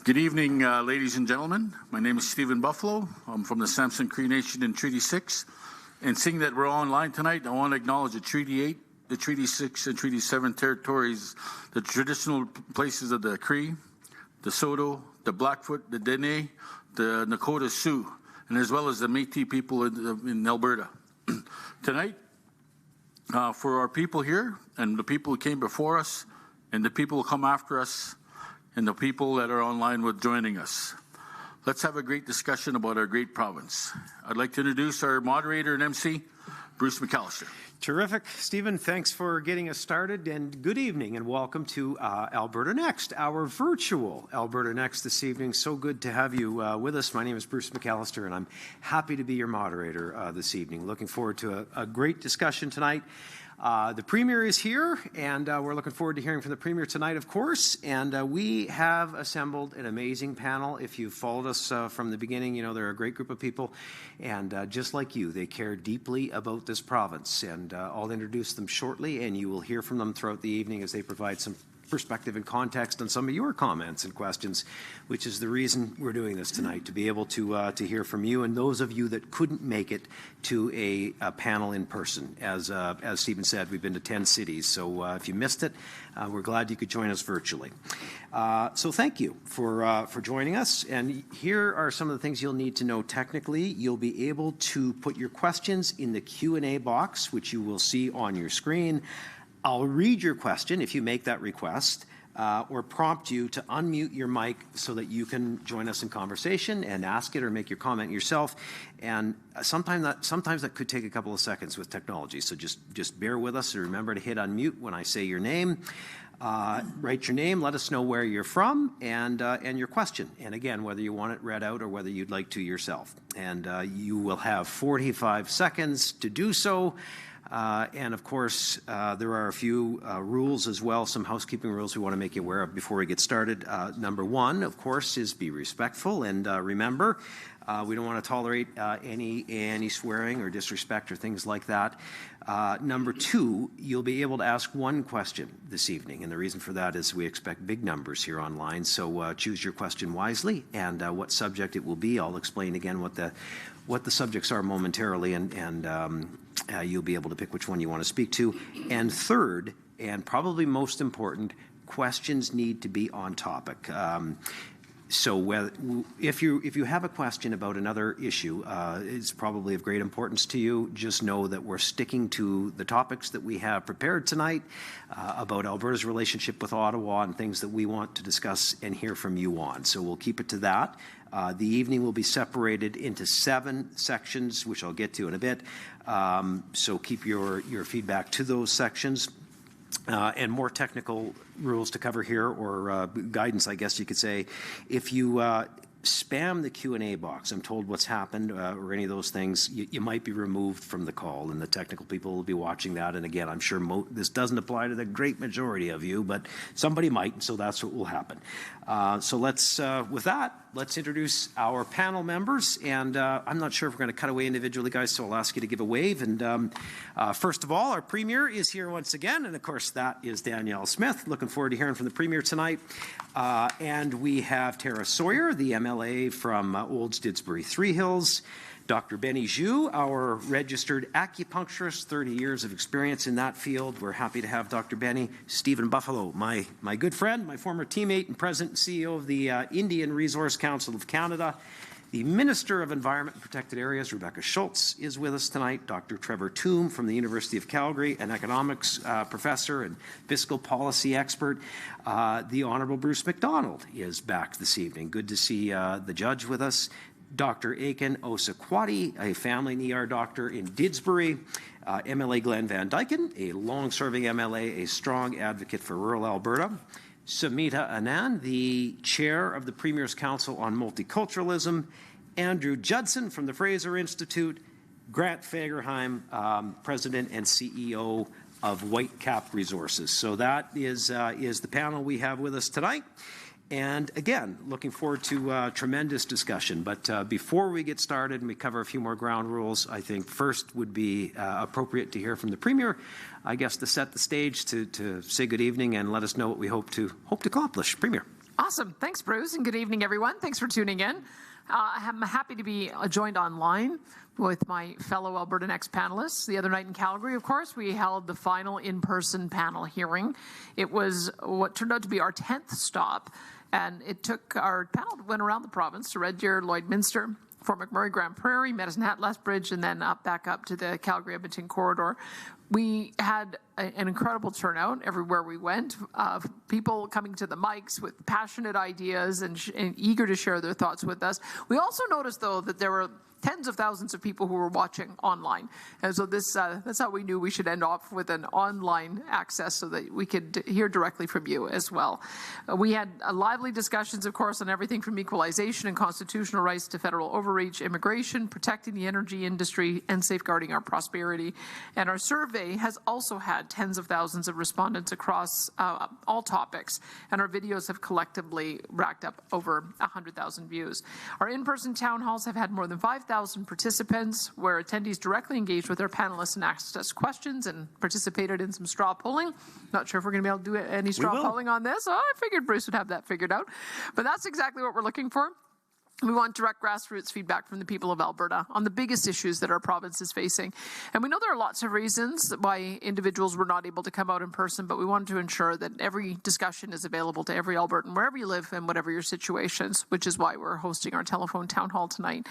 Good evening, ladies and gentlemen. My name is Stephen Buffalo. I'm from the Samson Cree Nation in Treaty 6. And seeing that we're online tonight, I want to acknowledge the Treaty 8, the Treaty 6, and Treaty 7 territories, the traditional places of the Cree, the Saulteaux, the Blackfoot, the Dene, the Nakota Sioux, and as well as the Métis people in Alberta. Tonight, for our people here, and the people who came before us, and the people who come after us, and the people that are online with joining us, let's have a great discussion about our great province. I'd like to introduce our moderator and MC, Bruce McAllister. Terrific. Stephen, thanks for getting us started, and good evening and welcome to Alberta Next, our virtual Alberta Next this evening. So good to have you with us. My name is Bruce McAllister and I'm happy to be your moderator this evening. Looking forward to a great discussion tonight. The Premier is here, and we're looking forward to hearing from the Premier tonight, of course. And we have assembled an amazing panel. If you've followed us from the beginning, you know they're a great group of people. And just like you, they care deeply about this province. And I'll introduce them shortly, and you will hear from them throughout the evening as they provide some perspective and context on some of your comments and questions, which is the reason we're doing this tonight, to be able to hear from you and those of you that couldn't make it to a panel in person. As Stephen said, we've been to 10 cities, so if you missed it, we're glad you could join us virtually. So thank you for joining us, and here are some of the things you'll need to know technically. You'll be able to put your questions in the Q&A box, which you will see on your screen. I'll read your question if you make that request, or prompt you to unmute your mic so that you can join us in conversation and ask it or make your comment yourself. And sometimes that could take a couple of seconds with technology, so just bear with us and remember to hit unmute when I say your name. Write your name, let us know where you're from, and your question. And again, whether you want it read out or whether you'd like to yourself. And you will have 45 seconds to do so. And of course, there are a few rules as well, some housekeeping rules we want to make you aware of before we get started. Number one, of course, is be respectful, and remember, we don't want to tolerate any swearing or disrespect or things like that. Number two, you'll be able to ask one question this evening, and the reason for that is we expect big numbers here online, so choose your question wisely, and what subject it will be. I'll explain again what the subjects are momentarily, and you'll be able to pick which one you want to speak to. And third, and probably most important, questions need to be on topic. So if you have a question about another issue, it's probably of great importance to you, just know that we're sticking to the topics that we have prepared tonight about Alberta's relationship with Ottawa and things that we want to discuss and hear from you on. So we'll keep it to that. The evening will be separated into 7 sections, which I'll get to in a bit. So keep your feedback to those sections. And more technical rules to cover here, or guidance, I guess you could say. If you spam the Q&A box, I'm told what's happened, or any of those things, you might be removed from the call, and the technical people will be watching that. And again, I'm sure this doesn't apply to the great majority of you, but somebody might, and so that's what will happen. So with that, let's introduce our panel members. And I'm not sure if we're going to cut away individually, guys, so I'll ask you to give a wave. And first of all, our Premier is here once again, and of course that is Danielle Smith. Looking forward to hearing from the Premier tonight. And we have Tara Sawyer, the MLA from Old Didsbury Three Hills. Dr. Benny Zhu, our registered acupuncturist, 30 years of experience in that field. We're happy to have Dr. Benny. Stephen Buffalo, my good friend, my former teammate and president and CEO of the Indian Resource Council of Canada. The Minister of Environment and Protected Areas, Rebecca Schultz, is with us tonight. Dr. Trevor Toome from the University of Calgary, an economics professor and fiscal policy expert. The Honourable Bruce MacDonald is back this evening. Good to see the judge with us. Dr. Aiken Osakwati, a family and ER doctor in Didsbury. MLA Glenn Van Dyken, a long-serving MLA, a strong advocate for rural Alberta. Samita Anand, the chair of the Premier's Council on Multiculturalism. Andrew Judson from the Fraser Institute. Grant Fagerheim, president and CEO of Whitecap Resources. So that is the panel we have with us tonight. And again, looking forward to tremendous discussion. But before we get started and we cover a few more ground rules, I think first would be appropriate to hear from the Premier, I guess, to set the stage, to say good evening and let us know what we hope to accomplish. Premier. Awesome. Thanks, Bruce, and good evening, everyone. Thanks for tuning in. I'm happy to be joined online with my fellow Alberta Next panelists. The other night in Calgary, of course, we held the final in-person panel hearing. It was what turned out to be our 10th stop, and it took our panel went around the province to Red Deer, Lloydminster, Fort McMurray, Grand Prairie, Medicine Hat, Lethbridge, and then back up to the Calgary-Edmonton corridor. We had an incredible turnout everywhere we went, people coming to the mics with passionate ideas and eager to share their thoughts with us. We also noticed, though, that there were tens of thousands of people who were watching online. And so that's how we knew we should end off with an online access so that we could hear directly from you as well. We had lively discussions, of course, on everything from equalization and constitutional rights to federal overreach, immigration, protecting the energy industry, and safeguarding our prosperity. And our survey has also had tens of thousands of respondents across all topics, and our videos have collectively racked up over 100,000 views. Our in-person town halls have had more than 5,000 participants, where attendees directly engaged with our panelists and asked us questions and participated in some straw polling. Not sure if we're going to be able to do any straw polling on this. Oh, I figured Bruce would have that figured out. But that's exactly what we're looking for. We want direct grassroots feedback from the people of Alberta on the biggest issues that our province is facing. And we know there are lots of reasons why individuals were not able to come out in person, but we wanted to ensure that every discussion is available to every Albertan, wherever you live and whatever your situations, which is why we're hosting our telephone town hall tonight.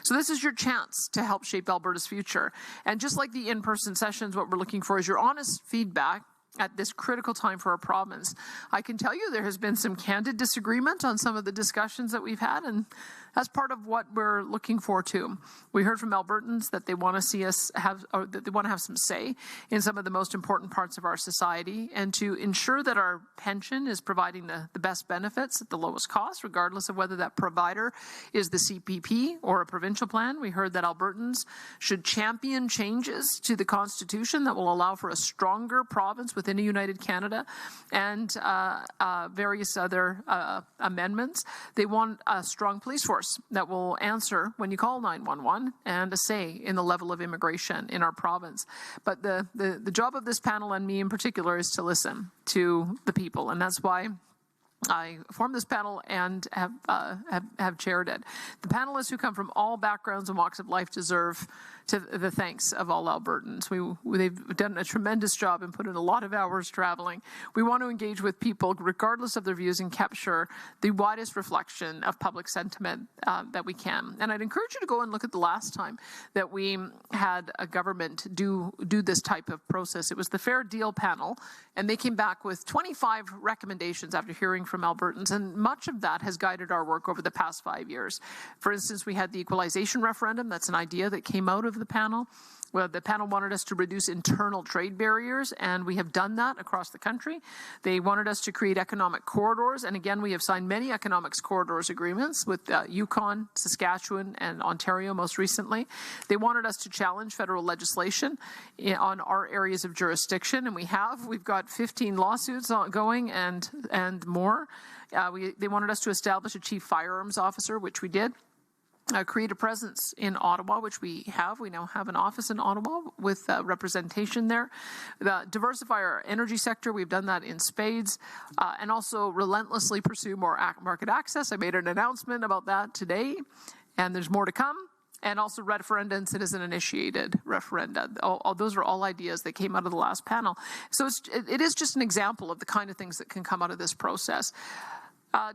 So this is your chance to help shape Alberta's future. And just like the in-person sessions, what we're looking for is your honest feedback at this critical time for our province. I can tell you there has been some candid disagreement on some of the discussions that we've had, and that's part of what we're looking for too. We heard from Albertans that they want to see us have, or that they want to have some say in some of the most important parts of our society, and to ensure that our pension is providing the best benefits at the lowest cost, regardless of whether that provider is the CPP or a provincial plan. We heard that Albertans should champion changes to the Constitution that will allow for a stronger province within a united Canada, and various other amendments. They want a strong police force that will answer when you call 911, and a say in the level of immigration in our province. But the job of this panel, and me in particular, is to listen to the people, and that's why I formed this panel and have chaired it. The panelists, who come from all backgrounds and walks of life, deserve the thanks of all Albertans. They've done a tremendous job and put in a lot of hours traveling. We want to engage with people regardless of their views and capture the widest reflection of public sentiment that we can. And I'd encourage you to go and look at the last time that we had a government do this type of process. It was the Fair Deal panel, and they came back with 25 recommendations after hearing from Albertans, and much of that has guided our work over the past 5 years. For instance, we had the Equalization referendum. That's an idea that came out of the panel. Well, the panel wanted us to reduce internal trade barriers, and we have done that across the country. They wanted us to create economic corridors, and again, we have signed many economics corridors agreements with Yukon, Saskatchewan, and Ontario most recently. They wanted us to challenge federal legislation on our areas of jurisdiction, and we have. We've got 15 lawsuits going and more. They wanted us to establish a chief firearms officer, which we did. Create a presence in Ottawa, which we have. We now have an office in Ottawa with representation there. Diversify our energy sector. We've done that in spades. And also relentlessly pursue more market access. I made an announcement about that today, and there's more to come. And also referenda and citizen-initiated referenda. Those are all ideas that came out of the last panel. So it is just an example of the kind of things that can come out of this process.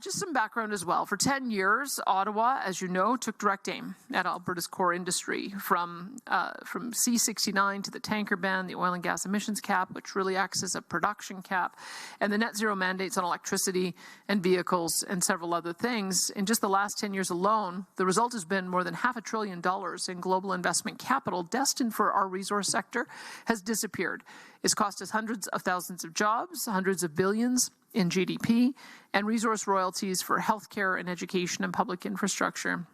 Just some background as well. For 10 years, Ottawa, as you know, took direct aim at Alberta's core industry, from C-69 to the tanker ban, the oil and gas emissions cap, which really acts as a production cap, and the net zero mandates on electricity and vehicles and several other things. In just the last 10 years alone, the result has been more than $500 billion in global investment capital destined for our resource sector has disappeared. It's cost us hundreds of thousands of jobs, hundreds of billions in GDP, and resource royalties for healthcare and education and public infrastructure.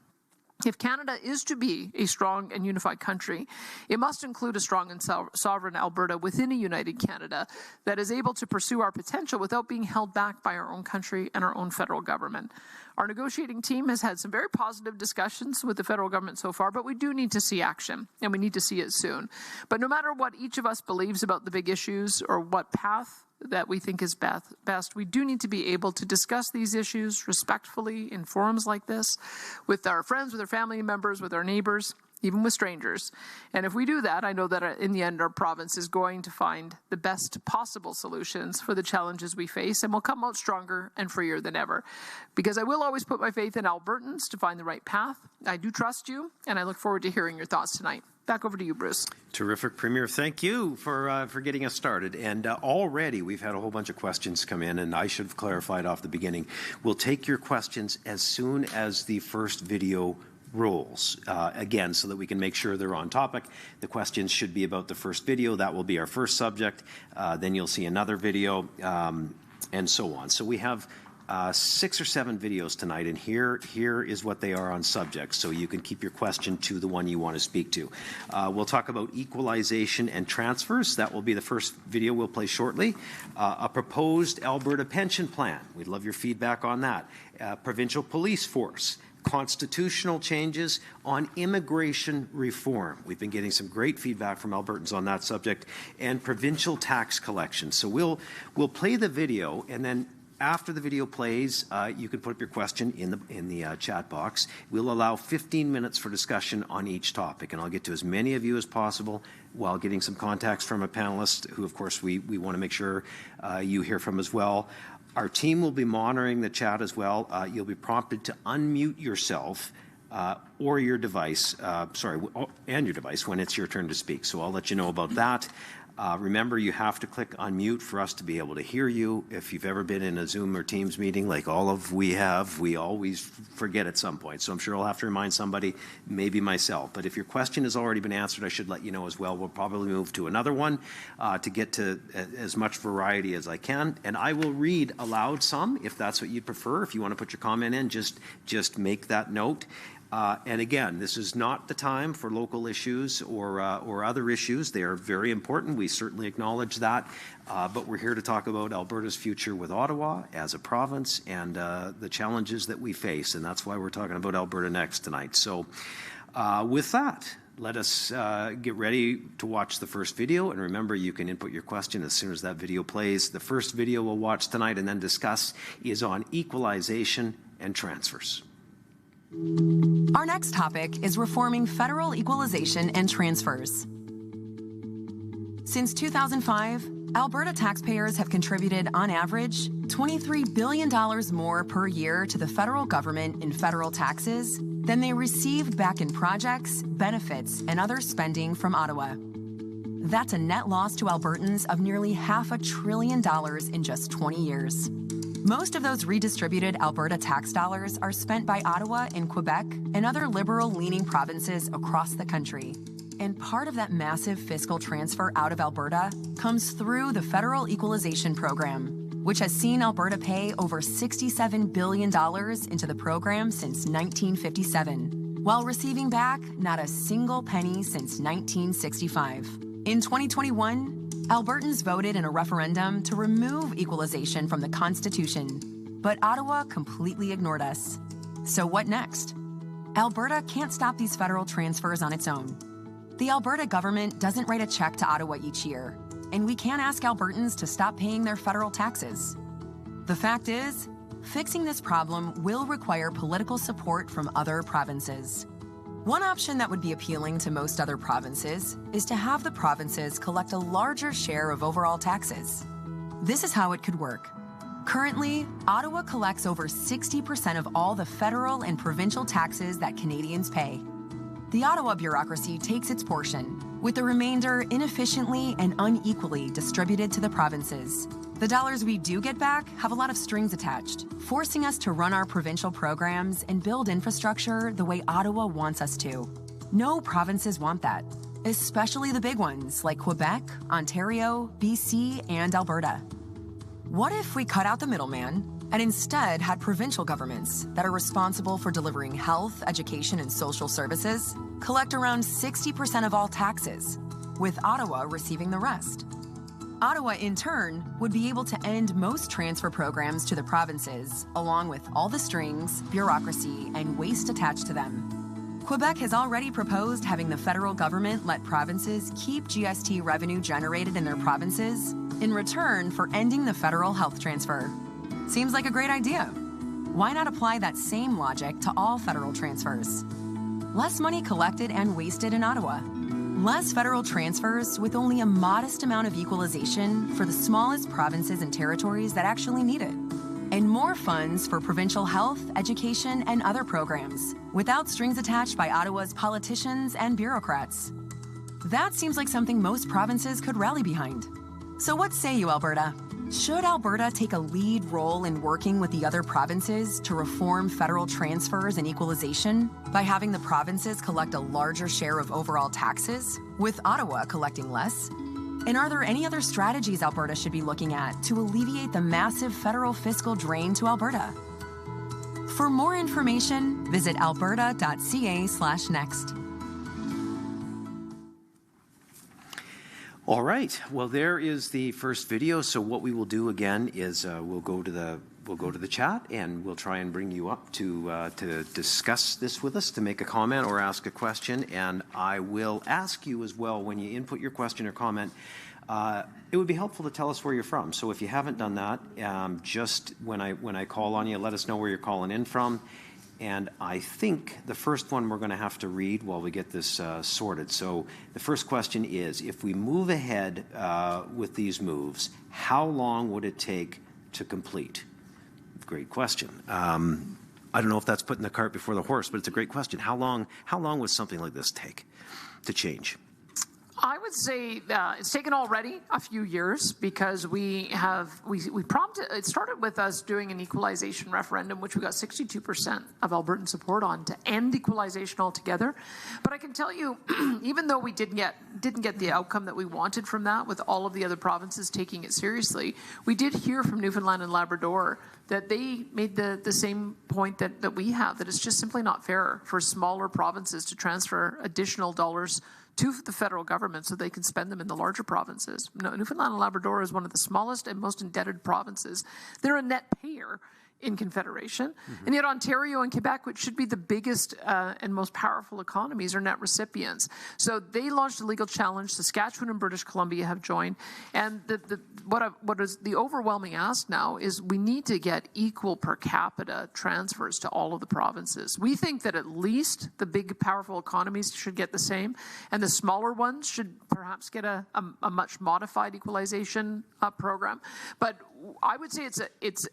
If Canada is to be a strong and unified country, it must include a strong and sovereign Alberta within a united Canada that is able to pursue our potential without being held back by our own country and our own federal government. Our negotiating team has had some very positive discussions with the federal government so far, but we do need to see action, and we need to see it soon. But no matter what each of us believes about the big issues or what path that we think is best, we do need to be able to discuss these issues respectfully in forums like this with our friends, with our family members, with our neighbors, even with strangers. And if we do that, I know that in the end, our province is going to find the best possible solutions for the challenges we face, and we'll come out stronger and freer than ever. Because I will always put my faith in Albertans to find the right path. I do trust you, and I look forward to hearing your thoughts tonight. Back over to you, Bruce. Terrific, Premier. Thank you for getting us started. And already we've had a whole bunch of questions come in, and I should have clarified off the beginning. We'll take your questions as soon as the first video rolls, again, so that we can make sure they're on topic. The questions should be about the first video. That will be our first subject. Then you'll see another video, and so on. So we have 6 or 7 videos tonight, and here is what they are on subject, so you can keep your question to the one you want to speak to. We'll talk about equalization and transfers. That will be the first video we'll play shortly. A proposed Alberta pension plan. We'd love your feedback on that. Provincial police force. Constitutional changes on immigration reform. We've been getting some great feedback from Albertans on that subject, and provincial tax collection. So we'll play the video, and then after the video plays, you can put up your question in the chat box. We'll allow 15 minutes for discussion on each topic, and I'll get to as many of you as possible while getting some context from a panelist who, of course, we want to make sure you hear from as well. Our team will be monitoring the chat as well. You'll be prompted to unmute yourself or your device, and your device when it's your turn to speak. So I'll let you know about that. Remember, you have to click unmute for us to be able to hear you. If you've ever been in a Zoom or Teams meeting like we always forget at some point. So I'm sure I'll have to remind somebody, maybe myself. But if your question has already been answered, I should let you know as well. We'll probably move to another one to get to as much variety as I can. And I will read aloud some, if that's what you'd prefer. If you want to put your comment in, just make that note. And again, this is not the time for local issues or other issues. They are very important. We certainly acknowledge that. But we're here to talk about Alberta's future with Ottawa as a province and the challenges that we face. And that's why we're talking about Alberta Next tonight. So with that, let us get ready to watch the first video. And remember, you can input your question as soon as that video plays. The first video we'll watch tonight and then discuss is on equalization and transfers. Our next topic is reforming federal equalization and transfers. Since 2005, Alberta taxpayers have contributed, on average, $23 billion more per year to the federal government in federal taxes than they received back in projects, benefits, and other spending from Ottawa. That's a net loss to Albertans of nearly $500 billion in just 20 years. Most of those redistributed Alberta tax dollars are spent by Ottawa and Quebec and other liberal-leaning provinces across the country. And part of that massive fiscal transfer out of Alberta comes through the Federal Equalization Program, which has seen Alberta pay over $67 billion into the program since 1957, while receiving back not a single penny since 1965. In 2021, Albertans voted in a referendum to remove equalization from the Constitution, but Ottawa completely ignored us. So what next? Alberta can't stop these federal transfers on its own. The Alberta government doesn't write a check to Ottawa each year, and we can't ask Albertans to stop paying their federal taxes. The fact is, fixing this problem will require political support from other provinces. One option that would be appealing to most other provinces is to have the provinces collect a larger share of overall taxes. This is how it could work. Currently, Ottawa collects over 60% of all the federal and provincial taxes that Canadians pay. The Ottawa bureaucracy takes its portion, with the remainder inefficiently and unequally distributed to the provinces. The dollars we do get back have a lot of strings attached, forcing us to run our provincial programs and build infrastructure the way Ottawa wants us to. No provinces want that, especially the big ones like Quebec, Ontario, BC, and Alberta. What if we cut out the middleman and instead had provincial governments that are responsible for delivering health, education, and social services collect around 60% of all taxes, with Ottawa receiving the rest. Ottawa, in turn, would be able to end most transfer programs to the provinces, along with all the strings, bureaucracy, and waste attached to them. Quebec has already proposed having the federal government let provinces keep GST revenue generated in their provinces in return for ending the federal health transfer. Seems like a great idea. Why not apply that same logic to all federal transfers? Less money collected and wasted in Ottawa. Less federal transfers with only a modest amount of equalization for the smallest provinces and territories that actually need it. And more funds for provincial health, education, and other programs, without strings attached by Ottawa's politicians and bureaucrats. That seems like something most provinces could rally behind. So what say you, Alberta? Should Alberta take a lead role in working with the other provinces to reform federal transfers and equalization by having the provinces collect a larger share of overall taxes, with Ottawa collecting less? And are there any other strategies Alberta should be looking at to alleviate the massive federal fiscal drain to Alberta? For more information, visit alberta.ca/next. All right. Well, there is the first video. So what we will do again is we'll go to the chat, and we'll try and bring you up to discuss this with us, to make a comment or ask a question. And I will ask you as well, when you input your question or comment, it would be helpful to tell us where you're from. So if you haven't done that, just when I call on you, let us know where you're calling in from. And I think the first one we're going to have to read while we get this sorted. So the first question is, if we move ahead with these moves, how long would it take to complete? Great question. I don't know if that's putting the cart before the horse, but it's a great question. How long would something like this take to change? I would say it's taken already a few years, because we prompted. It started with us doing an equalization referendum, which we got 62% of Albertan support on, to end equalization altogether. But I can tell you, even though we didn't get the outcome that we wanted from that, with all of the other provinces taking it seriously, we did hear from Newfoundland and Labrador that they made the same point that we have, that it's just simply not fair for smaller provinces to transfer additional dollars to the federal government so they can spend them in the larger provinces. Newfoundland and Labrador is one of the smallest and most indebted provinces. They're a net payer in Confederation. Mm-hmm. And yet Ontario and Quebec, which should be the biggest and most powerful economies, are net recipients. So they launched a legal challenge. Saskatchewan and British Columbia have joined. And what is the overwhelming ask now is we need to get equal per capita transfers to all of the provinces. We think that at least the big, powerful economies should get the same, and the smaller ones should perhaps get a much modified equalization program. But I would say it's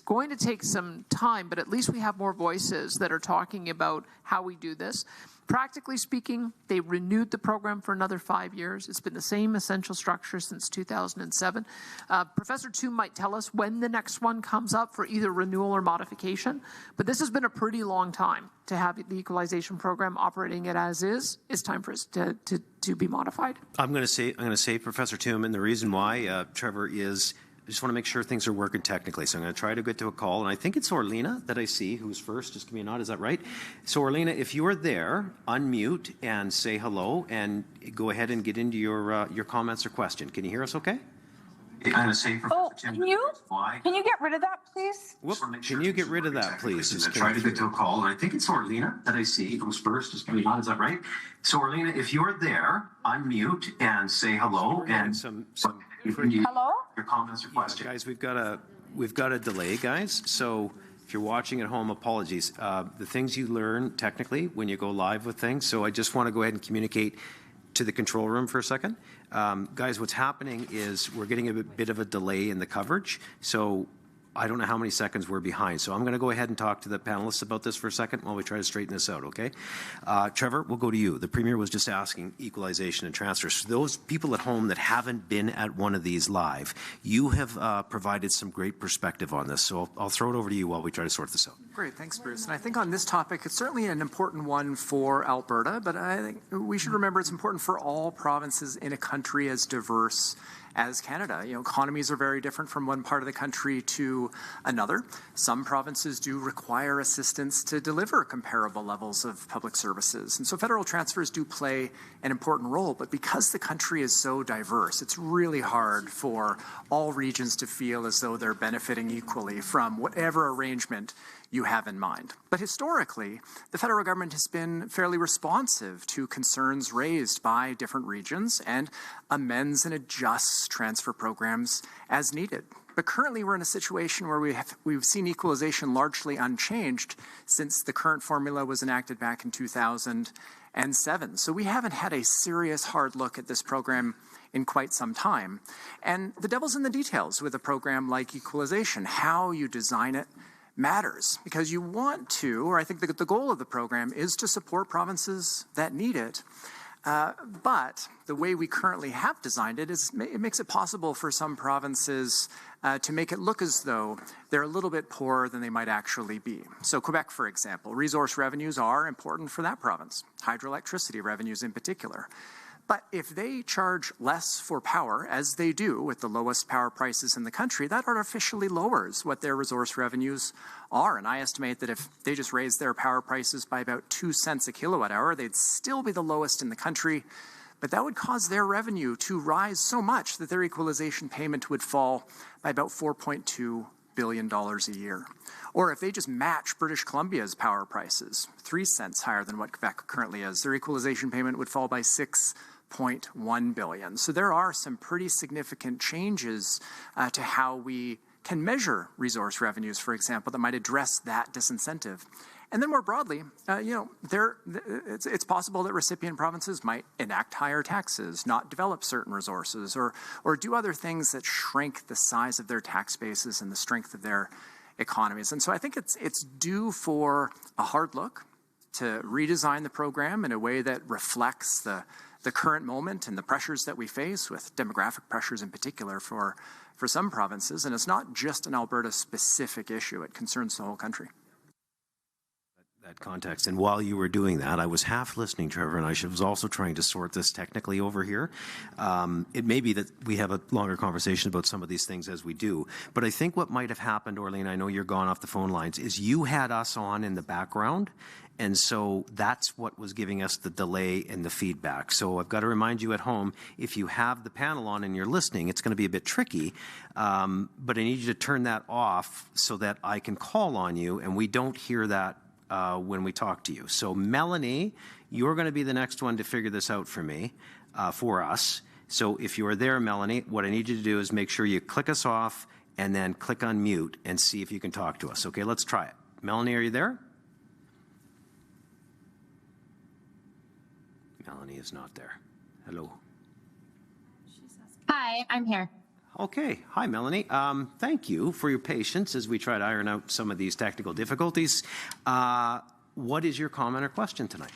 going to take some time, but at least we have more voices that are talking about how we do this. Practically speaking, they renewed the program for another 5 years. It's been the same essential structure since 2007. Professor Toom might tell us when the next one comes up for either renewal or modification, but this has been a pretty long time to have the equalization program operating it as is. It's time for it to be modified. I'm going to say, Professor Toom, and the reason why, Trevor, is I just want to make sure things are working technically. So I'm going to try to get to a call. And I think it's Orlena that I see who's first. Just give me a nod. Is that right? So Orlena, if you are there, unmute and say hello and go ahead and get into your comments or question. Can you hear us okay? I'm going to say, Professor Tim, can you get rid of that, please? Can you get rid of that, please? Just try to get to a call. And I think it's Orlena that I see who's first. Just give me a nod. Is that right? So Orlena, if you're there, unmute and say hello. And hello? Your comments or questions. Guys, we've got a delay, guys. So if you're watching at home, apologies. The things you learn technically when you go live with things. So I just want to go ahead and communicate to the control room for a second. Guys, what's happening is we're getting a bit of a delay in the coverage. So I don't know how many seconds we're behind. So I'm going to go ahead and talk to the panelists about this for a second while we try to straighten this out, okay? Trevor, we'll go to you. The Premier was just asking equalization and transfers. For those people at home that haven't been at one of these live, you have provided some great perspective on this. So I'll throw it over to you while we try to sort this out. Great, thanks, Bruce. And I think on this topic, it's certainly an important one for Alberta, but I think we should remember it's important for all provinces in a country as diverse as Canada. Economies are very different from one part of the country to another. Some provinces do require assistance to deliver comparable levels of public services. And so federal transfers do play an important role, but because the country is so diverse, it's really hard for all regions to feel as though they're benefiting equally from whatever arrangement you have in mind. But historically, the federal government has been fairly responsive to concerns raised by different regions and amends and adjusts transfer programs as needed. But currently we're in a situation where we've seen equalization largely unchanged since the current formula was enacted back in 2007. So we haven't had a serious hard look at this program in quite some time. And the devil's in the details with a program like equalization. How you design it matters, because you want to, or I think the goal of the program is to support provinces that need it. But the way we currently have designed it makes it possible for some provinces to make it look as though they're a little bit poorer than they might actually be. So Quebec, for example, resource revenues are important for that province, hydroelectricity revenues in particular. But if they charge less for power, as they do with the lowest power prices in the country, that artificially lowers what their resource revenues are. And I estimate that if they just raised their power prices by about 2 cents a kilowatt hour, they'd still be the lowest in the country. But that would cause their revenue to rise so much that their equalization payment would fall by about $4.2 billion a year. Or if they just match British Columbia's power prices, 3 cents higher than what Quebec currently is, their equalization payment would fall by $6.1 billion. So there are some pretty significant changes to how we can measure resource revenues, for example, that might address that disincentive. And then more broadly, it's possible that recipient provinces might enact higher taxes, not develop certain resources, or do other things that shrink the size of their tax bases and the strength of their economies. And so I think it's due for a hard look to redesign the program in a way that reflects the current moment and the pressures that we face, with demographic pressures in particular for some provinces. And it's not just an Alberta-specific issue. It concerns the whole country. That context. And while you were doing that, I was half listening, Trevor, and I was also trying to sort this technically over here. It may be that we have a longer conversation about some of these things as we do, but I think what might have happened, Orlene, I know you're gone off the phone lines, is you had us on in the background, and so that's what was giving us the delay in the feedback. So I've got to remind you at home, if you have the panel on and you're listening, it's going to be a bit tricky, but I need you to turn that off so that I can call on you and we don't hear that when we talk to you. So Melanie, you're going to be the next one to figure this out for me, for us. So if you are there, Melanie, what I need you to do is make sure you click us off and then click on mute and see if you can talk to us. Okay, let's try it. Melanie, are you there? Melanie is not there. Hello. Hi, I'm here. Okay. Hi, Melanie. Thank you for your patience as we try to iron out some of these technical difficulties. What is your comment or question tonight?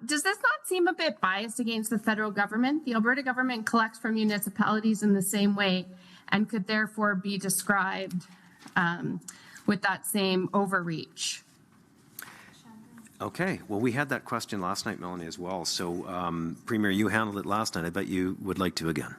Does this not seem a bit biased against the federal government? The Alberta government collects from municipalities in the same way and could therefore be described with that same overreach. Okay. Well, we had that question last night, Melanie, as well. So, Premier, you handled it last night. I bet you would like to again.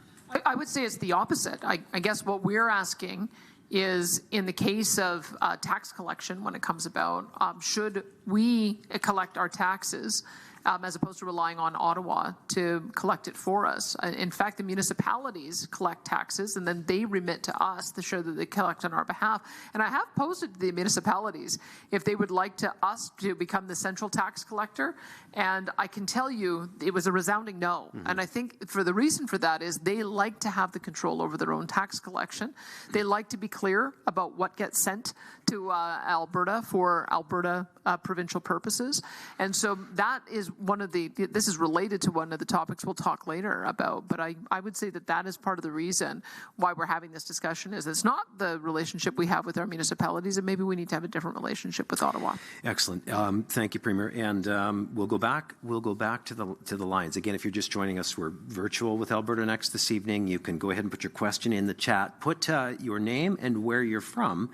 I would say it's the opposite. I guess what we're asking is, in the case of tax collection, when it comes about, should we collect our taxes as opposed to relying on Ottawa to collect it for us? In fact, the municipalities collect taxes and then they remit to us to show that they collect on our behalf. And I have posted to the municipalities if they would like us to become the central tax collector. And I can tell you it was a resounding no. Mm-hmm. And I think for the reason for that is they like to have the control over their own tax collection. They like to be clear about what gets sent to Alberta for Alberta provincial purposes. And so that is one of this is related to one of the topics we'll talk later about, but I would say that is part of the reason why we're having this discussion, is it's not the relationship we have with our municipalities, and maybe we need to have a different relationship with Ottawa. Excellent. Thank you, Premier. And we'll go back to the lines. Again, if you're just joining us, we're virtual with Alberta Next this evening. You can go ahead and put your question in the chat. Put your name and where you're from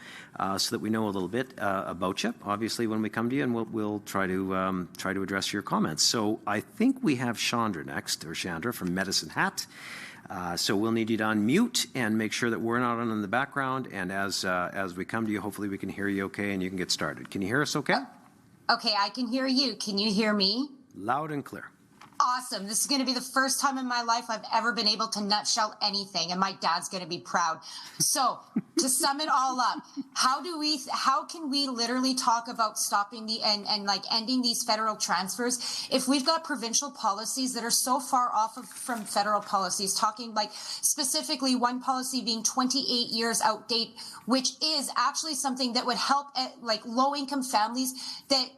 so that we know a little bit about you, obviously, when we come to you, and we'll try to address your comments. So I think we have Chandra next, or Chandra from Medicine Hat. So we'll need you to unmute and make sure that we're not on in the background. And as we come to you, hopefully we can hear you okay and you can get started. Can you hear us okay? Okay, I can hear you. Can you hear me? Loud and clear. Awesome. This is going to be the first time in my life I've ever been able to nutshell anything, and my dad's going to be proud. So to sum it all up, how can we literally talk about stopping ending these federal transfers if we've got provincial policies that are so far off from federal policies, talking like specifically one policy being 28 years outdated, which is actually something that would help low-income families that,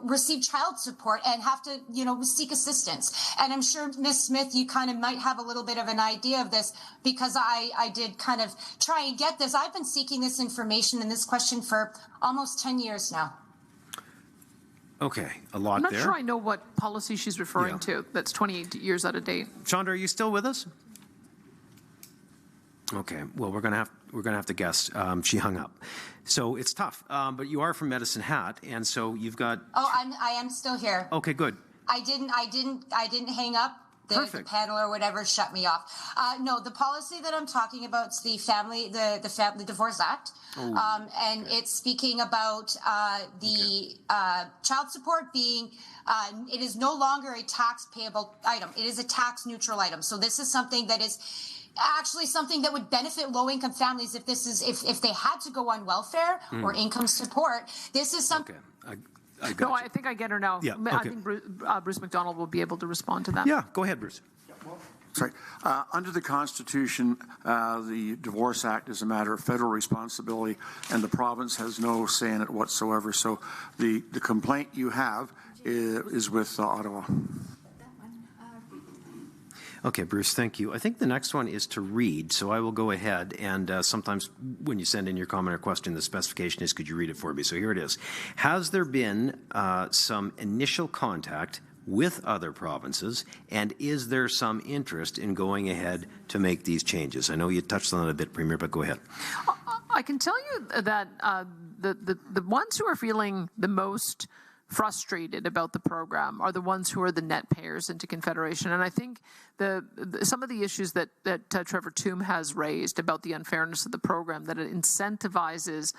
receive child support and have to, seek assistance. And I'm sure, Ms. Smith, you kind of might have a little bit of an idea of this because I did kind of try and get this. I've been seeking this information and this question for almost 10 years now. Okay, a lot there. I'm not sure I know what policy she's referring to that's 28 years out of date. Chandra, are you still with us? Okay, well, we're gonna have to guess. She hung up, so it's tough. But you are from Medicine Hat, and so you've got. Oh, I am still here. Okay, good. I didn't hang up. The panel or whatever shut me off. No, the policy that I'm talking about is the Family Divorce Act, and it's speaking about the child support being. It is no longer a tax payable item. It is a tax neutral item. So this is something that is actually something that would benefit low-income families if they had to go on welfare or income support. This is something. Okay. I think I get her now. Yeah, okay. I think Bruce McDonald will be able to respond to that. Yeah, go ahead, Bruce. Sorry. Under the Constitution, the Divorce Act is a matter of federal responsibility, and the province has no say in it whatsoever. So the complaint you have is with Ottawa. Okay, Bruce, thank you. I think the next one is to read, so I will go ahead, and sometimes when you send in your comment or question, the specification is, could you read it for me? So here it is. Has there been some initial contact with other provinces, and is there some interest in going ahead to make these changes? I know you touched on it a bit, Premier, but go ahead. I can tell you that the ones who are feeling the most frustrated about the program are the ones who are the net payers into Confederation. And I think some of the issues that Trevor Toome has raised about the unfairness of the program, that it incentivizes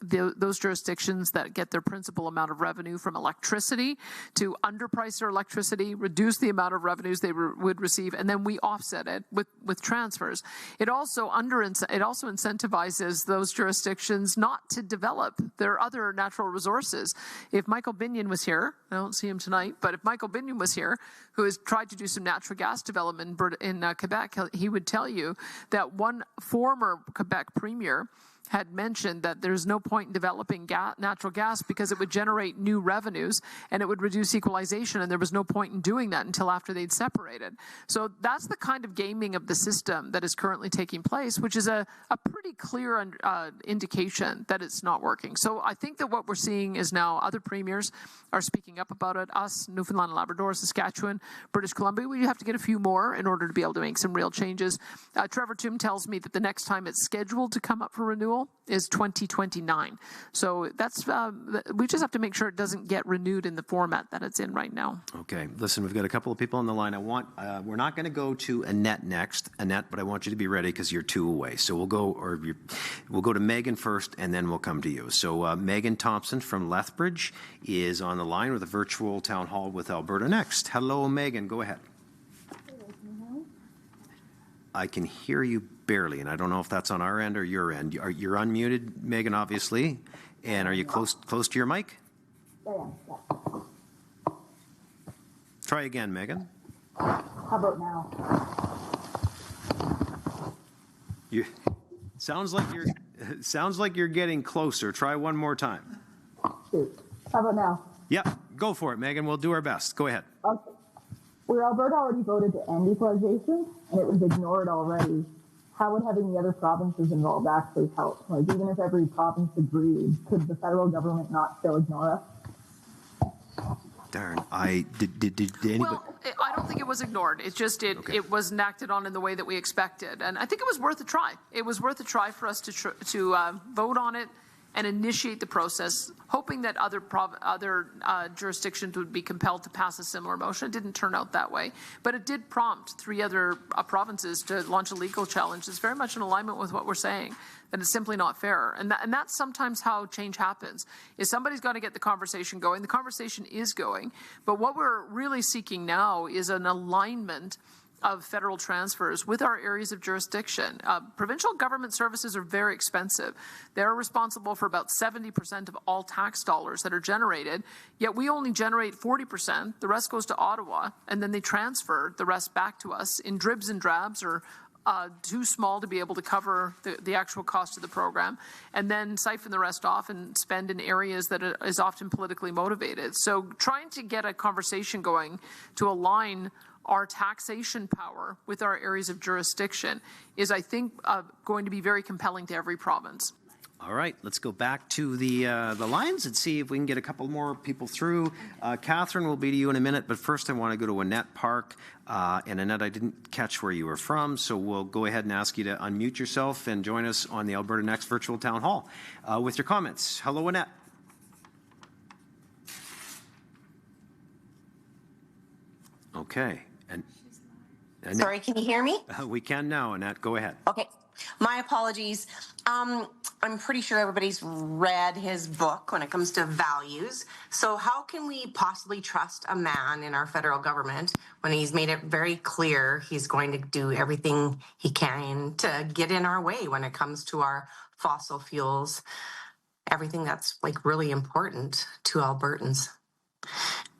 those jurisdictions that get their principal amount of revenue from electricity to underprice their electricity, reduce the amount of revenues they would receive, and then we offset it with transfers. It also incentivizes those jurisdictions not to develop their other natural resources. If Michael Binion was here, I don't see him tonight, but if Michael Binion was here, who has tried to do some natural gas development in Quebec, he would tell you that one former Quebec premier had mentioned that there's no point in developing natural gas because it would generate new revenues and it would reduce equalization, and there was no point in doing that until after they'd separated. So that's the kind of gaming of the system that is currently taking place, which is a pretty clear indication that it's not working. So I think that what we're seeing is now other premiers are speaking up about it. Us, Newfoundland and Labrador, Saskatchewan, British Columbia, we have to get a few more in order to be able to make some real changes. Trevor Toome tells me that the next time it's scheduled to come up for renewal is 2029. So that's we just have to make sure it doesn't get renewed in the format that it's in right now. Okay, listen, we've got a couple of people on the line. We're not going to go to Annette next, Annette, but I want you to be ready because you're two away. So we'll go to Megan first, and then we'll come to you. So Megan Thompson from Lethbridge is on the line with a virtual town hall with Alberta Next. Hello, Megan. Go ahead. I can hear you barely, and I don't know if that's on our end or your end. You're unmuted, Megan, obviously. And are you close to your mic? Yeah. Try again, Megan. How about now? Sounds like you're getting closer. Try one more time. Shoot. How about now? Yeah, go for it, Megan. We'll do our best. Go ahead. Okay. Where Alberta already voted to end equalization, and it was ignored already, how would having the other provinces involved actually help? Like, even if every province agreed, could the federal government not still ignore us? Darn, did anybody? Well, I don't think it was ignored. It's just it wasn't acted on in the way that we expected, and I think it was worth a try. It was worth a try for us to vote on it and initiate the process, hoping that other jurisdictions would be compelled to pass a similar motion. It didn't turn out that way, but it did prompt 3 other provinces to launch a legal challenge. It's very much in alignment with what we're saying, that it's simply not fair. And that's sometimes how change happens, is somebody's got to get the conversation going. The conversation is going, but what we're really seeking now is an alignment of federal transfers with our areas of jurisdiction. Provincial government services are very expensive. They're responsible for about 70% of all tax dollars that are generated, yet we only generate 40%. The rest goes to Ottawa, and then they transfer the rest back to us in dribs and drabs, or too small to be able to cover the actual cost of the program, and then siphon the rest off and spend in areas that is often politically motivated. So trying to get a conversation going to align our taxation power with our areas of jurisdiction is, I think, going to be very compelling to every province. All right, let's go back to the lines and see if we can get a couple more people through. Catherine, will be to you in a minute, but first I want to go to Annette Park. And Annette, I didn't catch where you were from, so we'll go ahead and ask you to unmute yourself and join us on the Alberta Next virtual town hall with your comments. Hello, Annette. Okay. And sorry, can you hear me? We can now, Annette. Go ahead. Okay. My apologies. I'm pretty sure everybody's read his book when it comes to values. So how can we possibly trust a man in our federal government when he's made it very clear he's going to do everything he can to get in our way when it comes to our fossil fuels, everything that's like really important to Albertans?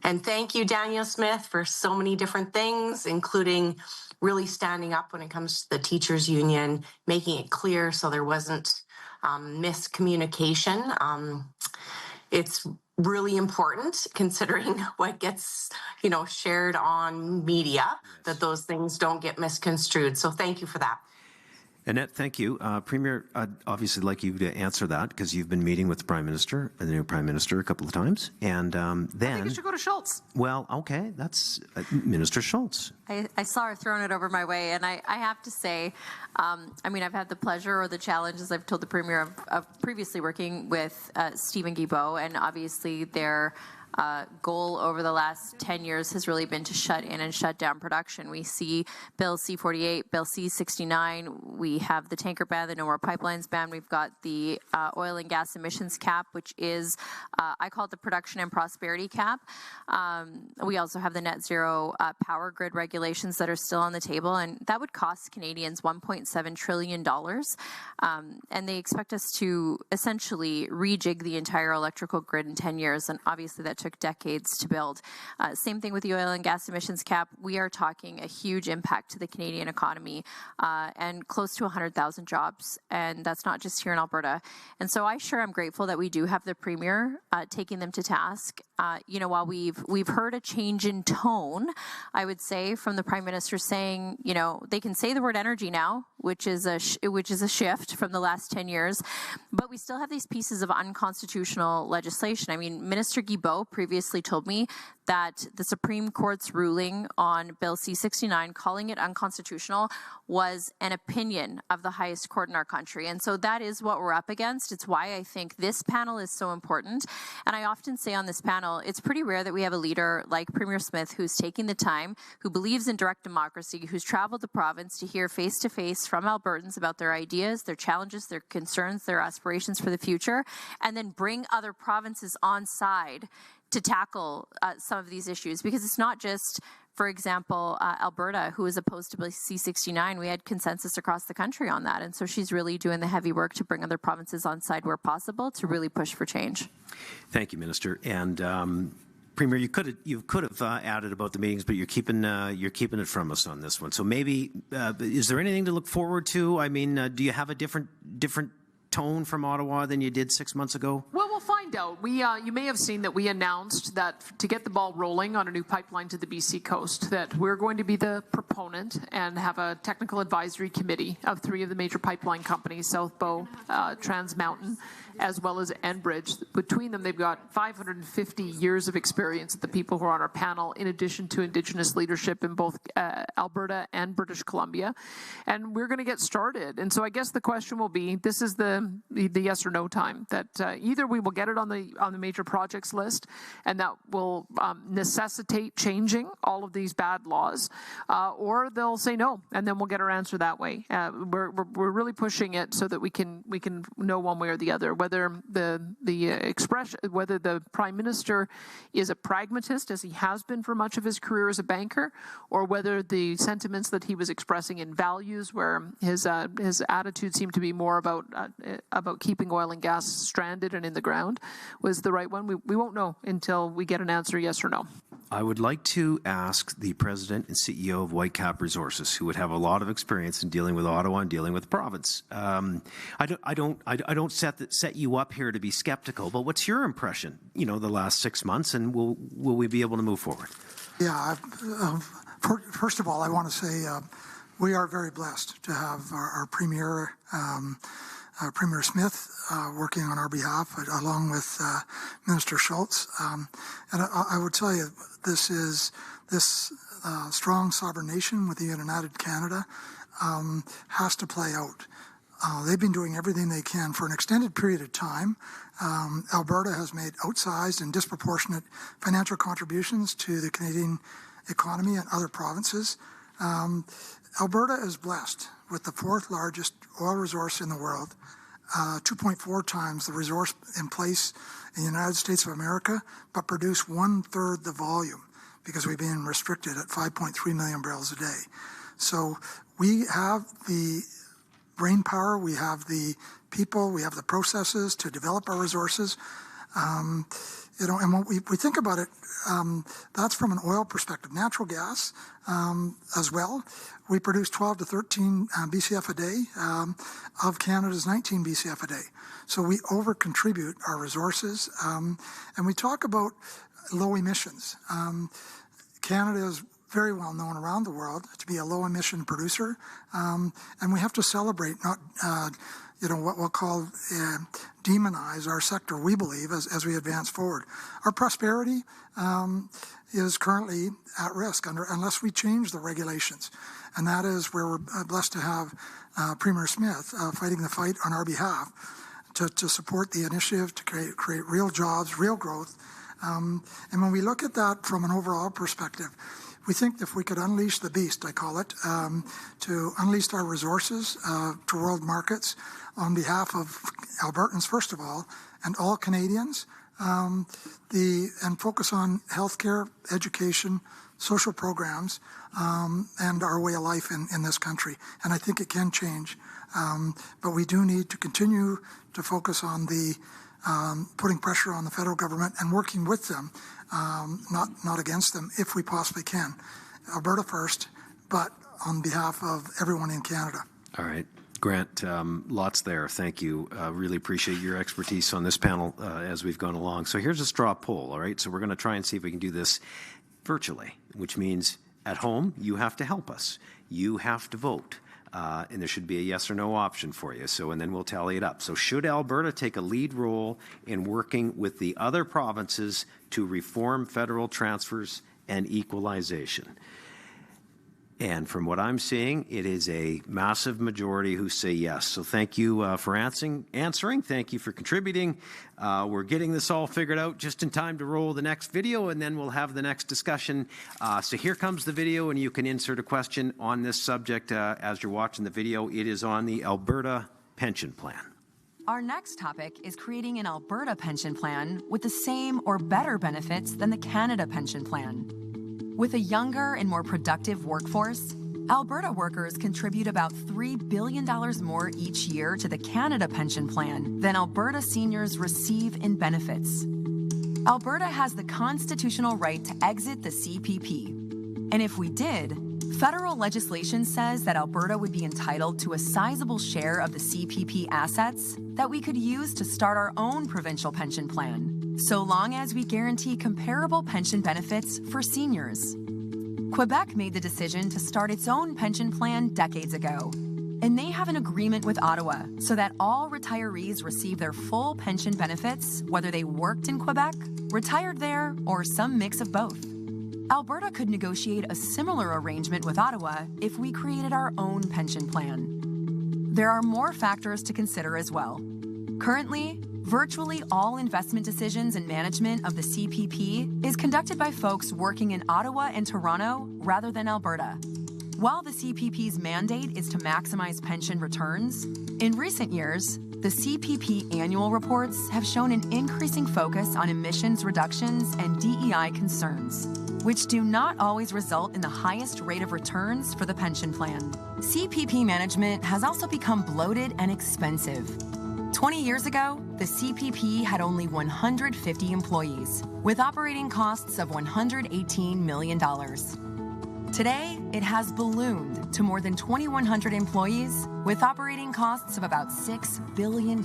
And thank you, Daniel Smith, for so many different things, including really standing up when it comes to the teachers union, making it clear so there wasn't miscommunication. It's really important, considering what gets, shared on media, that those things don't get misconstrued. So thank you for that. Annette, thank you. Premier, I'd obviously like you to answer that because you've been meeting with the Prime Minister, the new Prime Minister, a couple of times. And then... I think you should go to Schultz. Well, okay, that's Minister Schultz. I saw her throwing it over my way, and I have to say, I've had the pleasure or the challenge, as I've told the Premier, of previously working with Stephen Guilbeault, and obviously their goal over the last 10 years has really been to shut in and shut down production. We see Bill C-48, Bill C-69. We have the tanker ban, the No More Pipelines ban. We've got the oil and gas emissions cap, which is, I call it the production and prosperity cap. We also have the net zero power grid regulations that are still on the table, and that would cost Canadians $1.7 trillion. And they expect us to essentially rejig the entire electrical grid in 10 years, and obviously that took decades to build. Same thing with the oil and gas emissions cap. We are talking a huge impact to the Canadian economy and close to 100,000 jobs, and that's not just here in Alberta. And so I sure am grateful that we do have the Premier taking them to task. While we've heard a change in tone, I would say, from the Prime Minister saying, they can say the word energy now, which is a shift from the last 10 years, but we still have these pieces of unconstitutional legislation. Minister Guilbeault previously told me that the Supreme Court's ruling on Bill C-69, calling it unconstitutional, was an opinion of the highest court in our country. And so that is what we're up against. It's why I think this panel is so important. And I often say on this panel, it's pretty rare that we have a leader like Premier Smith who's taking the time, who believes in direct democracy, who's traveled the province to hear face-to-face from Albertans about their ideas, their challenges, their concerns, their aspirations for the future, and then bring other provinces on side to tackle some of these issues. Because it's not just, for example, Alberta, who is opposed to Bill C-69. We had consensus across the country on that. And so she's really doing the heavy work to bring other provinces on side where possible to really push for change. Thank you, Minister. And Premier, you could have added about the meetings, but you're keeping it from us on this one. So maybe is there anything to look forward to? Do you have a different tone from Ottawa than you did 6 months ago? Well, we'll find doubt. You may have seen that we announced that to get the ball rolling on a new pipeline to the BC coast, that we're going to be the proponent and have a technical advisory committee of 3 of the major pipeline companies, South Bow, Trans Mountain, as well as Enbridge. Between them, they've got 550 years of experience, the people who are on our panel, in addition to Indigenous leadership in both Alberta and British Columbia. And we're going to get started. And so I guess the question will be, this is the yes or no time, that either we will get it on the major projects list, and that will necessitate changing all of these bad laws, or they'll say no, and then we'll get our answer that way. We're really pushing it so that we can know one way or the other, whether whether the Prime Minister is a pragmatist, as he has been for much of his career as a banker, or whether the sentiments that he was expressing in values, where his attitude seemed to be more about keeping oil and gas stranded and in the ground, was the right one. We won't know until we get an answer, yes or no. I would like to ask the President and CEO of Whitecap Resources, who would have a lot of experience in dealing with Ottawa and dealing with the province. I don't set you up here to be skeptical, but what's your impression? The last 6 months, and will we be able to move forward? Yeah. First of all, I want to say we are very blessed to have our Premier. Premier Smith working on our behalf, along with Minister Schultz. And I would tell you, this strong sovereign nation with the United Canada has to play out. They've been doing everything they can for an extended period of time. Alberta has made outsized and disproportionate financial contributions to the Canadian economy and other provinces. Alberta is blessed with the 4th largest oil resource in the world, 2.4 times the resource in place in the United States of America, but produce 1/3 the volume because we've been restricted at 5.3 million barrels a day. So we have the brain power, we have the people, we have the processes to develop our resources. And when we think about it, that's from an oil perspective. Natural gas as well. We produce 12 to 13 BCF a day of Canada's 19 BCF a day. So we over-contribute our resources. And we talk about low emissions. Canada is very well known around the world to be a low-emission producer. And we have to celebrate, not what we'll call demonize our sector, we believe, as we advance forward. Our prosperity is currently at risk unless we change the regulations. And that is where we're blessed to have Premier Smith fighting the fight on our behalf to support the initiative to create real jobs, real growth. And when we look at that from an overall perspective, we think if we could unleash the beast, I call it, to unleash our resources to world markets on behalf of Albertans, first of all, and all Canadians, and focus on healthcare, education, social programs, and our way of life in this country. And I think it can change. But we do need to continue to focus on the putting pressure on the federal government and working with them, not against them, if we possibly can. Alberta first, but on behalf of everyone in Canada. All right. Grant, lots there. Thank you. Really appreciate your expertise on this panel as we've gone along. So here's a straw poll, all right? So we're going to try and see if we can do this virtually, which means at home, you have to help us. You have to vote. And there should be a yes or no option for you. And then we'll tally it up. So should Alberta take a lead role in working with the other provinces to reform federal transfers and equalization? And from what I'm seeing, it is a massive majority who say yes. So thank you for answering. Thank you for contributing. We're getting this all figured out just in time to roll the next video, and then we'll have the next discussion. So here comes the video, and you can insert a question on this subject as you're watching the video. It is on the Alberta Pension Plan. Our next topic is creating an Alberta pension plan with the same or better benefits than the Canada Pension Plan. With a younger and more productive workforce, Alberta workers contribute about $3 billion more each year to the Canada Pension Plan than Alberta seniors receive in benefits. Alberta has the constitutional right to exit the CPP. And if we did, Federal legislation says that Alberta would be entitled to a sizable share of the CPP assets that we could use to start our own provincial pension plan, so long as we guarantee comparable pension benefits for seniors. Quebec made the decision to start its own pension plan decades ago, and they have an agreement with Ottawa so that all retirees receive their full pension benefits, whether they worked in Quebec, retired there, or some mix of both. Alberta could negotiate a similar arrangement with Ottawa if we created our own pension plan. There are more factors to consider as well. Currently, virtually all investment decisions and management of the CPP is conducted by folks working in Ottawa and Toronto rather than Alberta. While the CPP's mandate is to maximize pension returns, in recent years, the CPP annual reports have shown an increasing focus on emissions reductions and DEI concerns, which do not always result in the highest rate of returns for the pension plan. CPP management has also become bloated and expensive. 20 years ago, the CPP had only 150 employees, with operating costs of $118 million. Today, it has ballooned to more than 2,100 employees, with operating costs of about $6 billion.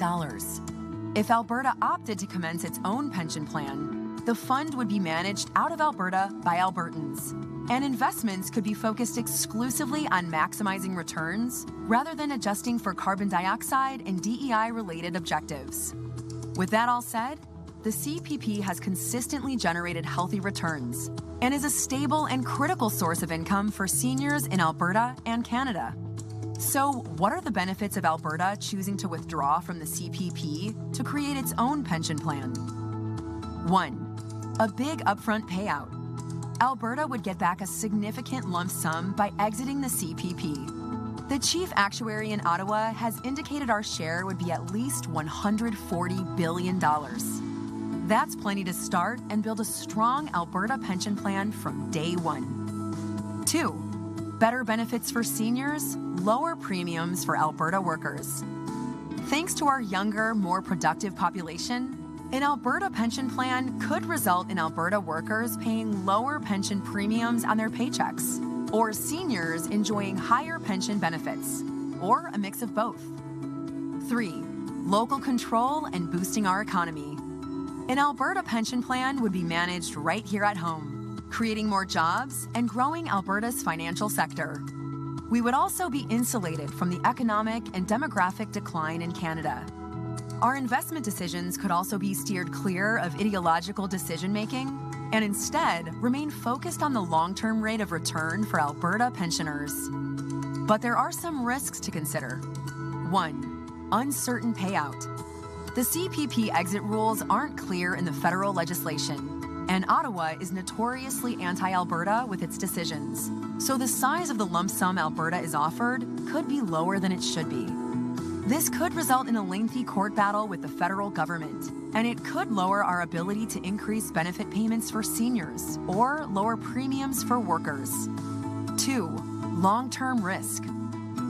If Alberta opted to commence its own pension plan, the fund would be managed out of Alberta by Albertans, and investments could be focused exclusively on maximizing returns rather than adjusting for carbon dioxide and DEI-related objectives. With that all said, the CPP has consistently generated healthy returns and is a stable and critical source of income for seniors in Alberta and Canada. So, what are the benefits of Alberta choosing to withdraw from the CPP to create its own pension plan? 1. A big upfront payout. Alberta would get back a significant lump sum by exiting the CPP. The chief actuary in Ottawa has indicated our share would be at least $140 billion. That's plenty to start and build a strong Alberta pension plan from day one. 2. Better benefits for seniors, lower premiums for Alberta workers. Thanks to our younger, more productive population, an Alberta pension plan could result in Alberta workers paying lower pension premiums on their paychecks, or seniors enjoying higher pension benefits, or a mix of both. 3. Local control and boosting our economy. An Alberta pension plan would be managed right here at home, creating more jobs and growing Alberta's financial sector. We would also be insulated from the economic and demographic decline in Canada. Our investment decisions could also be steered clear of ideological decision-making and instead remain focused on the long-term rate of return for Alberta pensioners. But there are some risks to consider. 1. Uncertain payout. The CPP exit rules aren't clear in the federal legislation, and Ottawa is notoriously anti-Alberta with its decisions. So the size of the lump sum Alberta is offered could be lower than it should be. This could result in a lengthy court battle with the federal government, and it could lower our ability to increase benefit payments for seniors or lower premiums for workers. 2. Long-term risk.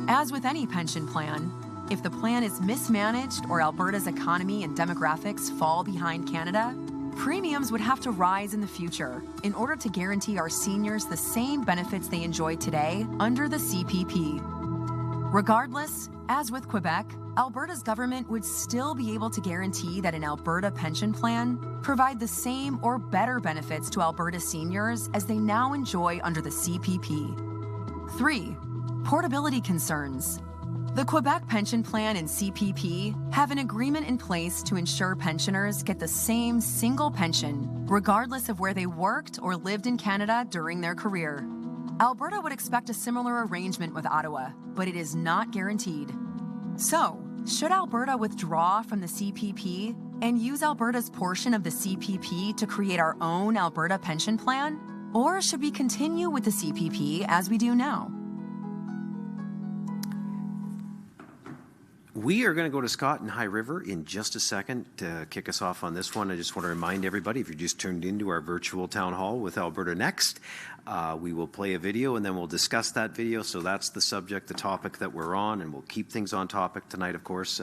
As with any pension plan, if the plan is mismanaged or Alberta's economy and demographics fall behind Canada, premiums would have to rise in the future in order to guarantee our seniors the same benefits they enjoy today under the CPP. Regardless, as with Quebec, Alberta's government would still be able to guarantee that an Alberta pension plan provide the same or better benefits to Alberta seniors as they now enjoy under the CPP. 3. Portability concerns. The Quebec pension plan and CPP have an agreement in place to ensure pensioners get the same single pension, regardless of where they worked or lived in Canada during their career. Alberta would expect a similar arrangement with Ottawa, but it is not guaranteed. So, should Alberta withdraw from the CPP and use Alberta's portion of the CPP to create our own Alberta pension plan? Or should we continue with the CPP as we do now? We are going to go to Scott in High River in just a second to kick us off on this one. I just want to remind everybody, if you just tuned into our virtual town hall with Alberta Next, we will play a video and then we'll discuss that video. So that's the subject, the topic that we're on, and we'll keep things on topic tonight, of course,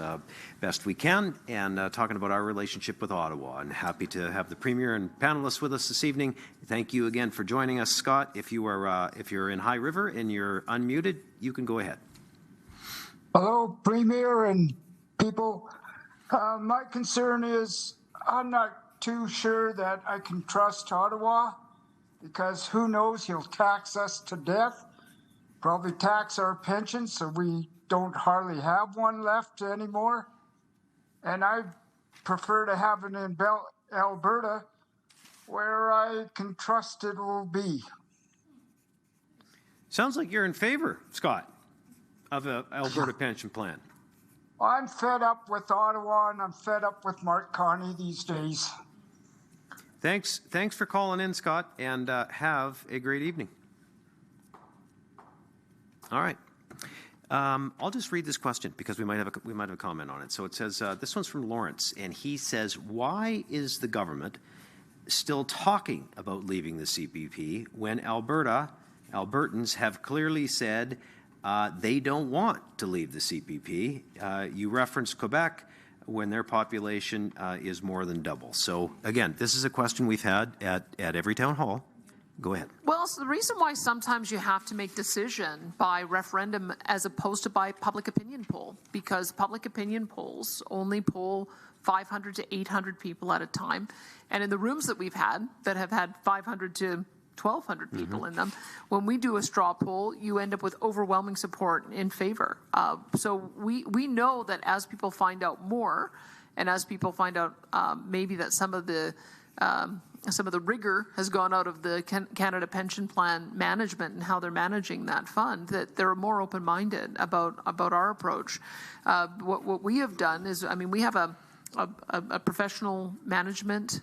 best we can, and talking about our relationship with Ottawa. And happy to have the Premier and panelists with us this evening. Thank you again for joining us, Scott. If you're in High River and you're unmuted, you can go ahead. Hello, Premier and people. My concern is I'm not too sure that I can trust Ottawa, because who knows, he'll tax us to death, probably tax our pensions so we don't hardly have one left anymore. And I prefer to have it in Alberta where I can trust it will be. Sounds like you're in favor, Scott, of an Alberta pension plan. I'm fed up with Ottawa and I'm fed up with Mark Carney these days. Thanks for calling in, Scott, and have a great evening. All right. I'll just read this question because we might have a comment on it. So it says, this one's from Lawrence, and he says, why is the government still talking about leaving the CPP when Albertans have clearly said they don't want to leave the CPP? You referenced Quebec when their population is more than double. So again, this is a question we've had at every town hall. Go ahead. Well, so the reason why sometimes you have to make decision by referendum as opposed to by public opinion poll, because public opinion polls only poll 500 to 800 people at a time. And in the rooms that we've had that have had 500 to 1,200 people in them, when we do a straw poll, you end up with overwhelming support in favor. So we know that as people find out more, and as people find out maybe that some of the rigor has gone out of the Canada Pension Plan management and how they're managing that fund, that they're more open-minded about our approach. What we have done is, I mean, we have a professional management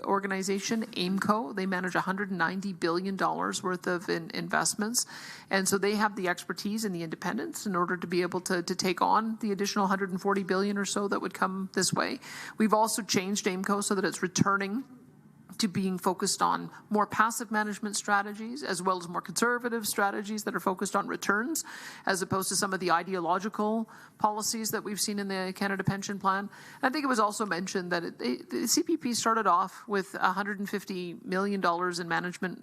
organization, AIMCO. They manage $190 billion worth of investments. And so they have the expertise and the independence in order to be able to take on the additional $140 billion or so that would come this way. We've also changed AIMCO so that it's returning to being focused on more passive management strategies, as well as more conservative strategies that are focused on returns, as opposed to some of the ideological policies that we've seen in the Canada Pension Plan. I think it was also mentioned that the CPP started off with $150 million in management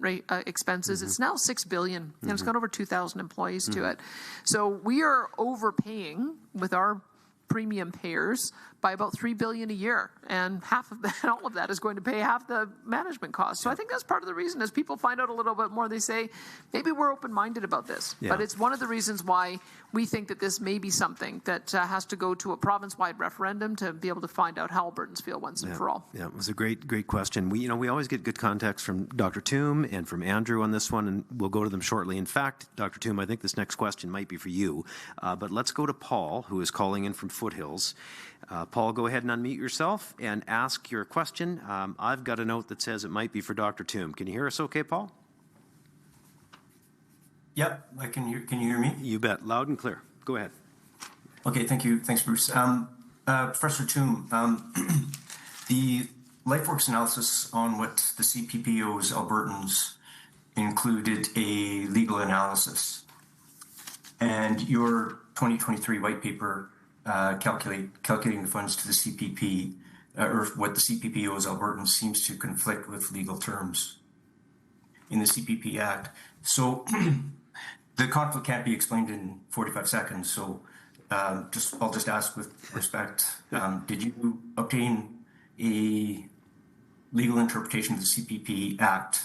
expenses. It's now $6 billion, and it's got over 2,000 employees to it. So we are overpaying with our premium payers by about $3 billion a year, and half of that, all of that is going to pay half the management costs. So I think that's part of the reason. As people find out a little bit more, they say, maybe we're open-minded about this. But it's one of the reasons why we think that this may be something that has to go to a province-wide referendum to be able to find out how Albertans feel once and for all. Yeah, it was a great question. We always get good context from Dr. Toom and from Andrew on this one, and we'll go to them shortly. In fact, Dr. Toom, I think this next question might be for you, but let's go to Paul, who is calling in from Foothills. Paul, go ahead and unmute yourself and ask your question. I've got a note that says it might be for Dr. Toom. Can you hear us okay, Paul? Yep, I can hear. Can you hear me? You bet. Loud and clear. Go ahead. Okay, thank you. Thanks, Bruce. Professor Toom, the LifeWorks analysis on what the CPP owes Albertans included a legal analysis. And your 2023 white paper calculating the funds to the CPP, or what the CPP owes Albertans, seems to conflict with legal terms in the CPP Act. So the conflict can't be explained in 45 seconds. So I'll just ask with respect, did you obtain a legal interpretation of the CPP Act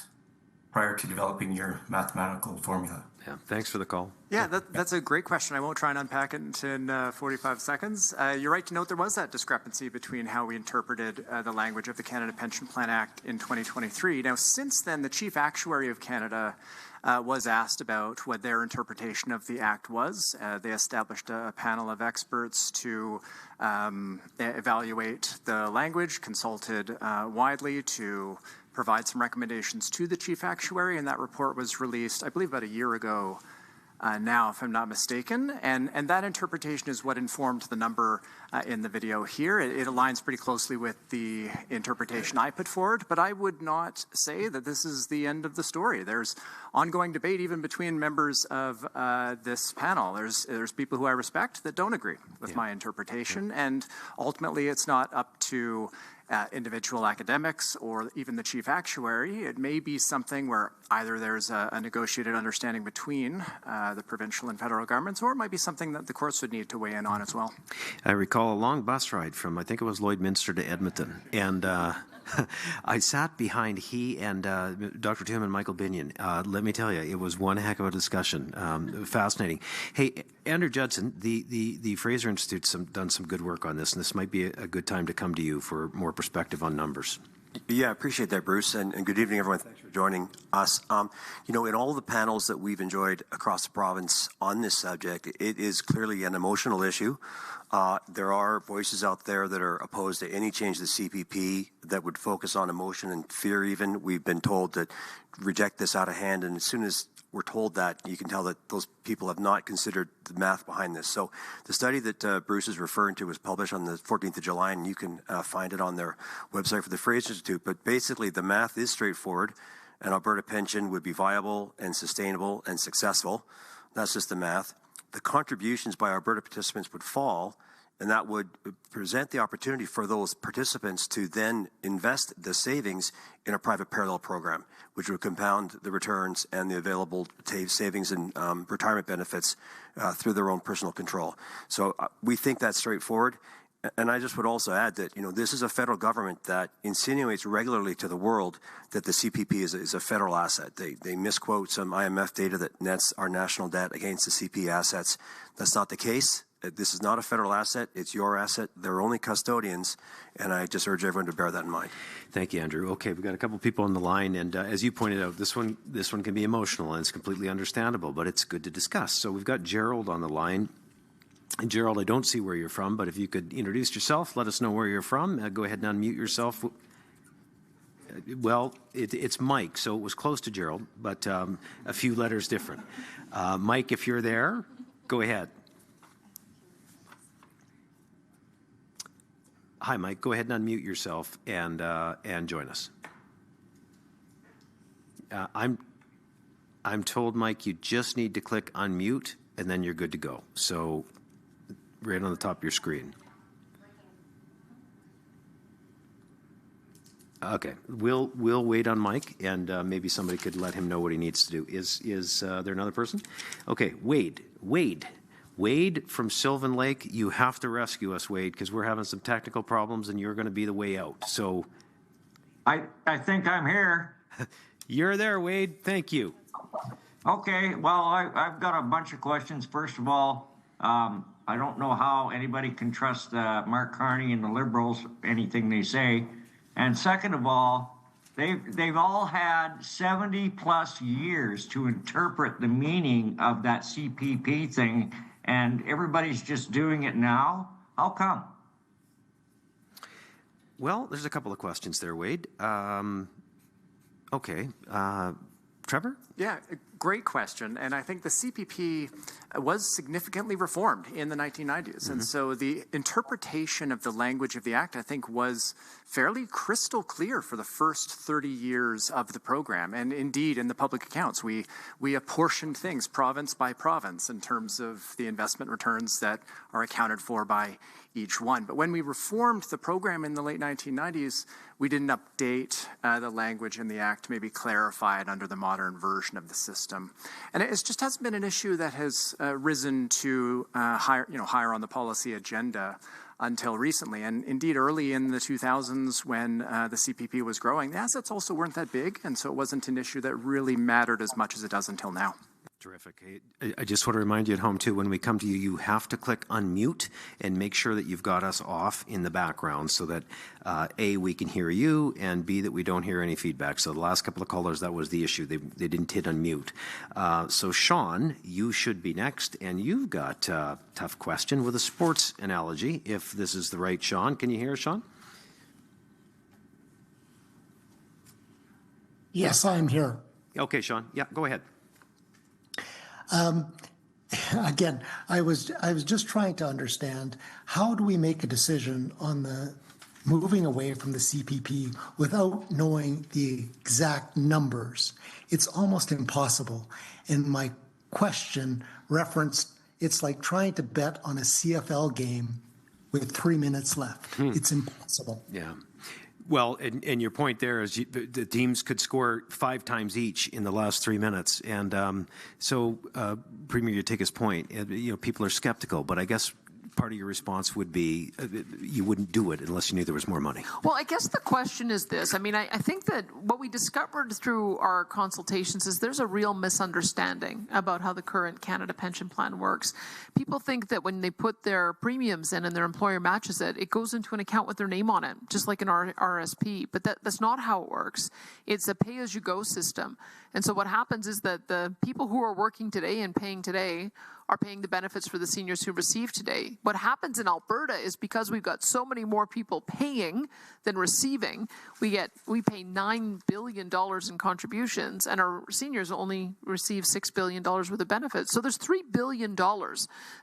prior to developing your mathematical formula? Yeah, thanks for the call. Yeah, that's a great question. I won't try and unpack it in 45 seconds. You're right to note there was that discrepancy between how we interpreted the language of the Canada Pension Plan Act in 2023. Now, since then, the Chief Actuary of Canada was asked about what their interpretation of the Act was. They established a panel of experts to evaluate the language, consulted widely to provide some recommendations to the Chief Actuary, and that report was released, I believe, about a year ago now, if I'm not mistaken. And that interpretation is what informed the number in the video here. It aligns pretty closely with the interpretation I put forward, but I would not say that this is the end of the story. There's ongoing debate even between members of this panel. There's people who I respect that don't agree with my interpretation, and ultimately it's not up to individual academics or even the chief actuary. It may be something where either there's a negotiated understanding between the provincial and federal governments, or it might be something that the courts would need to weigh in on as well. I recall a long bus ride from, I think it was Lloydminster to Edmonton, and I sat behind he and Dr. Tim and Michael Binion. Let me tell you, it was one heck of a discussion. Fascinating. Hey, Andrew Judson, the Fraser Institute's done some good work on this, and this might be a good time to come to you for more perspective on numbers. Yeah, I appreciate that, Bruce, and good evening, everyone. Thanks for joining us. In all the panels that we've enjoyed across the province on this subject, it is clearly an emotional issue. There are voices out there that are opposed to any change to the CPP that would focus on emotion and fear even. We've been told to reject this out of hand, and as soon as we're told that, you can tell that those people have not considered the math behind this. So the study that Bruce is referring to was published on the 14th of July, and you can find it on their website for the Fraser Institute. But basically, the math is straightforward. An Alberta pension would be viable and sustainable and successful. That's just the math. The contributions by Alberta participants would fall, and that would present the opportunity for those participants to then invest the savings in a private parallel program, which would compound the returns and the available savings and retirement benefits through their own personal control. So we think that's straightforward. And I just would also add that, this is a federal government that insinuates regularly to the world that the CPP is a federal asset. They misquote some IMF data that nets our national debt against the CP assets. That's not the case. This is not a federal asset. It's your asset. They're only custodians, and I just urge everyone to bear that in mind. Thank you, Andrew. Okay, we've got a couple people on the line, and as you pointed out, this one can be emotional, and it's completely understandable, but it's good to discuss. So we've got Gerald on the line. And Gerald, I don't see where you're from, but if you could introduce yourself, let us know where you're from. Go ahead and unmute yourself. Well, it's Mike, so it was close to Gerald, but a few letters different. Mike, if you're there, go ahead. Hi, Mike. Go ahead and unmute yourself and join us. I'm told, Mike, you just need to click unmute, and then you're good to go. So right on the top of your screen. Okay, we'll wait on Mike, and maybe somebody could let him know what he needs to do. Is there another person? Okay, Wade from Sylvan Lake, you have to rescue us, Wade, because we're having some technical problems, and you're going to be the way out. So, I think I'm here. You're there, Wade. Thank you. Okay, well, I've got a bunch of questions. First of all, I don't know how anybody can trust Mark Carney and the Liberals, anything they say. And second of all, they've all had 70-plus years to interpret the meaning of that CPP thing, and everybody's just doing it now. How come? Well, there's a couple of questions there, Wade. Okay. Trevor? Yeah, great question. And I think the CPP was significantly reformed in the 1990s. And so the interpretation of the language of the Act, I think, was fairly crystal clear for the first 30 years of the program. And indeed, in the public accounts, we apportioned things province by province in terms of the investment returns that are accounted for by each one. But when we reformed the program in the late 1990s, we didn't update the language in the Act to maybe clarify it under the modern version of the system. And it just hasn't been an issue that has risen to higher on the policy agenda until recently. And indeed, early in the 2000s, when the CPP was growing, the assets also weren't that big, and so it wasn't an issue that really mattered as much as it does until now. Terrific. I just want to remind you at home, too, when we come to you, you have to click unmute and make sure that you've got us off in the background so that, A, we can hear you, and B, that we don't hear any feedback. So the last couple of callers, that was the issue. They didn't hit unmute. So, Sean, you should be next, and you've got a tough question with a sports analogy, if this is the right Sean. Can you hear us, Sean? Yes, I'm here. Okay, Sean. Yeah, go ahead. again, I was just trying to understand, how do we make a decision on the moving away from the CPP without knowing the exact numbers? It's almost impossible. And my question referenced, it's like trying to bet on a CFL game with 3 minutes left. It's impossible. Yeah. Well, and your point there is the teams could score 5 times each in the last 3 minutes. And Premier, you take his point. People are skeptical, but I guess part of your response would be you wouldn't do it unless you knew there was more money. Well, I guess the question is this. I mean, I think that what we discovered through our consultations is there's a real misunderstanding about how the current Canada Pension Plan works. People think that when they put their premiums in and their employer matches it, it goes into an account with their name on it, just like an RSP. But that's not how it works. It's a pay-as-you-go system. And so what happens is that the people who are working today and paying today are paying the benefits for the seniors who receive today. What happens in Alberta is because we've got so many more people paying than receiving, we pay $9 billion in contributions, and our seniors only receive $6 billion worth of benefits. So there's $3 billion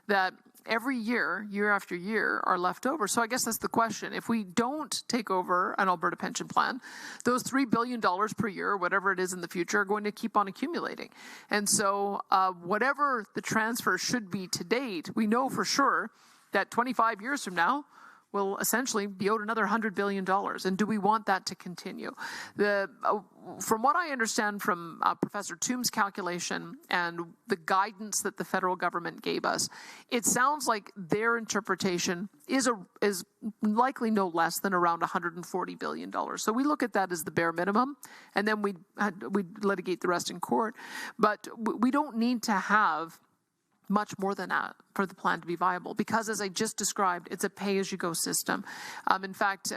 that every year, year after year, are left over. So I guess that's the question. If we don't take over an Alberta pension plan, those $3 billion per year, whatever it is in the future, are going to keep on accumulating. And so whatever the transfer should be to date, we know for sure that 25 years from now, will essentially be owed another $100 billion. And do we want that to continue? From what I understand from Professor Toom's calculation and the guidance that the federal government gave us, it sounds like their interpretation is likely no less than around $140 billion. So we look at that as the bare minimum, and then we litigate the rest in court. But we don't need to have much more than that for the plan to be viable, because as I just described, it's a pay-as-you-go system. In fact,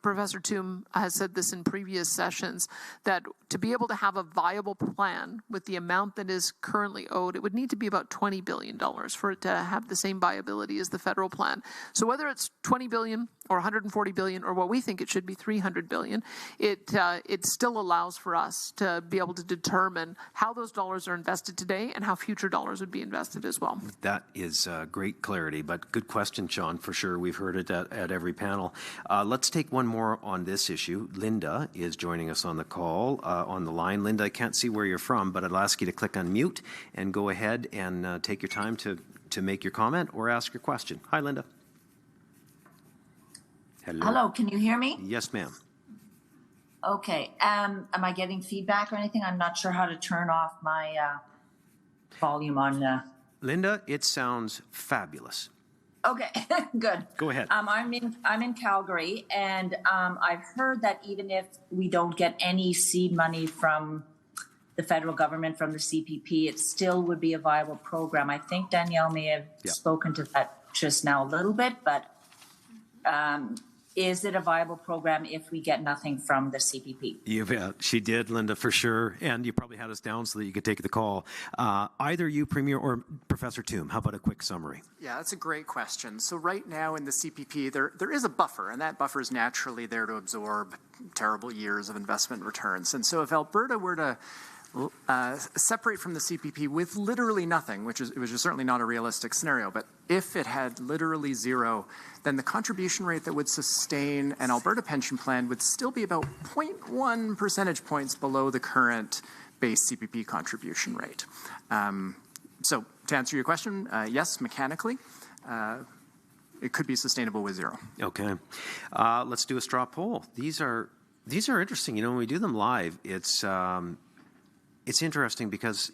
Professor Toom has said this in previous sessions, that to be able to have a viable plan with the amount that is currently owed, it would need to be about $20 billion for it to have the same viability as the federal plan. So whether it's $20 billion or $140 billion, or what we think it should be, $300 billion, it still allows for us to be able to determine how those dollars are invested today and how future dollars would be invested as well. That is great clarity, but good question, Sean, for sure. We've heard it at every panel. Let's take one more on this issue. Linda is joining us on the call, on the line. Linda, I can't see where you're from, but I'll ask you to click on mute and go ahead and take your time to make your comment or ask your question. Hi, Linda. Hello, can you hear me? Yes, ma'am. Okay. Am I getting feedback or anything? I'm not sure how to turn off my volume on. Linda, it sounds fabulous. Okay, good. Go ahead. I'm in Calgary, and I've heard that even if we don't get any seed money from the federal government, from the CPP, it still would be a viable program. I think Danielle may have spoken to that just now a little bit, but is it a viable program if we get nothing from the CPP? She did, Linda, for sure. And you probably had us down so that you could take the call. Either you, Premier, or Professor Toom, how about a quick summary? Yeah, that's a great question. So right now in the CPP, there is a buffer, and that buffer is naturally there to absorb terrible years of investment returns. And so if Alberta were to separate from the CPP with literally nothing, which is certainly not a realistic scenario, but if it had literally zero, then the contribution rate that would sustain an Alberta pension plan would still be about 0.1 percentage points below the current base CPP contribution rate. So to answer your question, yes, mechanically, it could be sustainable with zero. Okay. Let's do a straw poll. These are interesting. You know, when we do them live, it's interesting because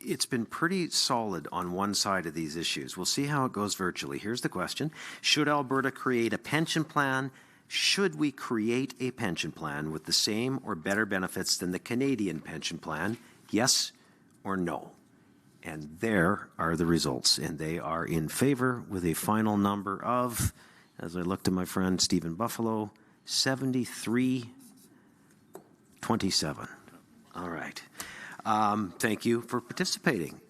it's been pretty solid on one side of these issues. We'll see how it goes virtually. Here's the question. Should Alberta create a pension plan? Should we create a pension plan with the same or better benefits than the Canadian pension plan? Yes or no? And there are the results. And they are in favor with a final number of, as I look to my friend Stephen Buffalo, 73-27. All right. Thank you for participating.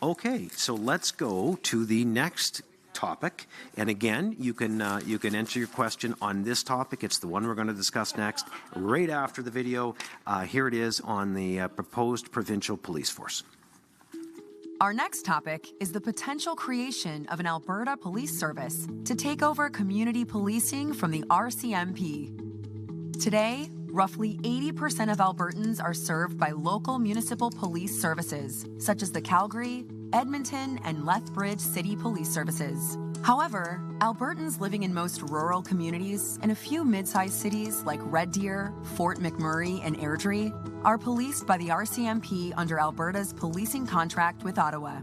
Okay, so let's go to the next topic. And again, you can enter your question on this topic. It's the one we're going to discuss next, right after the video. Here it is on the proposed provincial police force. Our next topic is the potential creation of an Alberta police service to take over community policing from the RCMP. Today, roughly 80% of Albertans are served by local municipal police services, such as the Calgary, Edmonton, and Lethbridge City Police Services. However, Albertans living in most rural communities and a few mid-sized cities like Red Deer, Fort McMurray, and Airdrie are policed by the RCMP under Alberta's policing contract with Ottawa.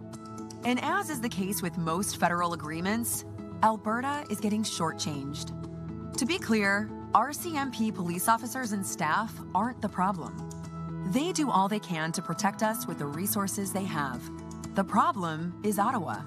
And as is the case with most federal agreements, Alberta is getting shortchanged. To be clear, RCMP police officers and staff aren't the problem. They do all they can to protect us with the resources they have. The problem is Ottawa.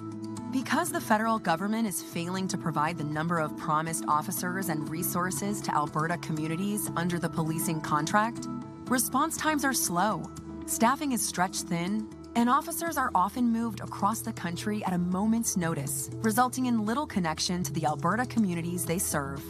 Because the federal government is failing to provide the number of promised officers and resources to Alberta communities under the policing contract, response times are slow, staffing is stretched thin, and officers are often moved across the country at a moment's notice, resulting in little connection to the Alberta communities they serve.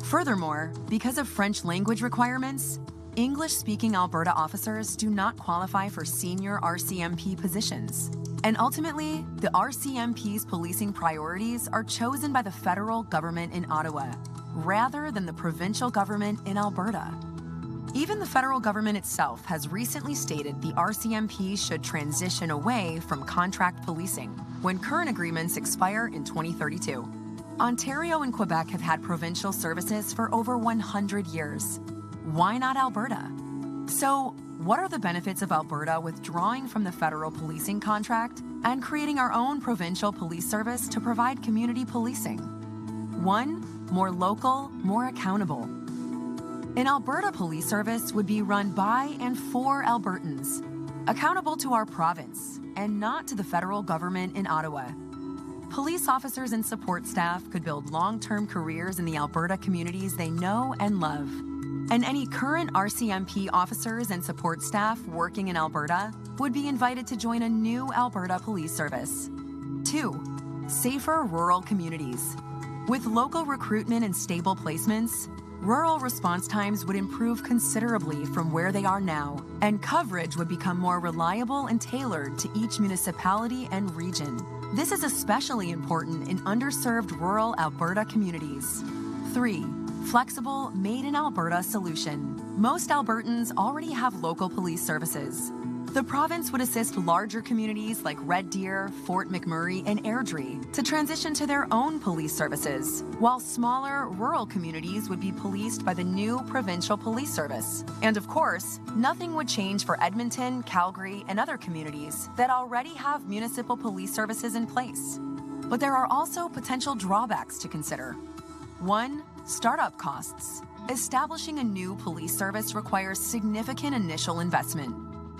Furthermore, because of French language requirements, English-speaking Alberta officers do not qualify for senior RCMP positions. And ultimately, the RCMP's policing priorities are chosen by the federal government in Ottawa, rather than the provincial government in Alberta. Even the federal government itself has recently stated the RCMP should transition away from contract policing when current agreements expire in 2032. Ontario and Quebec have had provincial services for over 100 years. Why not Alberta? So, what are the benefits of Alberta withdrawing from the federal policing contract and creating our own provincial police service to provide community policing? 1, more local, more accountable. An Alberta police service would be run by and for Albertans, accountable to our province and not to the federal government in Ottawa. Police officers and support staff could build long-term careers in the Alberta communities they know and love. And any current RCMP officers and support staff working in Alberta would be invited to join a new Alberta police service. 2, safer rural communities. With local recruitment and stable placements, rural response times would improve considerably from where they are now, and coverage would become more reliable and tailored to each municipality and region. This is especially important in underserved rural Alberta communities. 3, flexible, made-in-Alberta solution. Most Albertans already have local police services. The province would assist larger communities like Red Deer, Fort McMurray, and Airdrie to transition to their own police services, while smaller, rural communities would be policed by the new provincial police service. And of course, nothing would change for Edmonton, Calgary, and other communities that already have municipal police services in place. But there are also potential drawbacks to consider. 1, startup costs. Establishing a new police service requires significant initial investment.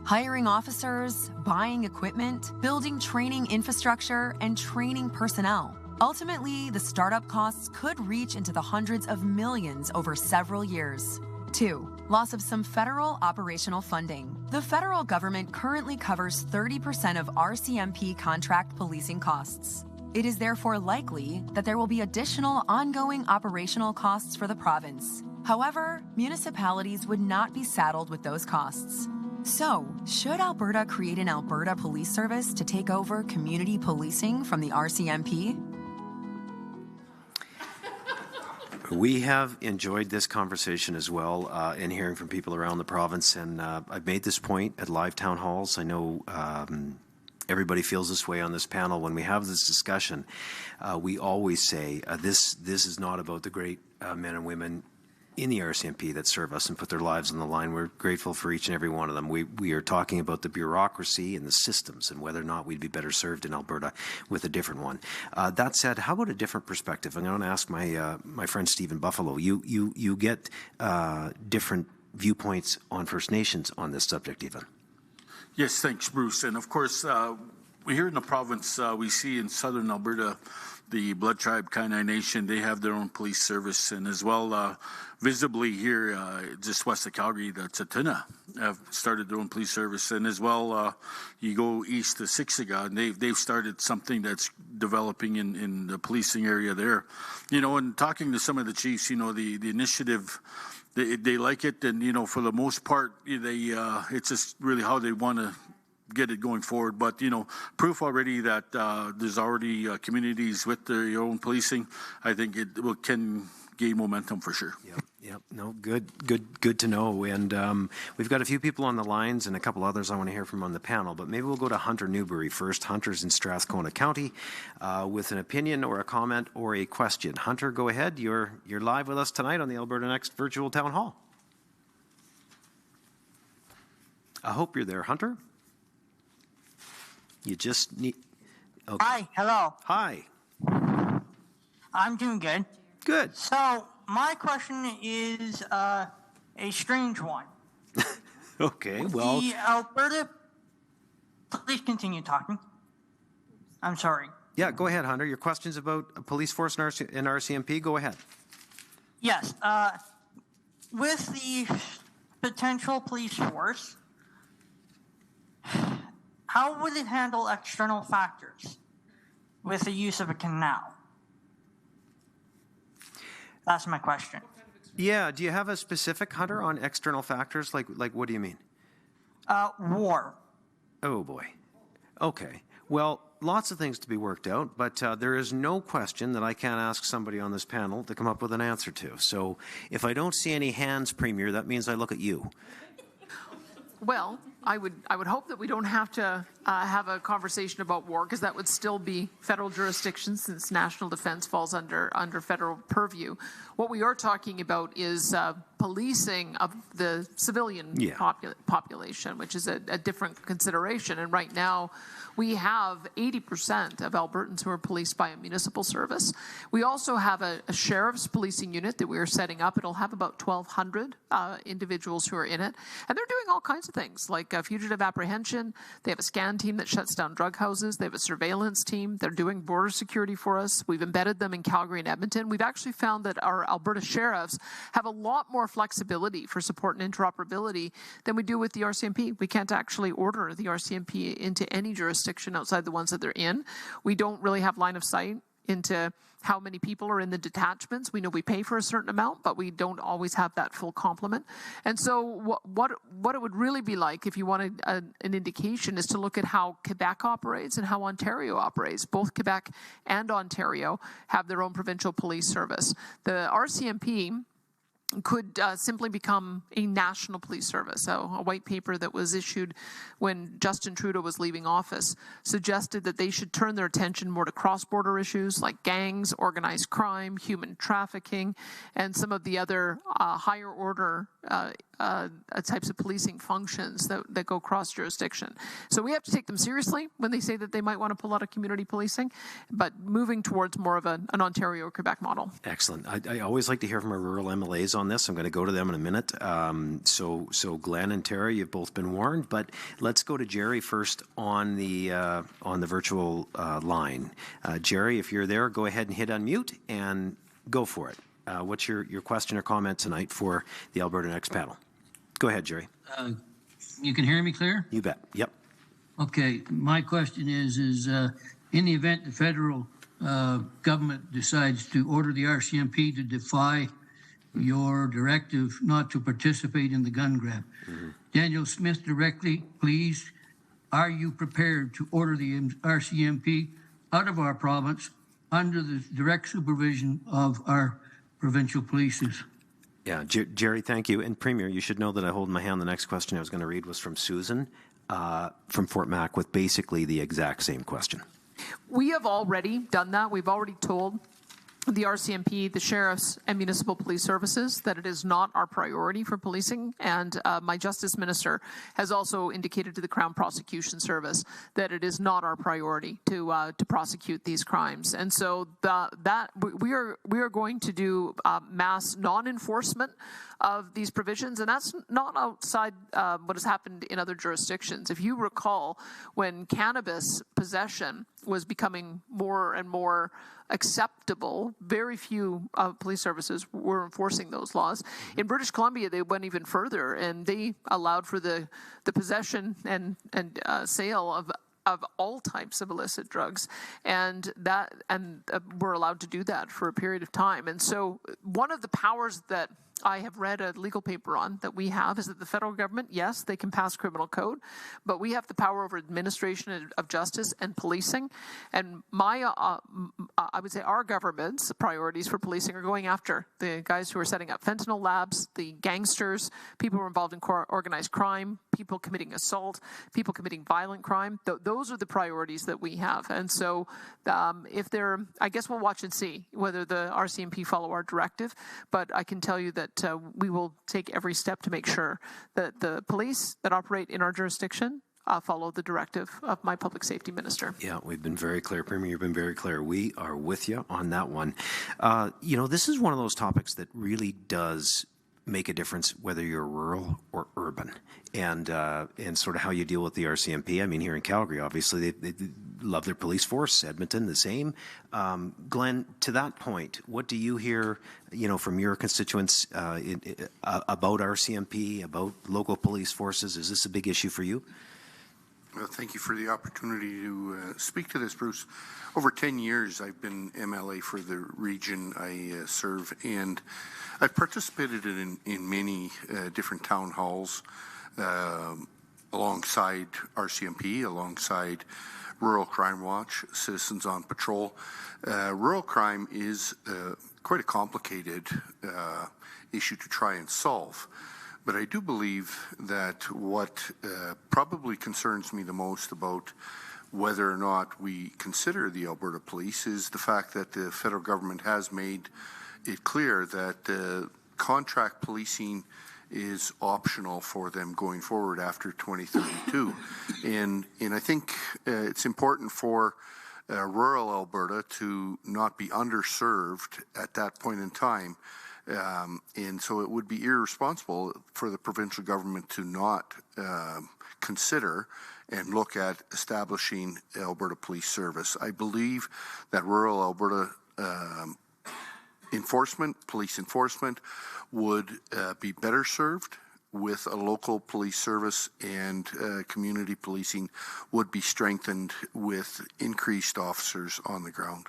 Hiring officers, buying equipment, building training infrastructure, and training personnel. Ultimately, the startup costs could reach into the hundreds of millions over several years. 2, loss of some federal operational funding. The federal government currently covers 30% of RCMP contract policing costs. It is therefore likely that there will be additional ongoing operational costs for the province. However, municipalities would not be saddled with those costs. So, should Alberta create an Alberta police service to take over community policing from the RCMP? We have enjoyed this conversation as well, and hearing from people around the province. And I've made this point at live town halls. I know everybody feels this way on this panel. When we have this discussion, we always say this is not about the great men and women in the RCMP that serve us and put their lives on the line. We're grateful for each and every one of them. We are talking about the bureaucracy and the systems and whether or not we'd be better served in Alberta with a different one. That said, how about a different perspective? I'm going to ask my friend Stephen Buffalo. You get different viewpoints on First Nations on this subject even. Yes, thanks, Bruce. And of course, here in the province, we see in southern Alberta, the Blood Tribe Kainai Nation, they have their own police service. And as well, visibly here, just west of Calgary, the Tsuut'ina have started their own police service. And as well, you go east to Siksika, and they've started something that's developing in the policing area there. You know, and talking to some of the chiefs, you know, the initiative, they like it. And, you know, for the most part, it's just really how they want to get it going forward. But, proof already that there's already communities with their own policing, I think can gain momentum for sure. Yep. No, good to know. And we've got a few people on the lines and a couple others I want to hear from on the panel, but maybe we'll go to Hunter Newbury first. Hunter's in Strathcona County with an opinion or a comment or a question. Hunter, go ahead. You're live with us tonight on the Alberta Next virtual town hall. I hope you're there, Hunter. You just need... Okay. Hi, hello. Hi. I'm doing good. Good. So, my question is a strange one. Okay, well... The Alberta... Please continue talking. I'm sorry. Yeah, go ahead, Hunter. Your question's about a police force and RCMP. Go ahead. Yes. With the potential police force, how would it handle external factors with the use of a canal? That's my question. Yeah, do you have a specific, Hunter, on external factors? Like what do you mean? War. Oh, boy. Okay. Well, lots of things to be worked out, but there is no question that I can't ask somebody on this panel to come up with an answer to. So if I don't see any hands, Premier, that means I look at you. Well, I would hope that we don't have to have a conversation about war, because that would still be federal jurisdiction, since national defense falls under federal purview. What we are talking about is policing of the civilian population, which is a different consideration. And right now, we have 80% of Albertans who are policed by a municipal service. We also have a sheriff's policing unit that we are setting up. It'll have about 1,200 individuals who are in it. And they're doing all kinds of things, like fugitive apprehension. They have a scan team that shuts down drug houses. They have a surveillance team. They're doing border security for us. We've embedded them in Calgary and Edmonton. We've actually found that our Alberta sheriffs have a lot more flexibility for support and interoperability than we do with the RCMP. We can't actually order the RCMP into any jurisdiction outside the ones that they're in. We don't really have line of sight into how many people are in the detachments. We know we pay for a certain amount, but we don't always have that full complement. And so what it would really be like, if you wanted an indication, is to look at how Quebec operates and how Ontario operates. Both Quebec and Ontario have their own provincial police service. The RCMP could simply become a national police service. So a white paper that was issued when Justin Trudeau was leaving office suggested that they should turn their attention more to cross-border issues like gangs, organized crime, human trafficking, and some of the other higher order types of policing functions that go cross-jurisdiction. So we have to take them seriously when they say that they might want to pull out of community policing, but moving towards more of an Ontario or Quebec model. Excellent. I always like to hear from our rural MLAs on this. I'm going to go to them in a minute. So Glenn and Tara, you've both been warned, but let's go to Jerry first on the virtual line. Jerry, if you're there, go ahead and hit unmute and go for it. What's your question or comment tonight for the Alberta Next Panel? Go ahead, Jerry. You can hear me clear? You bet. Yep. Okay. My question is in the event the federal government decides to order the RCMP to defy your directive not to participate in the gun grab, Daniel Smith directly, please, are you prepared to order the RCMP out of our province under the direct supervision of our provincial polices? Yeah, Jerry, thank you. And Premier, you should know that I hold in my hand the next question I was going to read was from Susan from Fort Mac with basically the exact same question. We have already done that. We've already told the RCMP, the sheriffs, and municipal police services that it is not our priority for policing. And my justice minister has also indicated to the Crown Prosecution Service that it is not our priority to prosecute these crimes. And so we are going to do mass non-enforcement of these provisions, and that's not outside what has happened in other jurisdictions. If you recall, when cannabis possession was becoming more and more acceptable, very few police services were enforcing those laws. In British Columbia, they went even further, and they allowed for the possession and sale of all types of illicit drugs, and we're allowed to do that for a period of time. And so one of the powers that I have read a legal paper on that we have is that the federal government, yes, they can pass criminal code, but we have the power over administration of justice and policing. And I would say our government's priorities for policing are going after the guys who are setting up fentanyl labs, the gangsters, people who are involved in organized crime, people committing assault, people committing violent crime. Those are the priorities that we have. And so I guess we'll watch and see whether the RCMP follow our directive, but I can tell you that we will take every step to make sure that the police that operate in our jurisdiction follow the directive of my public safety minister. Yeah, we've been very clear. Premier, you've been very clear. We are with you on that one. This is one of those topics that really does make a difference whether you're rural or urban, and sort of how you deal with the RCMP. I mean, here in Calgary, obviously, they love their police force. Edmonton, the same. Glenn, to that point, what do you hear, from your constituents about RCMP, about local police forces? Is this a big issue for you? Thank you for the opportunity to speak to this, Bruce. Over 10 years, I've been MLA for the region I serve, and I've participated in many different town halls alongside RCMP, alongside Rural Crime Watch, Citizens on Patrol. Rural crime is quite a complicated issue to try and solve. But I do believe that what probably concerns me the most about whether or not we consider the Alberta Police is the fact that the federal government has made it clear that contract policing is optional for them going forward after 2032. And I think it's important for rural Alberta to not be underserved at that point in time. And so it would be irresponsible for the provincial government to not consider and look at establishing Alberta Police Service. I believe that rural Alberta police enforcement would be better served with a local police service, and community policing would be strengthened with increased officers on the ground.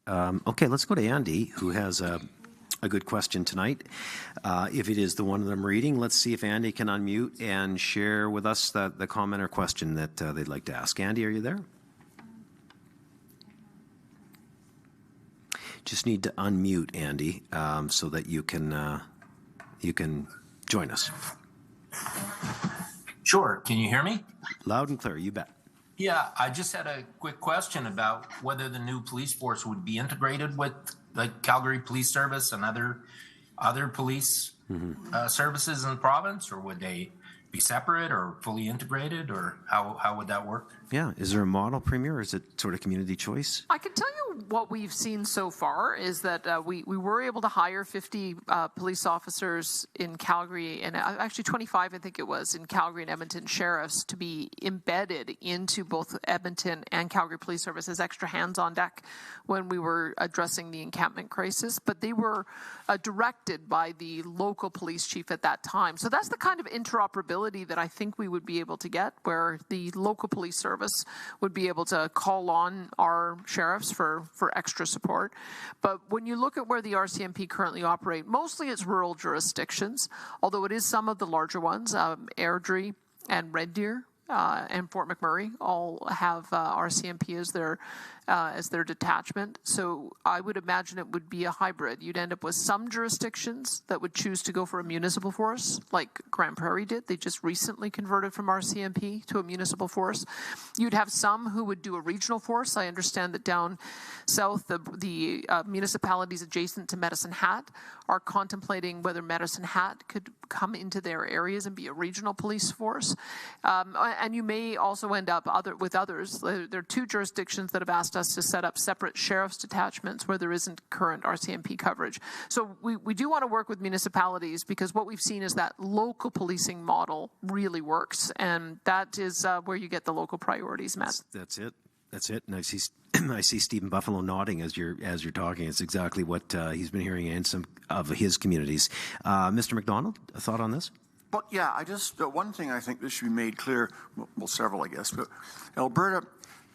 Okay, let's go to Andy, who has a good question tonight. If it is the one that I'm reading, let's see if Andy can unmute and share with us the comment or question that they'd like to ask. Andy, are you there? Just need to unmute, Andy, so that you can join us. Sure. Can you hear me? Loud and clear, you bet. Yeah, I just had a quick question about whether the new police force would be integrated with the Calgary Police Service and other police services in the province, or would they be separate or fully integrated, or how would that work? Yeah, is there a model, Premier, or is it sort of community choice? I can tell you what we've seen so far is that we were able to hire 50 police officers in Calgary, and actually 25, I think it was, in Calgary and Edmonton sheriffs to be embedded into both Edmonton and Calgary Police Service as extra hands on deck when we were addressing the encampment crisis. But they were directed by the local police chief at that time. So that's the kind of interoperability that I think we would be able to get, where the local police service would be able to call on our sheriffs for extra support. But when you look at where the RCMP currently operate, mostly it's rural jurisdictions, although it is some of the larger ones. Airdrie and Red Deer and Fort McMurray all have RCMP as their detachment. So I would imagine it would be a hybrid. You'd end up with some jurisdictions that would choose to go for a municipal force, like Grand Prairie did. They just recently converted from RCMP to a municipal force. You'd have some who would do a regional force. I understand that down south, the municipalities adjacent to Medicine Hat are contemplating whether Medicine Hat could come into their areas and be a regional police force. And you may also end up with others. There are two jurisdictions that have asked us to set up separate sheriff's detachments where there isn't current RCMP coverage. So we do want to work with municipalities, because what we've seen is that local policing model really works, and that is where you get the local priorities met. That's it. And I see Stephen Buffalo nodding as you're talking. It's exactly what he's been hearing in some of his communities. Mr. McDonald, a thought on this? Well, yeah, one thing I think this should be made clear, well, several, I guess, but Alberta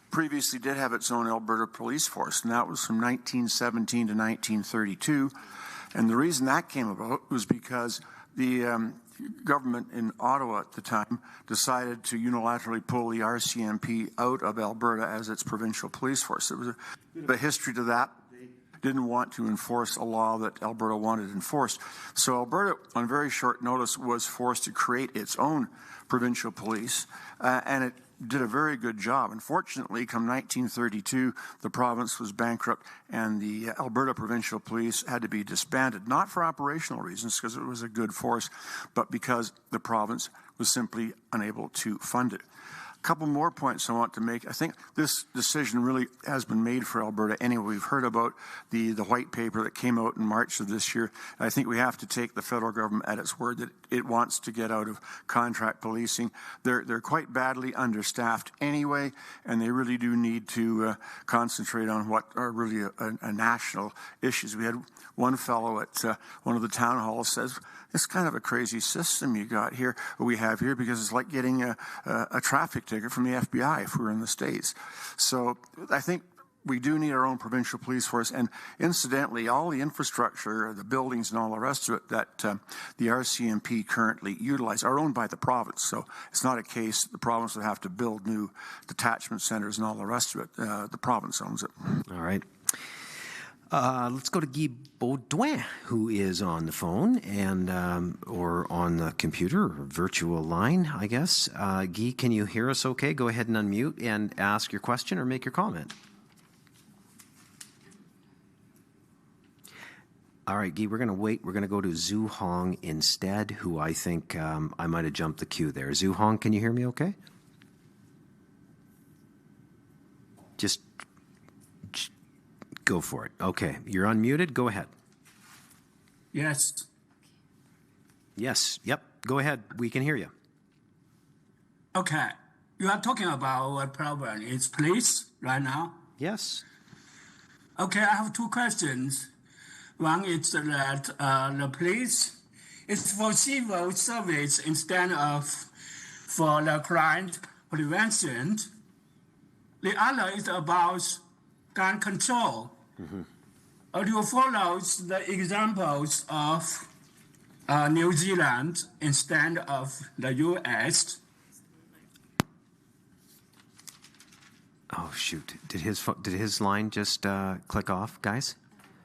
previously did have its own Alberta Police Force, and that was from 1917 to 1932. And the reason that came about was because the government in Ottawa at the time decided to unilaterally pull the RCMP out of Alberta as its provincial police force. There was a history to that. They didn't want to enforce a law that Alberta wanted enforced. So Alberta, on very short notice, was forced to create its own provincial police, and it did a very good job. Unfortunately, come 1932, the province was bankrupt and the Alberta Provincial Police had to be disbanded, not for operational reasons, because it was a good force, but because the province was simply unable to fund it. A couple more points I want to make. I think this decision really has been made for Alberta anyway. We've heard about the white paper that came out in March of this year. I think we have to take the federal government at its word that it wants to get out of contract policing. They're quite badly understaffed anyway, and they really do need to concentrate on what are really a national issues. We had one fellow at one of the town halls says, "It's kind of a crazy system we have here, because it's like getting a traffic ticket from the FBI if we were in the States." So I think we do need our own provincial police force. And incidentally, all the infrastructure, the buildings and all the rest of it that the RCMP currently utilize are owned by the province. So it's not a case the province would have to build new detachment centers and all the rest of it. The province owns it. All right. Let's go to Guy Baudouin, who is on the phone and or on the computer or virtual line, I guess. Guy, can you hear us okay? Go ahead and unmute and ask your question or make your comment. All right, Guy, we're going to wait. We're going to go to Zhu Hong instead, who I think I might have jumped the queue there. Zhu Hong, can you hear me okay? Just go for it. Okay, you're unmuted. Go ahead. Yes. Yes. Yep. Go ahead. We can hear you. Okay. You are talking about what problem is police right now? Yes. Okay, I have two questions. One is that the police is for civil service instead of for the crime prevention. The other is about gun control. Mm-hmm. Do you follow the examples of New Zealand instead of the U.S.? Oh shoot! Did his line just click off, guys?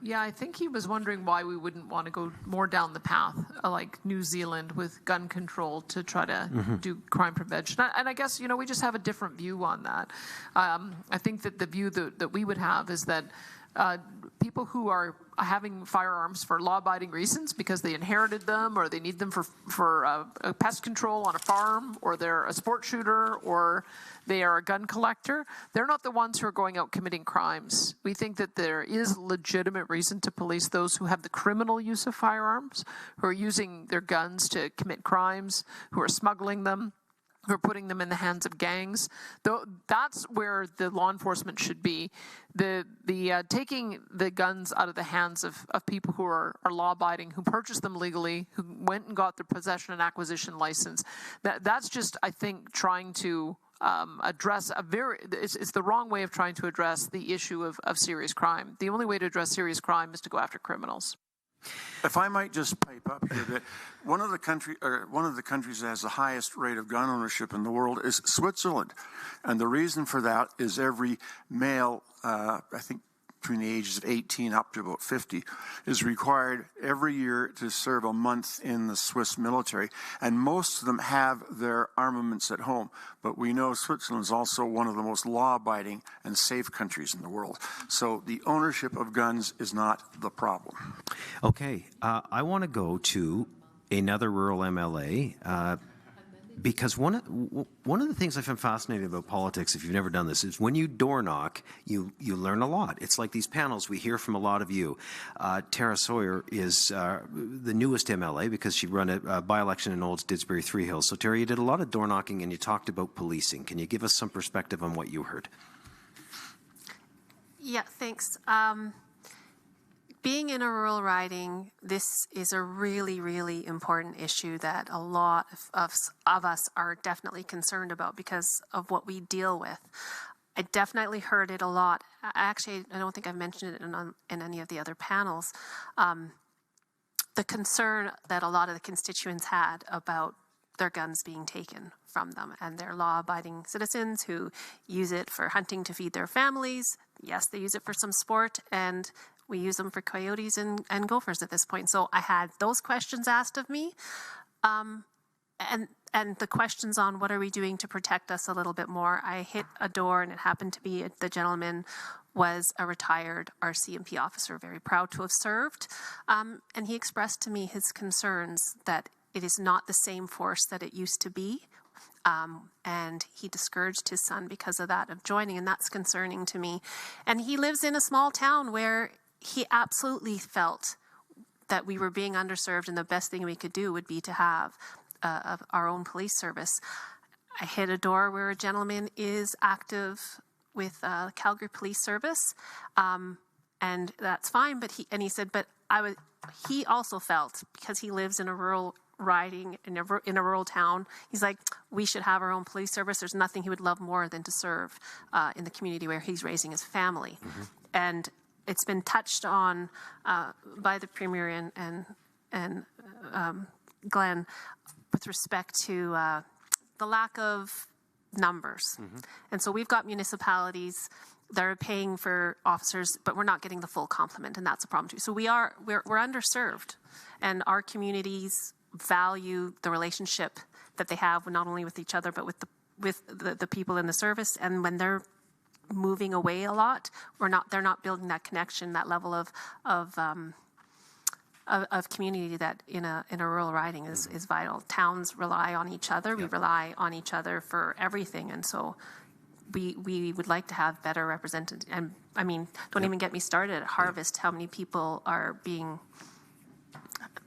Yeah, I think he was wondering why we wouldn't want to go more down the path like New Zealand with gun control to try to do crime prevention. And I guess, we just have a different view on that. I think that the view that we would have is that people who are having firearms for law-abiding reasons because they inherited them or they need them for pest control on a farm, or they're a sport shooter, or they are a gun collector, they're not the ones who are going out committing crimes. We think that there is legitimate reason to police those who have the criminal use of firearms, who are using their guns to commit crimes, who are smuggling them, who are putting them in the hands of gangs. That's where the law enforcement should be. The taking the guns out of the hands of people who are law-abiding, who purchased them legally, who went and got their possession and acquisition license. That's just, I think, trying to address it's the wrong way of trying to address the issue of serious crime. The only way to address serious crime is to go after criminals. If I might just pipe up here, that one of the countries that has the highest rate of gun ownership in the world is Switzerland, and the reason for that is every male, I think between the ages of 18 up to about 50, is required every year to serve a month in the Swiss military, and most of them have their armaments at home. But we know Switzerland is also one of the most law-abiding and safe countries in the world. So the ownership of guns is not the problem. Okay, I want to go to another rural MLA. Because one of the things I find fascinating about politics, if you've never done this, is when you door knock, you learn a lot. It's like these panels we hear from a lot of you. Tara Sawyer is the newest MLA because she ran a by-election in Olds, Didsbury, Three Hills. So Tara, you did a lot of door knocking and you talked about policing. Can you give us some perspective on what you heard? Yeah, thanks. Being in a rural riding, this is a really, really important issue that a lot of us are definitely concerned about because of what we deal with. I definitely heard it a lot. Actually, I don't think I've mentioned it in any of the other panels. the concern that a lot of the constituents had about their guns being taken from them, and they're law-abiding citizens who use it for hunting to feed their families. Yes, they use it for some sport, and we use them for coyotes and gophers at this point. So I had those questions asked of me, and the questions on what are we doing to protect us a little bit more. I hit a door, and it happened to be the gentleman was a retired RCMP officer, very proud to have served, and he expressed to me his concerns that it is not the same force that it used to be, and he discouraged his son because of that, of joining, and that's concerning to me. And he lives in a small town where he absolutely felt that we were being underserved, and the best thing we could do would be to have our own police service. I hit a door where a gentleman is active with Calgary Police Service, and that's fine. But he said, but he also felt, because he lives in a rural riding in a rural town, he's like, we should have our own police service. There's nothing he would love more than to serve in the community where he's raising his family. And it's been touched on by the Premier and Glenn with respect to the lack of numbers. And so we've got municipalities that are paying for officers, but we're not getting the full complement, and that's a problem too. So we're underserved, and our communities value the relationship that they have not only with each other but with the people in the service. And when they're moving away a lot, they're not building that connection, that level of community that in a rural riding is vital. Towns rely on each other. We rely on each other for everything, and so we would like to have better represented. And I mean, don't even get me started at harvest. How many people are being,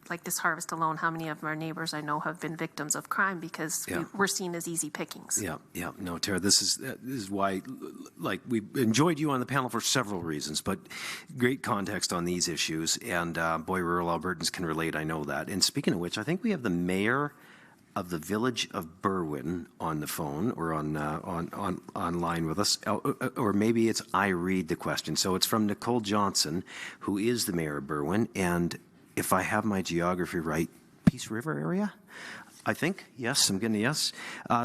like this harvest alone, how many of our neighbors I know have been victims of crime because we're seen as easy pickings. No, Tara, this is why, like, we enjoyed you on the panel for several reasons, but great context on these issues, and boy, rural Albertans can relate, I know that. And speaking of which, I think we have the mayor of the village of Berwyn on the phone, or online with us, or maybe it's I read the question. So it's from Nicole Johnson, who is the mayor of Berwyn, and if I have my geography right, Peace River area, I think. Yes, I'm getting a yes.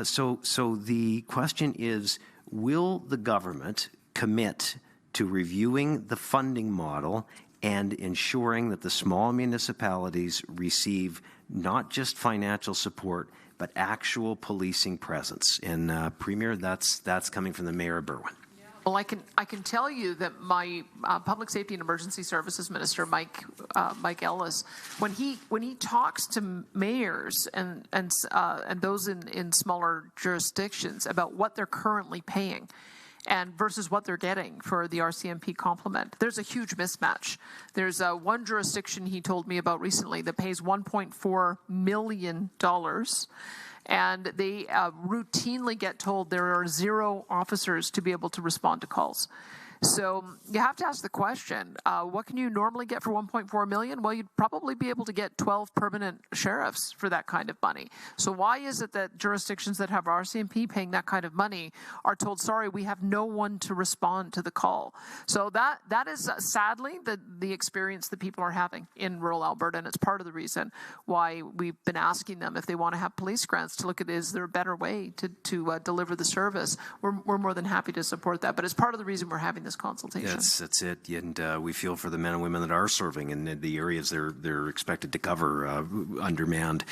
So the question is, will the government commit to reviewing the funding model and ensuring that the small municipalities receive not just financial support, but actual policing presence? And Premier, that's coming from the mayor of Berwyn. Well, I can tell you that my Public Safety and Emergency Services Minister, Mike Ellis, when he talks to mayors and those in smaller jurisdictions about what they're currently paying and versus what they're getting for the RCMP complement, there's a huge mismatch. There's one jurisdiction he told me about recently that pays $1.4 million. And they routinely get told there are 0 officers to be able to respond to calls. So you have to ask the question, what can you normally get for $1.4 million? Well, you'd probably be able to get 12 permanent sheriffs for that kind of money. So why is it that jurisdictions that have RCMP paying that kind of money are told, sorry, we have no one to respond to the call? So that is sadly the experience that people are having in rural Alberta, and it's part of the reason why we've been asking them if they want to have police grants to look at, is there a better way to deliver the service? We're more than happy to support that, but it's part of the reason we're having this consultation. That's it, and we feel for the men and women that are serving in the areas they're expected to cover, undermanned.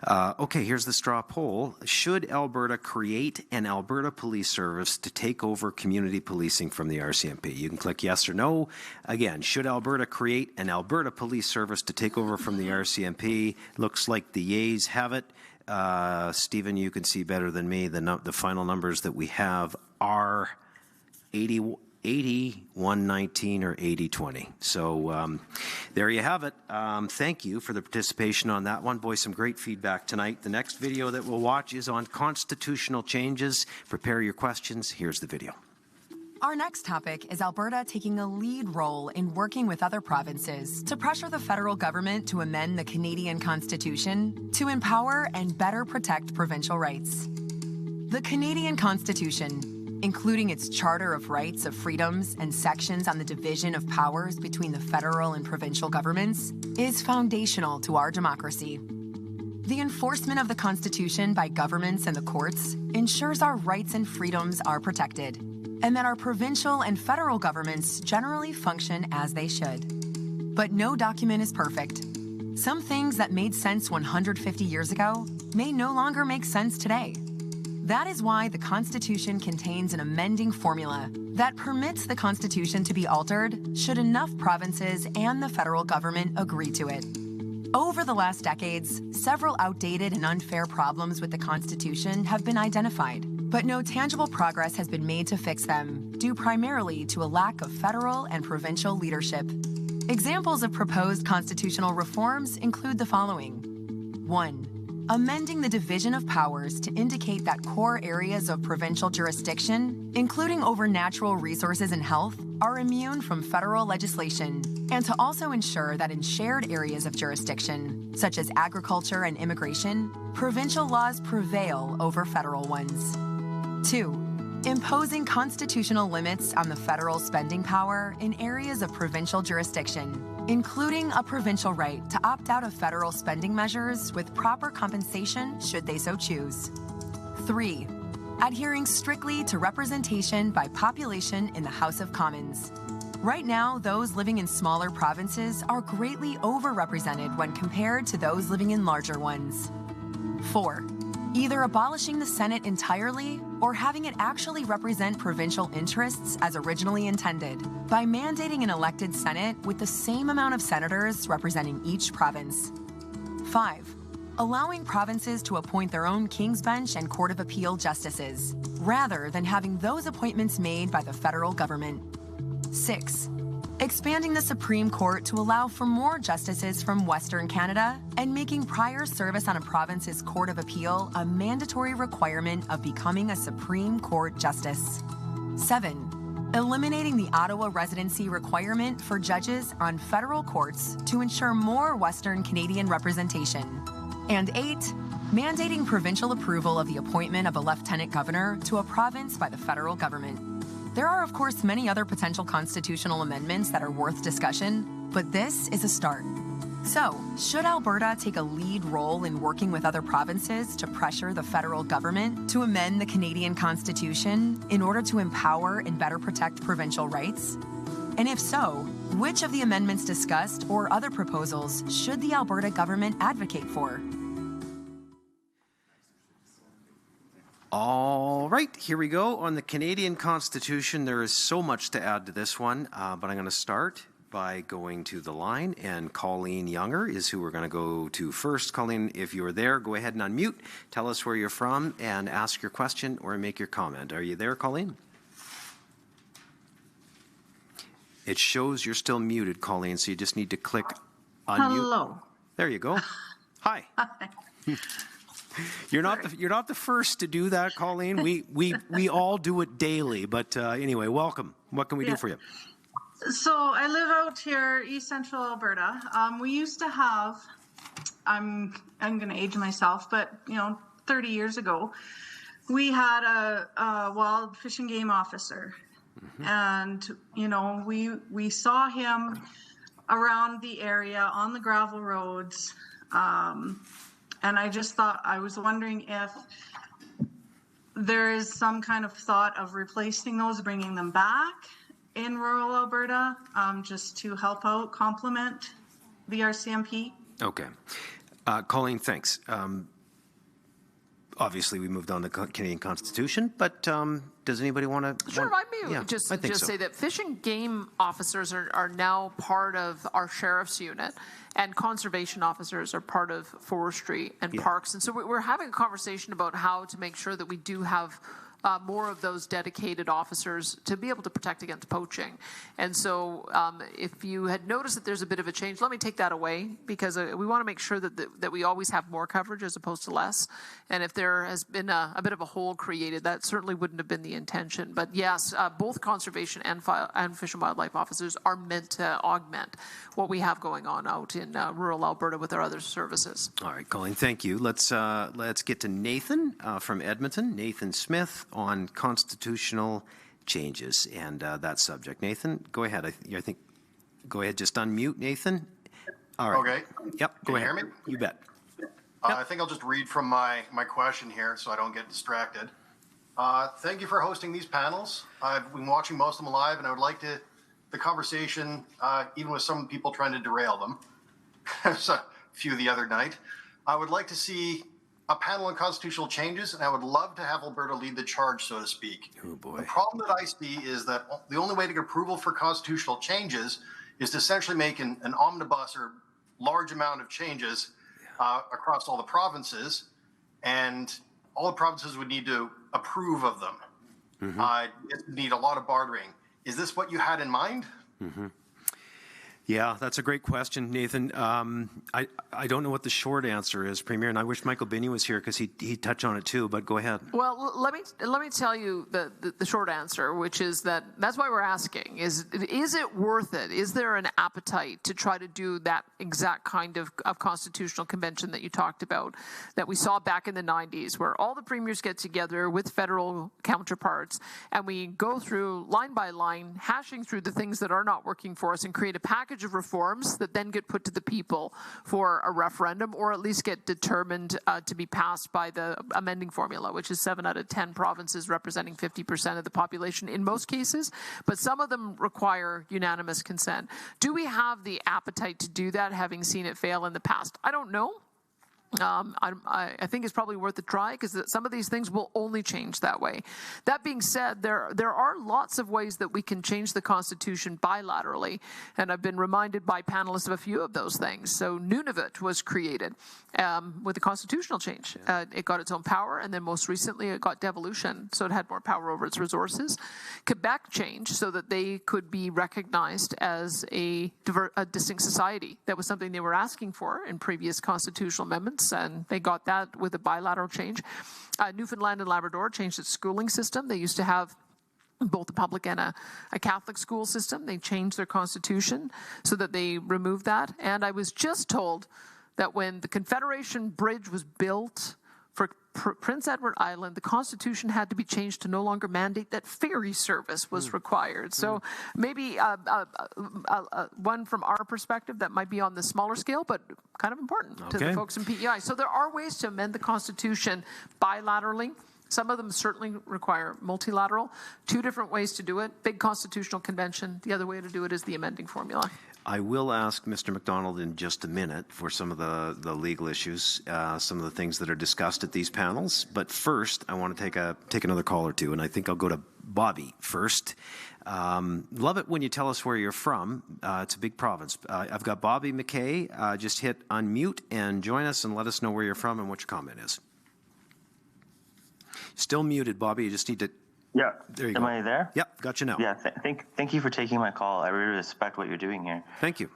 Okay, here's the straw poll. Should Alberta create an Alberta Police Service to take over community policing from the RCMP? You can click yes or no. Again, should Alberta create an Alberta Police Service to take over from the RCMP? Looks like the yeas have it. Stephen, you can see better than me. The final numbers that we have are 80, 119 or 80-20. So there you have it. Thank you for the participation on that one. Boy, some great feedback tonight. The next video that we'll watch is on constitutional changes. Prepare your questions. Here's the video. Our next topic is Alberta taking a lead role in working with other provinces to pressure the federal government to amend the Canadian Constitution to empower and better protect provincial rights. The Canadian Constitution including its Charter of Rights of Freedoms and sections on the division of powers between the federal and provincial governments, is foundational to our democracy. The enforcement of the Constitution by governments and the courts ensures our rights and freedoms are protected, and that our provincial and federal governments generally function as they should. But no document is perfect. Some things that made sense 150 years ago may no longer make sense today. That is why the Constitution contains an amending formula that permits the Constitution to be altered should enough provinces and the federal government agree to it. Over the last decades, several outdated and unfair problems with the Constitution have been identified, but no tangible progress has been made to fix them, due primarily to a lack of federal and provincial leadership. Examples of proposed constitutional reforms include the following. 1. Amending the division of powers to indicate that core areas of provincial jurisdiction, including over natural resources and health, are immune from federal legislation, and to also ensure that in shared areas of jurisdiction, such as agriculture and immigration, provincial laws prevail over federal ones. 2. Imposing constitutional limits on the federal spending power in areas of provincial jurisdiction, including a provincial right to opt out of federal spending measures with proper compensation should they so choose. 3. Adhering strictly to representation by population in the House of Commons. Right now, those living in smaller provinces are greatly overrepresented when compared to those living in larger ones. 4. Either abolishing the Senate entirely or having it actually represent provincial interests as originally intended by mandating an elected Senate with the same amount of senators representing each province. 5. Allowing provinces to appoint their own King's Bench and Court of Appeal justices, rather than having those appointments made by the federal government. 6. Expanding the Supreme Court to allow for more justices from Western Canada and making prior service on a province's Court of Appeal a mandatory requirement of becoming a Supreme Court justice. 7. Eliminating the Ottawa residency requirement for judges on federal courts to ensure more Western Canadian representation. And 8. Mandating provincial approval of the appointment of a lieutenant governor to a province by the federal government. There are, of course, many other potential constitutional amendments that are worth discussion, but this is a start. So, should Alberta take a lead role in working with other provinces to pressure the federal government to amend the Canadian Constitution in order to empower and better protect provincial rights? And if so, which of the amendments discussed or other proposals should the Alberta government advocate for? All right, here we go. On the Canadian Constitution, there is so much to add to this one, but I'm going to start by going to the line, and Colleen Younger is who we're going to go to first. Colleen, if you're there, go ahead and unmute. Tell us where you're from and ask your question or make your comment. Are you there, Colleen? It shows you're still muted, Colleen, so you just need to click unmute. Hello. There you go. Hi. You're not the first to do that, Colleen. We all do it daily. But anyway, welcome. What can we do for you? So I live out here, East Central Alberta. We used to have, I'm going to age myself, but 30 years ago, we had a wild fish and game officer, and we saw him around the area on the gravel roads. And I just thought, I was wondering if there is some kind of thought of replacing those, bringing them back in rural Alberta, just to help out, complement the RCMP. Okay. Colleen, thanks. Obviously, we moved on to the Canadian Constitution, but does anybody want to? Sure, I may just say that fish and game officers are now part of our sheriff's unit, and conservation officers are part of forestry and parks. And so we're having a conversation about how to make sure that we do have more of those dedicated officers to be able to protect against poaching. And so if you had noticed that there's a bit of a change, let me take that away, because we want to make sure that we always have more coverage as opposed to less. And if there has been a bit of a hole created, that certainly wouldn't have been the intention. But yes, both conservation and fish and wildlife officers are meant to augment what we have going on out in rural Alberta with our other services. All right, Colleen, thank you. Let's get to Nathan from Edmonton. Nathan Smith on constitutional changes and that subject. Nathan, go ahead. I think, go ahead, just unmute, Nathan. All right. Okay. Yep, go ahead. Can you hear me? You bet. I think I'll just read from my question here so I don't get distracted. Thank you for hosting these panels. I've been watching most of them live, and I would like the conversation, even with some people trying to derail them, there's a few the other night, I would like to see a panel on constitutional changes, and I would love to have Alberta lead the charge, so to speak. Oh boy. The problem that I see is that the only way to get approval for constitutional changes is to essentially make an omnibus or large amount of changes across all the provinces, and all the provinces would need to approve of them. It need a lot of bartering. Is this what you had in mind? Yeah, that's a great question, Nathan. I don't know what the short answer is, Premier, and I wish Michael Binney was here because he'd touch on it too, but go ahead. Well, let me tell you the short answer, which is that's why we're asking, is it worth it? Is there an appetite to try to do that exact kind of constitutional convention that you talked about, that we saw back in the 90s, where all the premiers get together with federal counterparts and we go through line by line, hashing through the things that are not working for us and create a package of reforms that then get put to the people for a referendum, or at least get determined to be passed by the amending formula, which is 7 out of 10 provinces representing 50% of the population in most cases, but some of them require unanimous consent. Do we have the appetite to do that, having seen it fail in the past? I don't know. I think it's probably worth a try, because some of these things will only change that way. That being said, there are lots of ways that we can change the Constitution bilaterally, and I've been reminded by panelists of a few of those things. So Nunavut was created with a constitutional change. It got its own power, and then most recently it got devolution, so it had more power over its resources. Quebec changed so that they could be recognized as a distinct society. That was something they were asking for in previous constitutional amendments, and they got that with a bilateral change. Newfoundland and Labrador changed its schooling system. They used to have both a public and a Catholic school system. They changed their constitution so that they removed that. And I was just told that when the Confederation Bridge was built for Prince Edward Island, the Constitution had to be changed to no longer mandate that ferry service was required. So maybe one from our perspective that might be on the smaller scale, but kind of important to the folks in PEI. So there are ways to amend the Constitution bilaterally. Some of them certainly require multilateral. 2 different ways to do it: big constitutional convention. The other way to do it is the amending formula. I will ask Mr. MacDonald in just a minute for some of the legal issues, some of the things that are discussed at these panels. But first, I want to take another call or two, and I think I'll go to Bobby first. Love it when you tell us where you're from. It's a big province. I've got Bobby McKay. Just hit unmute and join us and let us know where you're from and what your comment is. Still muted, Bobby. You just need to... Yeah. There you Am go. I there? Yep, got you now. Yeah, thank you for taking my call. I really respect what you're doing here. Thank you.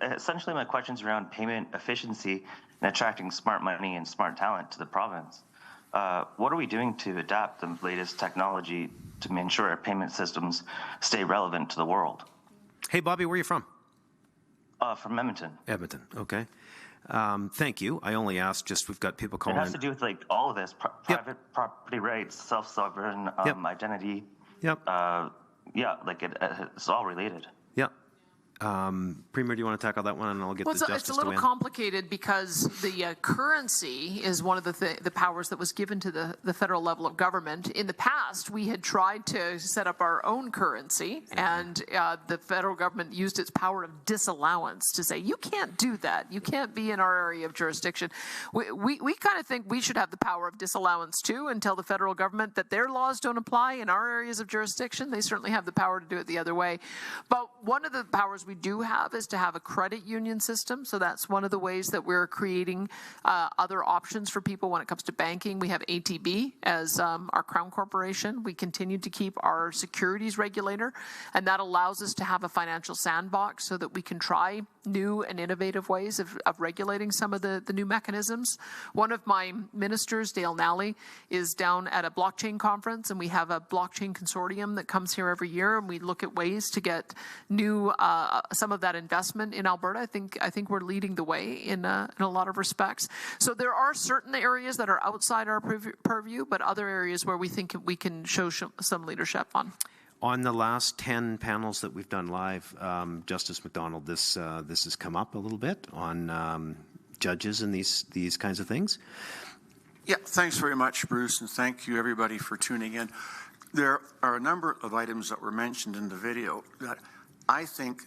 Essentially, my question's around payment efficiency and attracting smart money and smart talent to the province. What are we doing to adapt the latest technology to ensure our payment systems stay relevant to the world? Hey, Bobby, where are you from? From Edmonton. Edmonton, okay. Thank you. I only asked just, we've got people calling. It has to do with like all of this, private property rights, self-sovereign identity. Yep. Yeah, like it's all related. Yep. Premier, do you want to tackle that one, and I'll get the justice to It's a little complicated because the currency is one of the powers that was given to the federal level of government. In the past, we had tried to set up our own currency, and the federal government used its power of disallowance to say, you can't do that. You can't be in our area of jurisdiction. We kind of think we should have the power of disallowance too, and tell the federal government that their laws don't apply in our areas of jurisdiction. They certainly have the power to do it the other way. But one of the powers we do have is to have a credit union system. So that's one of the ways that we're creating other options for people when it comes to banking. We have ATB as our crown corporation. We continue to keep our securities regulator, and that allows us to have a financial sandbox so that we can try new and innovative ways of regulating some of the new mechanisms. One of my ministers, Dale Nally, is down at a blockchain conference, and we have a blockchain consortium that comes here every year, and we look at ways to get new some of that investment in Alberta. I think we're leading the way in a lot of respects. So there are certain areas that are outside our purview, but other areas where we think we can show some leadership on. On the last 10 panels that we've done live, Justice McDonald, this has come up a little bit on judges and these kinds of things. Yeah, thanks very much, Bruce, and thank you everybody for tuning in. There are a number of items that were mentioned in the video that I think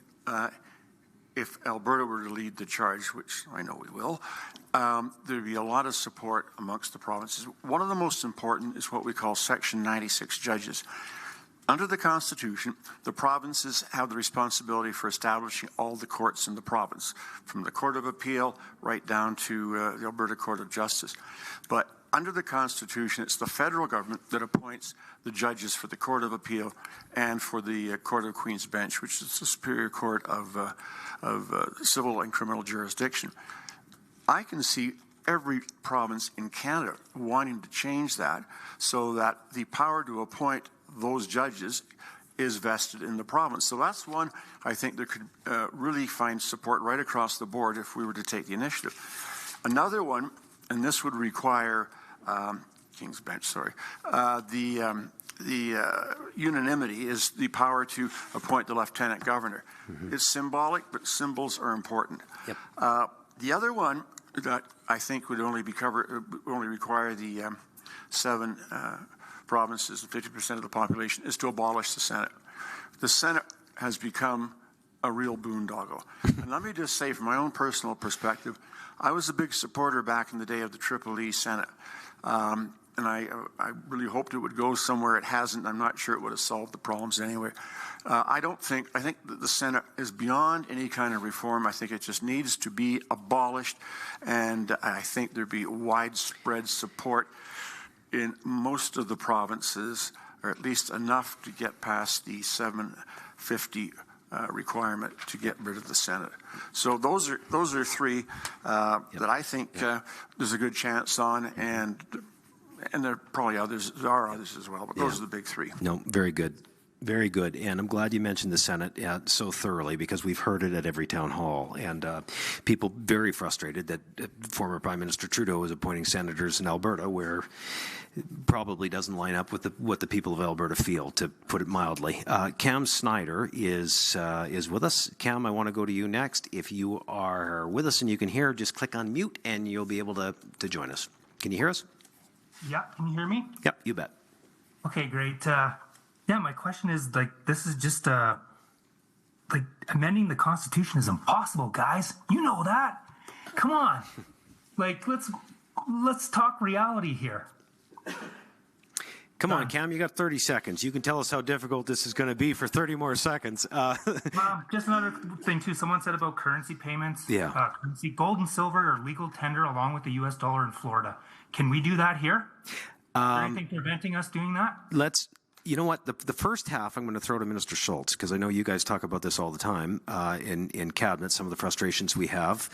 if Alberta were to lead the charge, which I know we will, there'd be a lot of support amongst the provinces. One of the most important is what we call Section 96 judges. Under the Constitution, the provinces have the responsibility for establishing all the courts in the province, from the Court of Appeal right down to the Alberta Court of Justice. But under the Constitution, it's the federal government that appoints the judges for the Court of Appeal and for the Court of Queen's Bench, which is the Superior Court of civil and criminal jurisdiction. I can see every province in Canada wanting to change that so that the power to appoint those judges is vested in the province. So that's one I think that could really find support right across the board if we were to take the initiative. Another one, and this would require King's Bench, sorry, the unanimity is the power to appoint the Lieutenant Governor. Mm-hmm. It's symbolic, but symbols are important. Yep. The other one that I think would only require the 7 provinces and 50% of the population is to abolish the Senate. The Senate has become a real boondoggle. And let me just say, from my own personal perspective, I was a big supporter back in the day of the Triple E Senate. And I really hoped it would go somewhere. It hasn't. I'm not sure it would have solved the problems anyway. I think that the Senate is beyond any kind of reform. I think it just needs to be abolished. And I think there'd be widespread support in most of the provinces, or at least enough to get past the 750 requirement to get rid of the Senate. So those are 3 that I think there's a good chance on, and there are probably others. There are others as well, but those are the big 3. No, very good. Very good. And I'm glad you mentioned the Senate so thoroughly, because we've heard it at every town hall, and people very frustrated that former Prime Minister Trudeau is appointing senators in Alberta, where it probably doesn't line up with what the people of Alberta feel, to put it mildly. Cam Snyder is with us. Cam, I want to go to you next. If you are with us and you can hear, just click on mute and you'll be able to join us. Can you hear us? Yeah, can you hear me? Yep, you bet. Okay, great. Yeah, my question is, this is just, amending the Constitution is impossible, guys. You know that. Come on. Let's talk reality here. Come on, Cam, you got 30 seconds. You can tell us how difficult this is going to be for 30 more seconds. Just another thing, too. Someone said about currency payments. Yeah. Currency, gold and silver are legal tender along with the U.S. dollar in Florida. Can we do that here? Is there anything preventing us doing that? You know what? The first half I'm going to throw to Minister Schultz, because I know you guys talk about this all the time in Cabinet, some of the frustrations we have.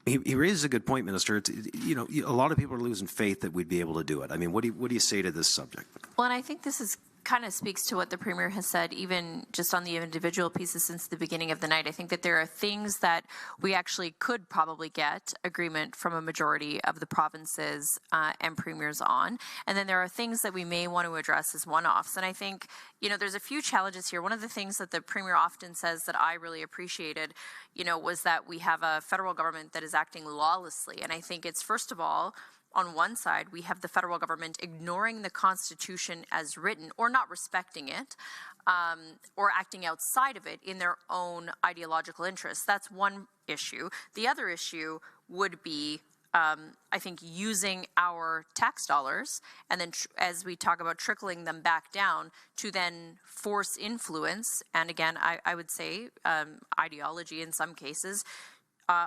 He raises a good point, Minister. A lot of people are losing faith that we'd be able to do it. I mean, what do you say to this subject? Well, and I think this is kind of speaks to what the Premier has said, even just on the individual pieces since the beginning of the night. I think that there are things that we actually could probably get agreement from a majority of the provinces and premiers on. And then there are things that we may want to address as one-offs. And I think, there's a few challenges here. One of the things that the Premier often says that I really appreciated, was that we have a federal government that is acting lawlessly. And I think it's, first of all, on one side, we have the federal government ignoring the Constitution as written, or not respecting it, or acting outside of it in their own ideological interests. That's one issue. The other issue would be, I think, using our tax dollars, and then as we talk about trickling them back down, to then force influence, and again, I would say ideology in some cases,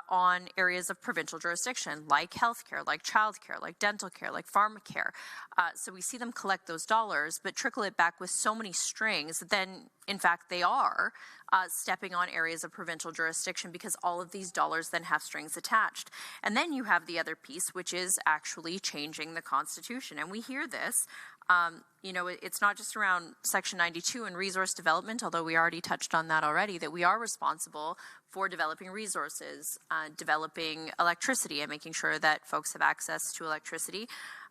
on areas of provincial jurisdiction, like healthcare, like childcare, like dental care, like pharmacare. So we see them collect those dollars, but trickle it back with so many strings that then, in fact, they are stepping on areas of provincial jurisdiction, because all of these dollars then have strings attached. And then you have the other piece, which is actually changing the Constitution. And we hear this It's not just around Section 92 and resource development, although we already touched on that already, that we are responsible for developing resources, developing electricity, and making sure that folks have access to electricity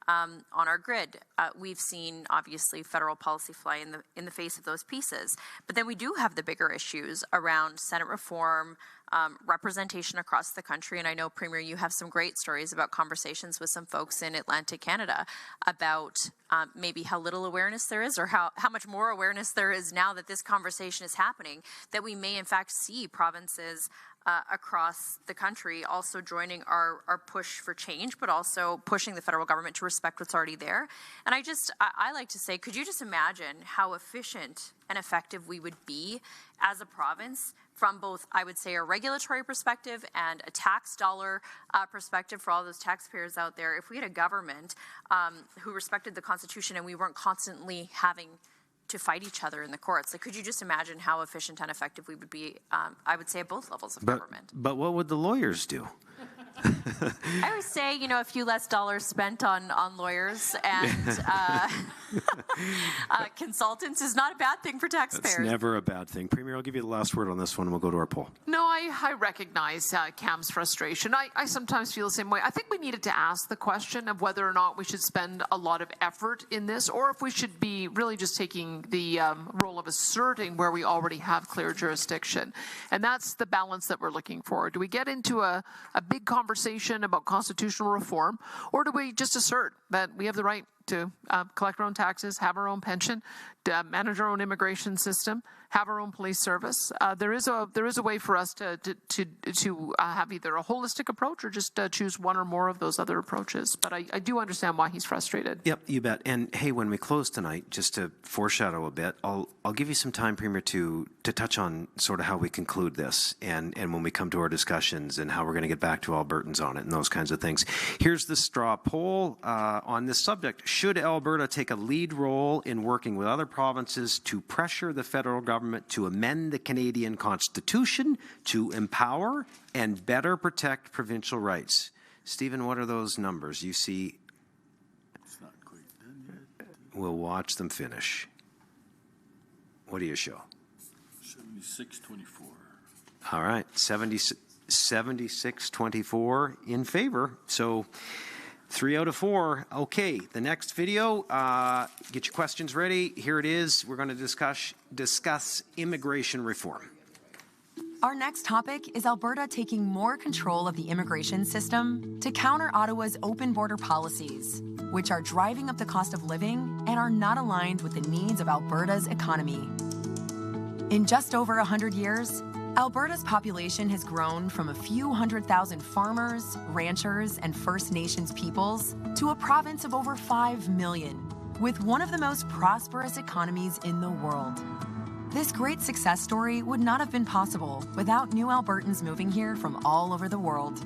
on our grid. We've seen, obviously, federal policy fly in the face of those pieces. But then we do have the bigger issues around Senate reform, representation across the country. And I know, Premier, you have some great stories about conversations with some folks in Atlantic Canada about maybe how little awareness there is, or how much more awareness there is now that this conversation is happening, that we may in fact see provinces across the country also joining our push for change, but also pushing the federal government to respect what's already there. And I like to say, could you just imagine how efficient and effective we would be as a province from both, I would say, a regulatory perspective and a tax dollar perspective for all those taxpayers out there, if we had a government who respected the Constitution and we weren't constantly having to fight each other in the courts? Like, could you just imagine how efficient and effective we would be, I would say, at both levels of government? But what would the lawyers do? I always say, a few less dollars spent on lawyers and consultants is not a bad thing for taxpayers. That's never a bad thing. Premier, I'll give you the last word on this one, and we'll go to our poll. No, I recognize Cam's frustration. I sometimes feel the same way. I think we needed to ask the question of whether or not we should spend a lot of effort in this, or if we should be really just taking the role of asserting where we already have clear jurisdiction. And that's the balance that we're looking for. Do we get into a big conversation about constitutional reform, or do we just assert that we have the right to collect our own taxes, have our own pension, manage our own immigration system, have our own police service? There is a way for us to have either a holistic approach or just choose one or more of those other approaches. But I do understand why he's frustrated. Yep, you bet. And hey, when we close tonight, just to foreshadow a bit, I'll give you some time, Premier, to touch on sort of how we conclude this, and when we come to our discussions and how we're going to get back to Albertans on it and those kinds of things. Here's the straw poll on this subject. Should Alberta take a lead role in working with other provinces to pressure the federal government to amend the Canadian Constitution to empower and better protect provincial rights? Stephen, what are those numbers? You see, it's not quite done yet. We'll watch them finish. What do you show? 76-24. All right, 76-24 in favor. So 3 out of 4. Okay, the next video, get your questions ready. Here it is. We're going to discuss immigration reform. Our next topic is Alberta taking more control of the immigration system to counter Ottawa's open border policies, which are driving up the cost of living and are not aligned with the needs of Alberta's economy. In just over 100 years, Alberta's population has grown from a few 100,000 farmers, ranchers, and First Nations peoples to a province of over 5 million, with one of the most prosperous economies in the world. This great success story would not have been possible without new Albertans moving here from all over the world.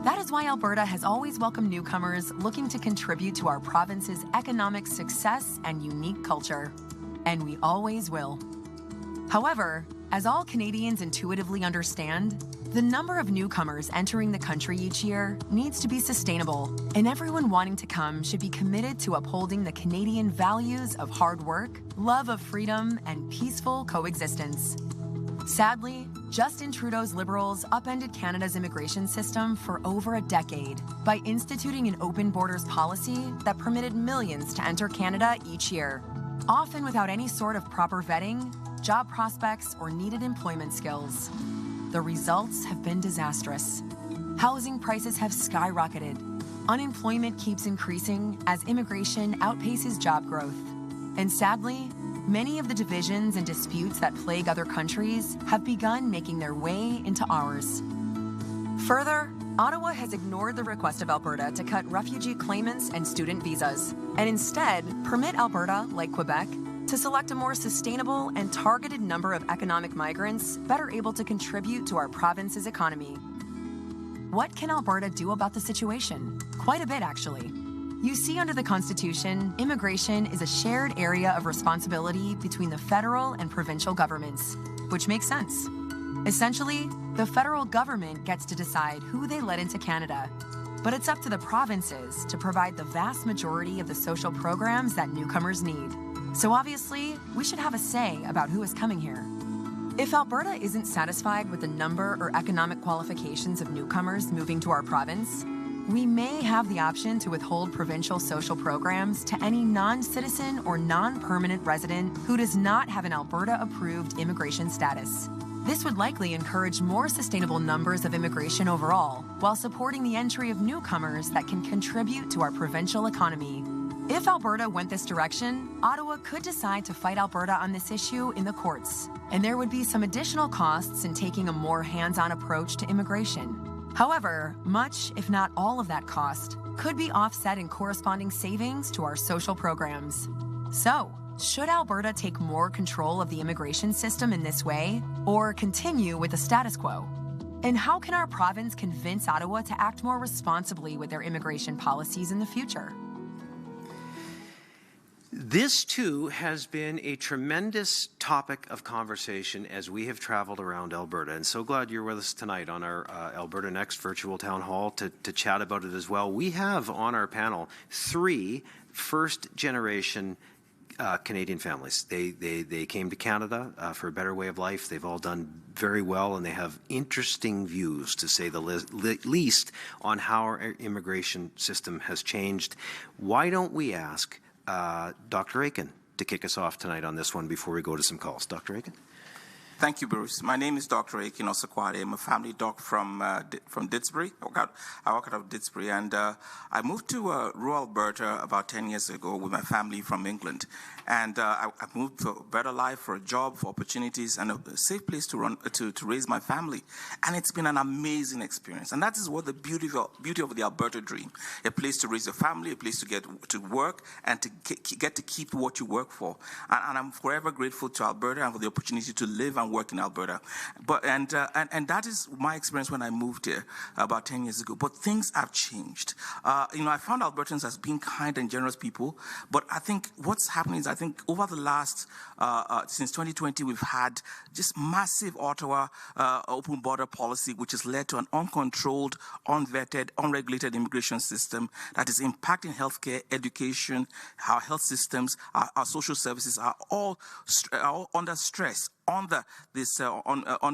That is why Alberta has always welcomed newcomers looking to contribute to our province's economic success and unique culture. And we always will. However, as all Canadians intuitively understand, the number of newcomers entering the country each year needs to be sustainable, and everyone wanting to come should be committed to upholding the Canadian values of hard work, love of freedom, and peaceful coexistence. Sadly, Justin Trudeau's Liberals upended Canada's immigration system for over a decade by instituting an open borders policy that permitted millions to enter Canada each year, often without any sort of proper vetting, job prospects, or needed employment skills. The results have been disastrous. Housing prices have skyrocketed. Unemployment keeps increasing as immigration outpaces job growth. And sadly, many of the divisions and disputes that plague other countries have begun making their way into ours. Further, Ottawa has ignored the request of Alberta to cut refugee claimants and student visas, and instead permit Alberta, like Quebec, to select a more sustainable and targeted number of economic migrants better able to contribute to our province's economy. What can Alberta do about the situation? Quite a bit, actually. You see, under the Constitution, immigration is a shared area of responsibility between the federal and provincial governments, which makes sense. Essentially, the federal government gets to decide who they let into Canada. But it's up to the provinces to provide the vast majority of the social programs that newcomers need. So obviously, we should have a say about who is coming here. If Alberta isn't satisfied with the number or economic qualifications of newcomers moving to our province, we may have the option to withhold provincial social programs to any non-citizen or non-permanent resident who does not have an Alberta-approved immigration status. This would likely encourage more sustainable numbers of immigration overall, while supporting the entry of newcomers that can contribute to our provincial economy. If Alberta went this direction, Ottawa could decide to fight Alberta on this issue in the courts, and there would be some additional costs in taking a more hands-on approach to immigration. However, much, if not all of that cost, could be offset in corresponding savings to our social programs. So, should Alberta take more control of the immigration system in this way, or continue with the status quo? And how can our province convince Ottawa to act more responsibly with their immigration policies in the future? This, too, has been a tremendous topic of conversation as we have traveled around Alberta. And so glad you're with us tonight on our Alberta Next virtual town hall to chat about it as well. We have on our panel 3 first-generation Canadian families. They came to Canada for a better way of life. They've all done very well, and they have interesting views, to say the least, on how our immigration system has changed. Why don't we ask Dr. Aiken to kick us off tonight on this one before we go to some calls. Dr. Aiken? Thank you, Bruce. My name is Dr. Aiken Osakwade. I'm a family doc from Didsbury. I work out of Didsbury, and I moved to rural Alberta about 10 years ago with my family from England. And I moved for a better life, for a job, for opportunities, and a safe place to raise my family. And it's been an amazing experience. And that is what the beauty of the Alberta dream: a place to raise a family, a place to get to work, and to get to keep what you work for. And I'm forever grateful to Alberta and for the opportunity to live and work in Alberta. And that is my experience when I moved here about 10 years ago. But things have changed. I found Albertans as being kind and generous people. But I think what's happening is, I think over the last, since 2020, we've had just massive Ottawa open border policy, which has led to an uncontrolled, unvetted, unregulated immigration system that is impacting healthcare, education, our health systems, our social services are all under stress on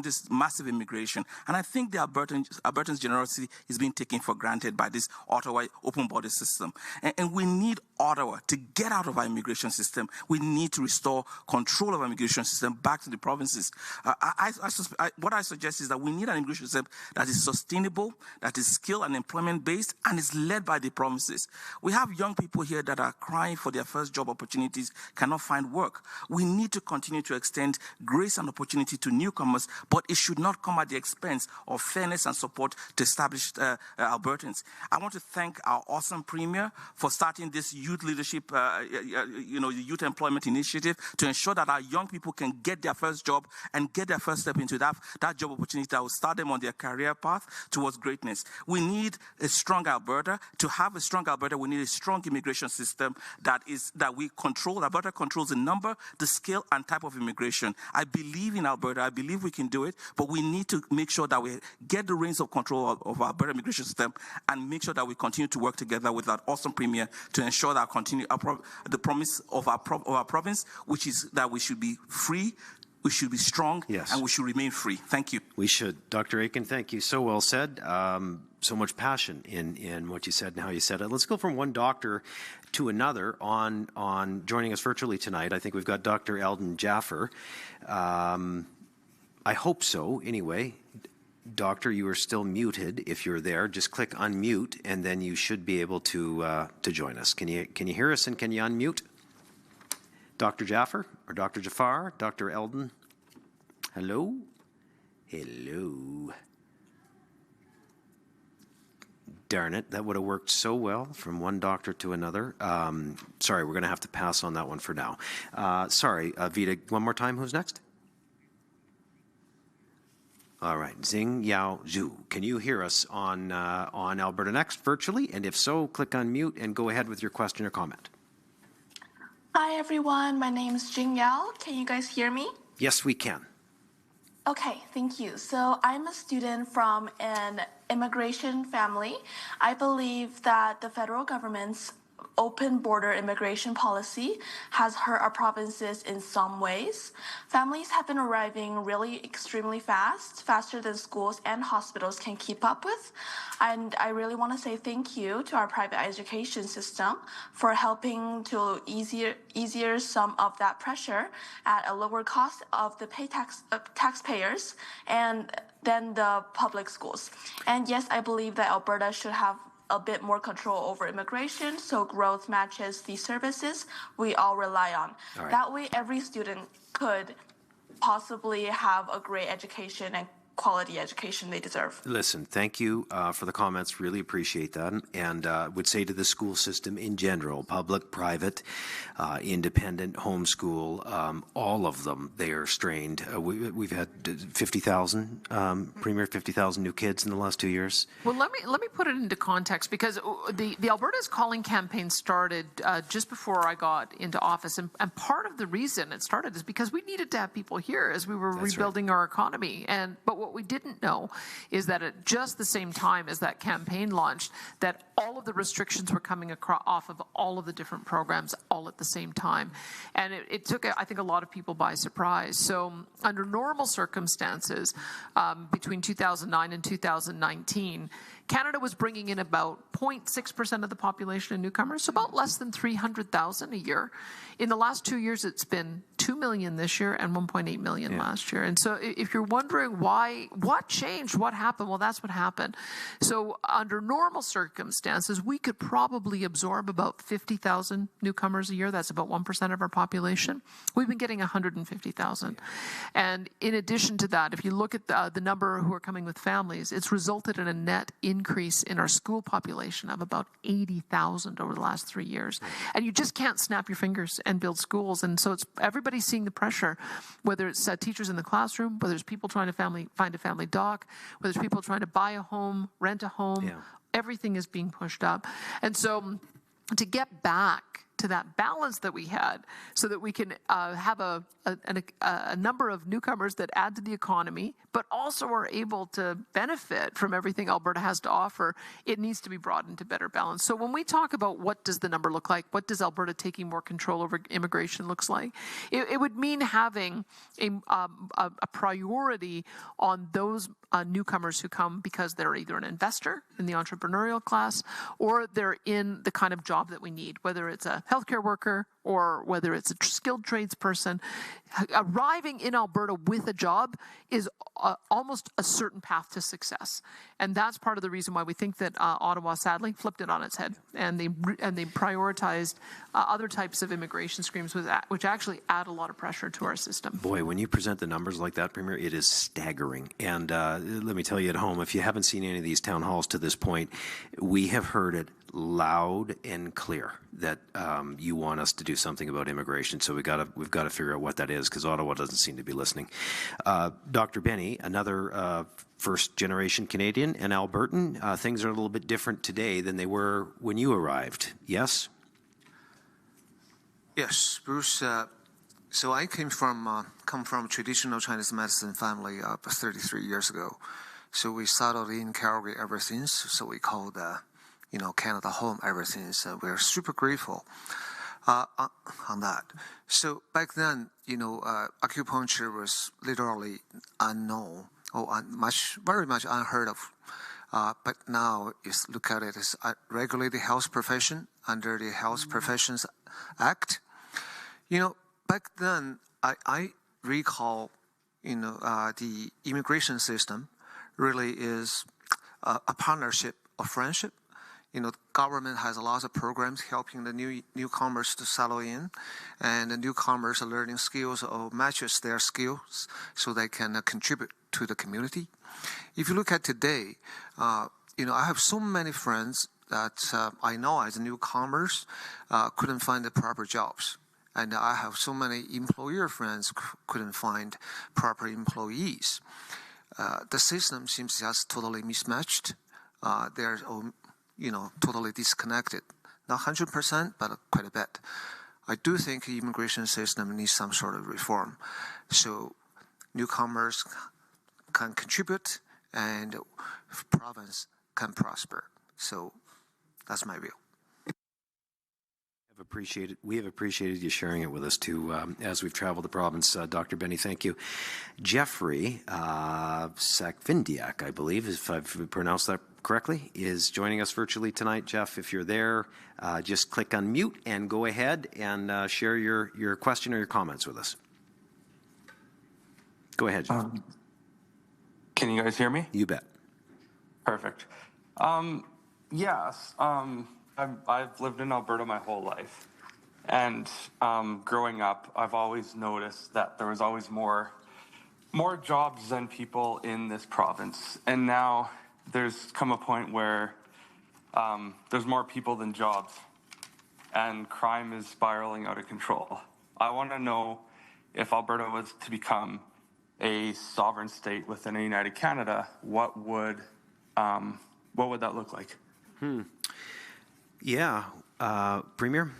this massive immigration. And I think the Albertans' generosity is being taken for granted by this Ottawa open border system. And we need Ottawa to get out of our immigration system. We need to restore control of our immigration system back to the provinces. What I suggest is that we need an immigration system that is sustainable, that is skill and employment based, and is led by the provinces. We have young people here that are crying for their first job opportunities, cannot find work. We need to continue to extend grace and opportunity to newcomers, but it should not come at the expense of fairness and support to established Albertans. I want to thank our awesome Premier for starting this youth leadership, youth employment initiative to ensure that our young people can get their first job and get their first step into that job opportunity that will start them on their career path towards greatness. We need a strong Alberta. To have a strong Alberta, we need a strong immigration system that we control. Alberta controls the number, the scale, and type of immigration. I believe in Alberta. I believe we can do it, but we need to make sure that we get the reins of control of our Alberta immigration system and make sure that we continue to work together with that awesome Premier to ensure that the promise of our province, which is that we should be free, we should be strong, yes, and we should remain free. Thank you. We should. Dr. Aiken, thank you. So well said. So much passion in what you said and how you said it. Let's go from one doctor to another on joining us virtually tonight. I think we've got Dr. Eldon Jaffer. I hope so, anyway. Doctor, you are still muted. If you're there, just click unmute, and then you should be able to join us. Can you hear us, and can you unmute? Dr. Jaffer or Dr. Jafar? Dr. Eldon? Hello? Hello? Darn it, that would have worked so well from one doctor to another. Sorry, we're going to have to pass on that one for now. Sorry, Vita, one more time, who's next? All right, Xing Yao Zhu. Can you hear us on Alberta Next virtually? And if so, click on mute and go ahead with your question or comment. Hi, everyone. My name is Jing Yao. Can you guys hear me? Yes, we can. Okay, thank you. So I'm a student from an immigration family. I believe that the federal government's open border immigration policy has hurt our provinces in some ways. Families have been arriving really extremely fast, faster than schools and hospitals can keep up with. And I really want to say thank you to our private education system for helping to easier some of that pressure at a lower cost of the taxpayers and than the public schools. And yes, I believe that Alberta should have a bit more control over immigration so growth matches the services we all rely on. All right. That way, every student could possibly have a great education and quality education they deserve. Listen, thank you for the comments. Really appreciate that. And would say to the school system in general, public, private, independent, homeschool, all of them, they are strained. We've had 50,000, Premier, 50,000 new kids in the last 2 years. Well, let me put it into context, because the Alberta's Calling campaign started just before I got into office, and part of the reason it started is because we needed to have people here as we were rebuilding our economy. But what we didn't know is that at just the same time as that campaign launched, that all of the restrictions were coming off of all of the different programs all at the same time. And it took, I think, a lot of people by surprise. So under normal circumstances, between 2009 and 2019, Canada was bringing in about 0.6% of the population of newcomers, so about less than 300,000 a year. In the last 2 years, it's been 2 million this year and 1.8 million last year. And so if you're wondering why, what changed, what happened, well, that's what happened. So under normal circumstances, we could probably absorb about 50,000 newcomers a year. That's about 1% of our population. We've been getting 150,000. And in addition to that, if you look at the number who are coming with families, it's resulted in a net increase in our school population of about 80,000 over the last 3 years. And you just can't snap your fingers and build schools. And so it's everybody's seeing the pressure, whether it's teachers in the classroom, whether it's people trying to find a family doc, whether it's people trying to buy a home, rent a home, everything is being pushed up. And so to get back to that balance that we had so that we can have a number of newcomers that add to the economy, but also are able to benefit from everything Alberta has to offer, it needs to be brought into better balance. So when we talk about what does the number look like, what does Alberta taking more control over immigration looks like, it would mean having a priority on those newcomers who come because they're either an investor in the entrepreneurial class or they're in the kind of job that we need, whether it's a healthcare worker or whether it's a skilled tradesperson. Arriving in Alberta with a job is almost a certain path to success. And that's part of the reason why we think that Ottawa sadly flipped it on its head, and they prioritized other types of immigration streams which actually add a lot of pressure to our system. Boy, when you present the numbers like that, Premier, it is staggering. And let me tell you at home, if you haven't seen any of these town halls to this point, we have heard it loud and clear that you want us to do something about immigration. So we've got to figure out what that is, because Ottawa doesn't seem to be listening. Dr. Benny, another first-generation Canadian and Albertan, things are a little bit different today than they were when you arrived. Yes? Yes, Bruce. So I come from traditional Chinese medicine family 33 years ago. So we settled in Calgary ever since. So we called Canada home ever since. We're super grateful on that. So back then, acupuncture was literally unknown or very much unheard of. But now, look at it as a regulated health profession under the Health Professions Act. Back then, I recall, the immigration system really is a partnership of friendship. The government has a lot of programs helping the newcomers to settle in, and the newcomers are learning skills or matches their skills so they can contribute to the community. If you look at today, I have so many friends that I know as newcomers couldn't find the proper jobs. And I have so many employer friends couldn't find proper employees. The system seems just totally mismatched. They're totally disconnected. Not 100%, but quite a bit. I do think the immigration system needs some sort of reform. So newcomers can contribute and province can prosper. So that's my view. We have appreciated you sharing it with us too as we've traveled the province. Dr. Benny, thank you. Jeffrey Sakvindiak, I believe, if I've pronounced that correctly, is joining us virtually tonight. Jeff, if you're there, just click unmute and go ahead and share your question or your comments with us. Go ahead, Jeff. Can you guys hear me? You bet. Perfect. Yes. I've lived in Alberta my whole life, and growing up, I've always noticed that there was always more jobs than people in this province, and now there's come a point where there's more people than jobs, and crime is spiraling out of control. I want to know if Alberta was to become a sovereign state within a united Canada, what would that look like? Yeah, Premier?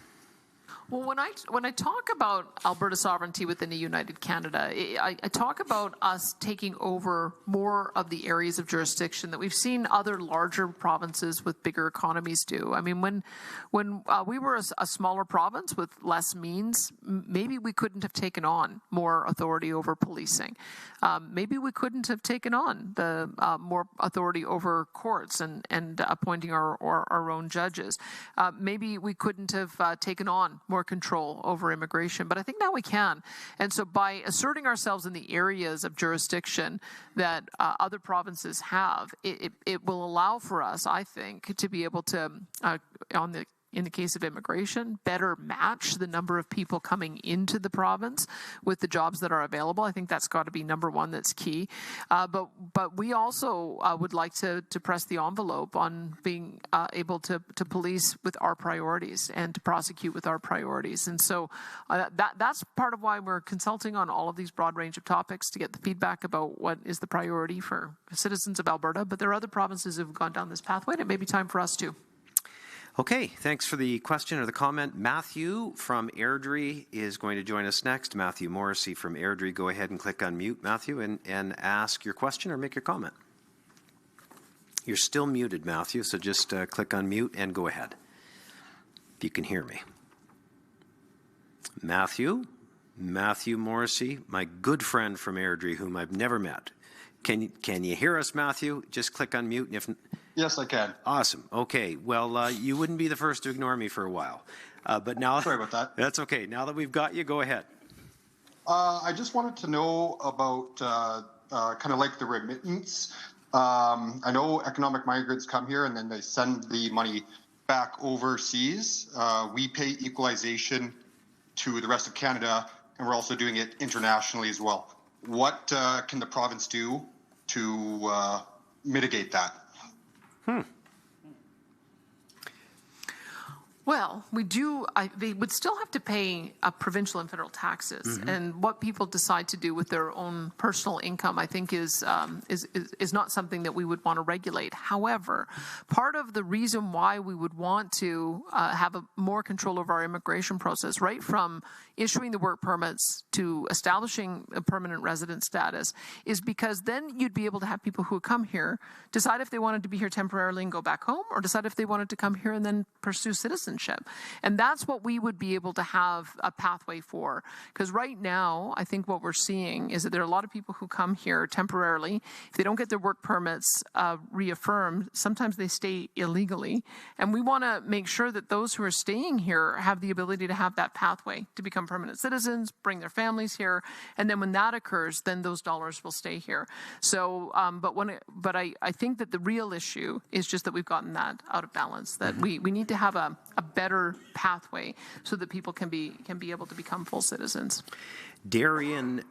Well, when I talk about Alberta sovereignty within a united Canada, I talk about us taking over more of the areas of jurisdiction that we've seen other larger provinces with bigger economies do. I mean, when we were a smaller province with less means, maybe we couldn't have taken on more authority over policing. Maybe we couldn't have taken on the more authority over courts and appointing our own judges. Maybe we couldn't have taken on more control over immigration, but I think now we can. And so by asserting ourselves in the areas of jurisdiction that other provinces have, it will allow for us, I think, to be able to, in the case of immigration, better match the number of people coming into the province with the jobs that are available. I think that's got to be number one. That's key. But we also would like to press the envelope on being able to police with our priorities and to prosecute with our priorities. And so that's part of why we're consulting on all of these broad range of topics to get the feedback about what is the priority for citizens of Alberta. But there are other provinces who have gone down this pathway, and it may be time for us too. Okay, thanks for the question or the comment. Matthew from Airdrie is going to join us next. Matthew Morrissey from Airdrie. Go ahead and click unmute, Matthew, and ask your question or make your comment. You're still muted, Matthew, so just click unmute and go ahead, if you can hear me. Matthew Morrissey, my good friend from Airdrie, whom I've never met. Can you hear us, Matthew? Just click unmute. And if Yes, I can. Awesome. Okay. Well, you wouldn't be the first to ignore me for a while. But now... Sorry about that. That's okay. Now that we've got you, go ahead. I just wanted to know about kind of like the remittance. I know economic migrants come here and then they send the money back overseas. We pay equalization to the rest of Canada, and we're also doing it internationally as well. What can the province do to mitigate that? Well, they would still have to pay provincial and federal taxes, and what people decide to do with their own personal income, I think, is not something that we would want to regulate. However, part of the reason why we would want to have more control over our immigration process, right from issuing the work permits to establishing a permanent resident status, is because then you'd be able to have people who come here decide if they wanted to be here temporarily and go back home, or decide if they wanted to come here and then pursue citizenship. And that's what we would be able to have a pathway for. Because right now, I think what we're seeing is that there are a lot of people who come here temporarily. If they don't get their work permits reaffirmed, sometimes they stay illegally. And we want to make sure that those who are staying here have the ability to have that pathway to become permanent citizens, bring their families here. And then when that occurs, then those dollars will stay here. So, but I think that the real issue is just that we've gotten that out of balance, that we need to have a better pathway so that people can be able to become full citizens. Darian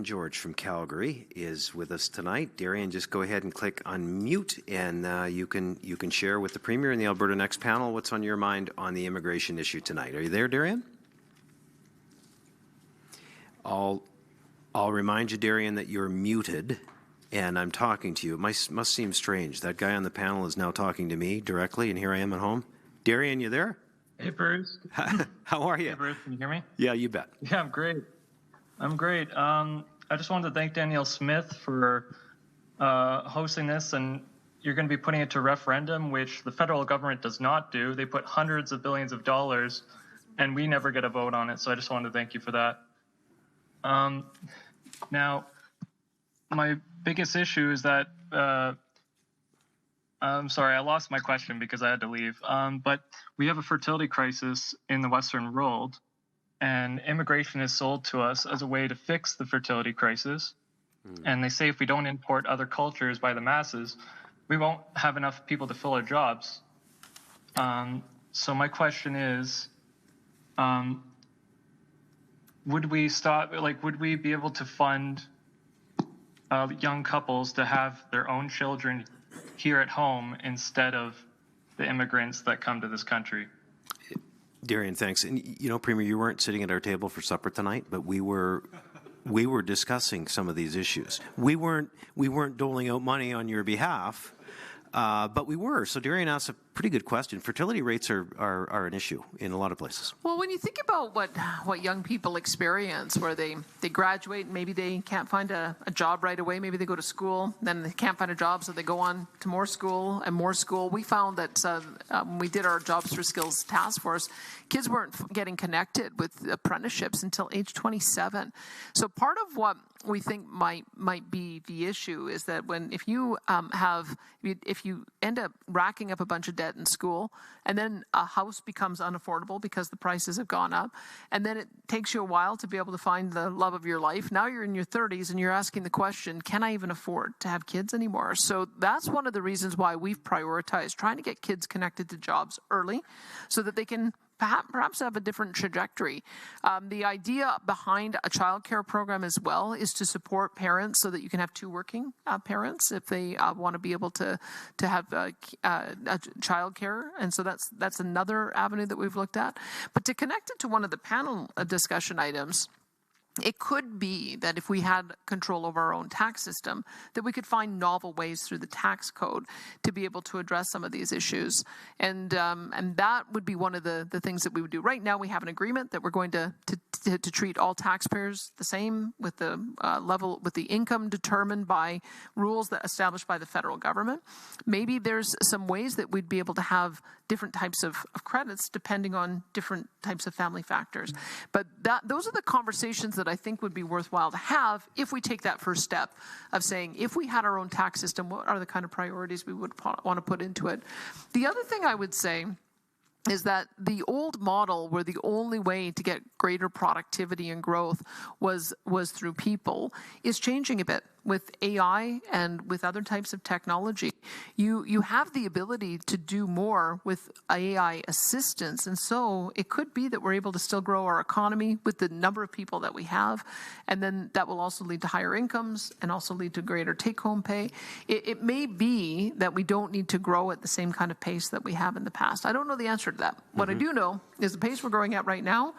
George from Calgary is with us tonight. Darian, just go ahead and click unmute, and you can share with the Premier and the Alberta Next Panel what's on your mind on the immigration issue tonight. Are you there, Darian? I'll remind you, Darian, that you're muted, and I'm talking to you. It must seem strange. That guy on the panel is now talking to me directly, and here I am at home. Darian, you there? Hey, Bruce. How are you? Hey, Bruce, can you hear me? Yeah, you bet. Yeah, I'm great. I just wanted to thank Danielle Smith for hosting this, and you're going to be putting it to referendum, which the federal government does not do. They put hundreds of billions of dollars, and we never get a vote on it. So I just wanted to thank you for that. Now, my biggest issue is that I'm sorry, I lost my question because I had to leave. But we have a fertility crisis in the Western world, and immigration is sold to us as a way to fix the fertility crisis. And they say if we don't import other cultures by the masses, we won't have enough people to fill our jobs. So my question is, would we be able to fund young couples to have their own children here at home instead of the immigrants that come to this country? Darian, thanks. And Premier, you weren't sitting at our table for supper tonight, but we were discussing some of these issues. We weren't doling out money on your behalf, but we were. So Darian asked a pretty good question. Fertility rates are an issue in a lot of places. Well, when you think about what young people experience, where they graduate, maybe they can't find a job right away, maybe they go to school, then they can't find a job, so they go on to more school and more school. We found that when we did our Jobs for Skills task force, kids weren't getting connected with apprenticeships until age 27. So part of what we think might be the issue is that if you end up racking up a bunch of debt in school, and then a house becomes unaffordable because the prices have gone up, and then it takes you a while to be able to find the love of your life. Now you're in your 30s and you're asking the question, can I even afford to have kids anymore? So that's one of the reasons why we've prioritized trying to get kids connected to jobs early so that they can perhaps have a different trajectory. The idea behind a child care program as well is to support parents so that you can have two working parents if they want to be able to have child care. And so that's another avenue that we've looked at. But to connect it to one of the panel discussion items, it could be that if we had control over our own tax system, that we could find novel ways through the tax code to be able to address some of these issues. And that would be one of the things that we would do. Right now, we have an agreement that we're going to treat all taxpayers the same with the with the income determined by rules that established by the federal government. Maybe there's some ways that we'd be able to have different types of credits depending on different types of family factors. But those are the conversations that I think would be worthwhile to have if we take that first step of saying, if we had our own tax system, what are the kind of priorities we would want to put into it? The other thing I would say is that the old model where the only way to get greater productivity and growth was through people is changing a bit. With AI and with other types of technology, you have the ability to do more with AI assistance. And so it could be that we're able to still grow our economy with the number of people that we have. And then that will also lead to higher incomes and also lead to greater take-home pay. It may be that we don't need to grow at the same kind of pace that we have in the past. I don't know the answer to that. What I do know is the pace we're growing at right now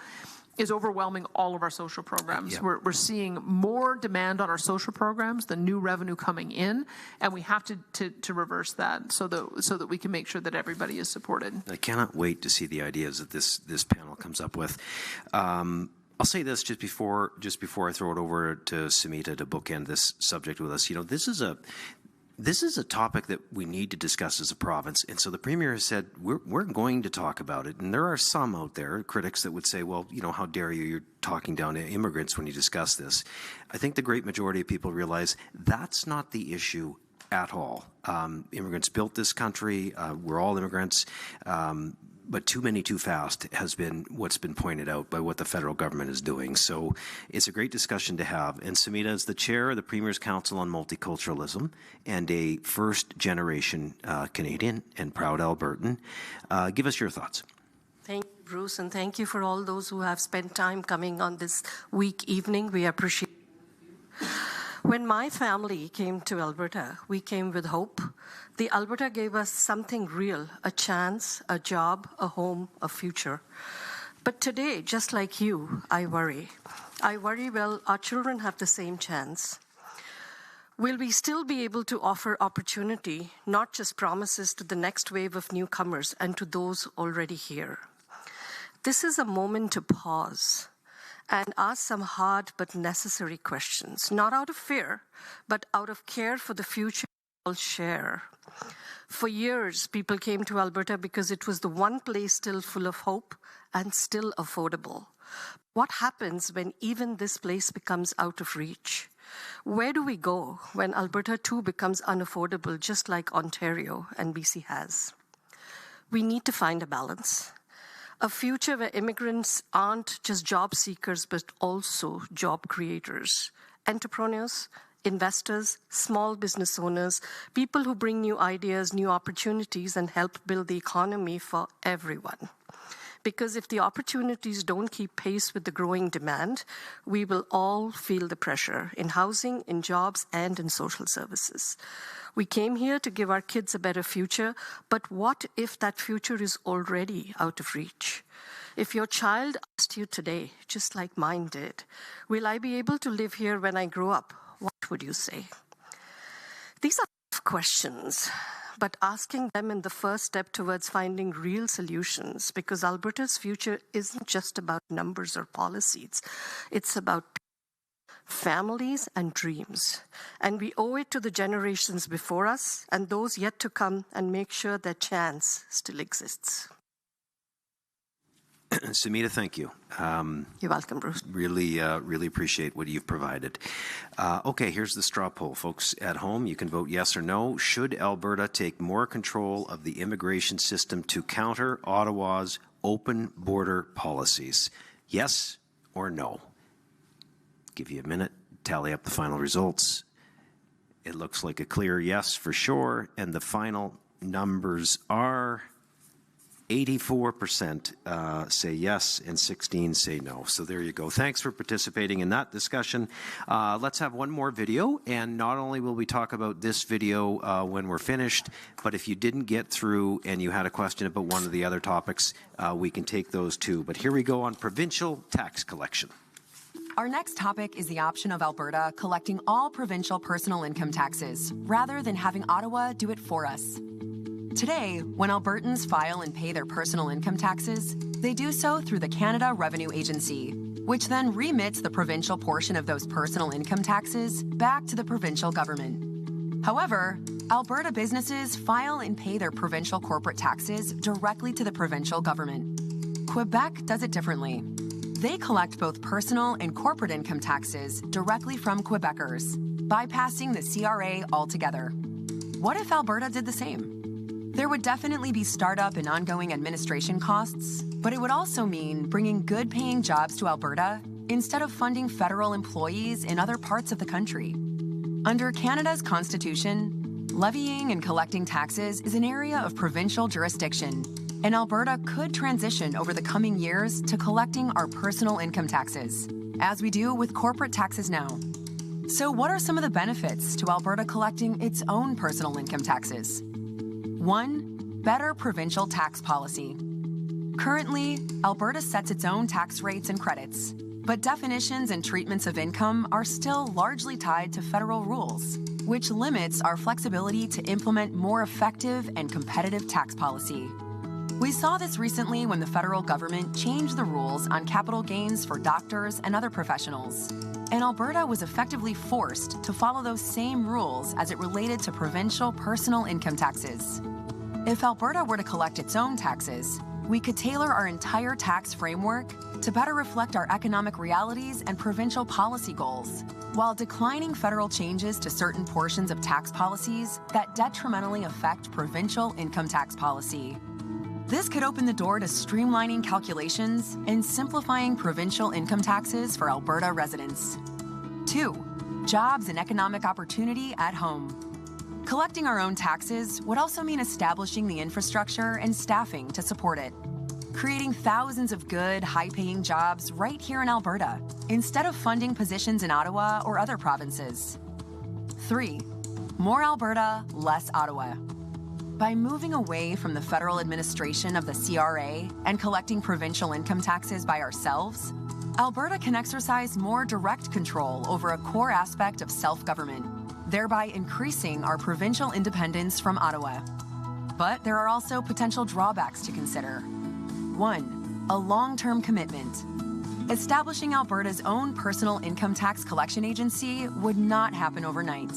is overwhelming all of our social programs. Yeah. We're seeing more demand on our social programs, the new revenue coming in, and we have to reverse that so that we can make sure that everybody is supported. I cannot wait to see the ideas that this panel comes up with. I'll say this just before I throw it over to Samita to bookend this subject with us. This is a topic that we need to discuss as a province. And so the Premier has said, we're going to talk about it. And there are some out there, critics, that would say, well, how dare you? You're talking down to immigrants when you discuss this. I think the great majority of people realize that's not the issue at all. Immigrants built this country. We're all immigrants. But too many too fast has been what's been pointed out by what the federal government is doing. So it's a great discussion to have. And Samita is the chair of the Premier's Council on Multiculturalism and a first-generation Canadian and proud Albertan. Give us your thoughts. Thank you, Bruce, and thank you for all those who have spent time coming on this week evening. We appreciate it. When my family came to Alberta, we came with hope. The Alberta gave us something real, a chance, a job, a home, a future. But today, just like you, I worry. Will our children have the same chance? Will we still be able to offer opportunity, not just promises to the next wave of newcomers and to those already here? This is a moment to pause and ask some hard but necessary questions, not out of fear, but out of care for the future we all share. For years, people came to Alberta because it was the one place still full of hope and still affordable. What happens when even this place becomes out of reach? Where do we go when Alberta too becomes unaffordable, just like Ontario and BC has? We need to find a balance. A future where immigrants aren't just job seekers, but also job creators, entrepreneurs, investors, small business owners, people who bring new ideas, new opportunities, and help build the economy for everyone. Because if the opportunities don't keep pace with the growing demand, we will all feel the pressure in housing, in jobs, and in social services. We came here to give our kids a better future, but what if that future is already out of reach? If your child asked you today, just like mine did, will I be able to live here when I grow up? What would you say? These are tough questions, but asking them is the first step towards finding real solutions, because Alberta's future isn't just about numbers or policies. It's about families and dreams. And we owe it to the generations before us and those yet to come and make sure that chance still exists. Sumita, thank you. You're welcome, Bruce. Really appreciate what you've provided. Okay, here's the straw poll. Folks at home, you can vote yes or no. Should Alberta take more control of the immigration system to counter Ottawa's open border policies? Yes or no? Give you a minute, tally up the final results. It looks like a clear yes for sure, and the final numbers are 84% say yes and 16 say no. So there you go. Thanks for participating in that discussion. Let's have one more video, and not only will we talk about this video when we're finished, but if you didn't get through and you had a question about one of the other topics, we can take those too. But here we go on provincial tax collection. Our next topic is the option of Alberta collecting all provincial personal income taxes, rather than having Ottawa do it for us. Today, when Albertans file and pay their personal income taxes, they do so through the Canada Revenue Agency, which then remits the provincial portion of those personal income taxes back to the provincial government. However, Alberta businesses file and pay their provincial corporate taxes directly to the provincial government. Quebec does it differently. They collect both personal and corporate income taxes directly from Quebecers, bypassing the CRA altogether. What if Alberta did the same? There would definitely be startup and ongoing administration costs, but it would also mean bringing good-paying jobs to Alberta instead of funding federal employees in other parts of the country. Under Canada's Constitution, levying and collecting taxes is an area of provincial jurisdiction, and Alberta could transition over the coming years to collecting our personal income taxes, as we do with corporate taxes now. So what are some of the benefits to Alberta collecting its own personal income taxes? 1, better provincial tax policy. Currently, Alberta sets its own tax rates and credits, but definitions and treatments of income are still largely tied to federal rules, which limits our flexibility to implement more effective and competitive tax policy. We saw this recently when the federal government changed the rules on capital gains for doctors and other professionals, and Alberta was effectively forced to follow those same rules as it related to provincial personal income taxes. If Alberta were to collect its own taxes, we could tailor our entire tax framework to better reflect our economic realities and provincial policy goals, while declining federal changes to certain portions of tax policies that detrimentally affect provincial income tax policy. This could open the door to streamlining calculations and simplifying provincial income taxes for Alberta residents. 2, jobs and economic opportunity at home. Collecting our own taxes would also mean establishing the infrastructure and staffing to support it, creating thousands of good, high-paying jobs right here in Alberta, instead of funding positions in Ottawa or other provinces. 3, more Alberta, less Ottawa. By moving away from the federal administration of the CRA and collecting provincial income taxes by ourselves, Alberta can exercise more direct control over a core aspect of self-government, thereby increasing our provincial independence from Ottawa. But there are also potential drawbacks to consider. 1, a long-term commitment. Establishing Alberta's own personal income tax collection agency would not happen overnight.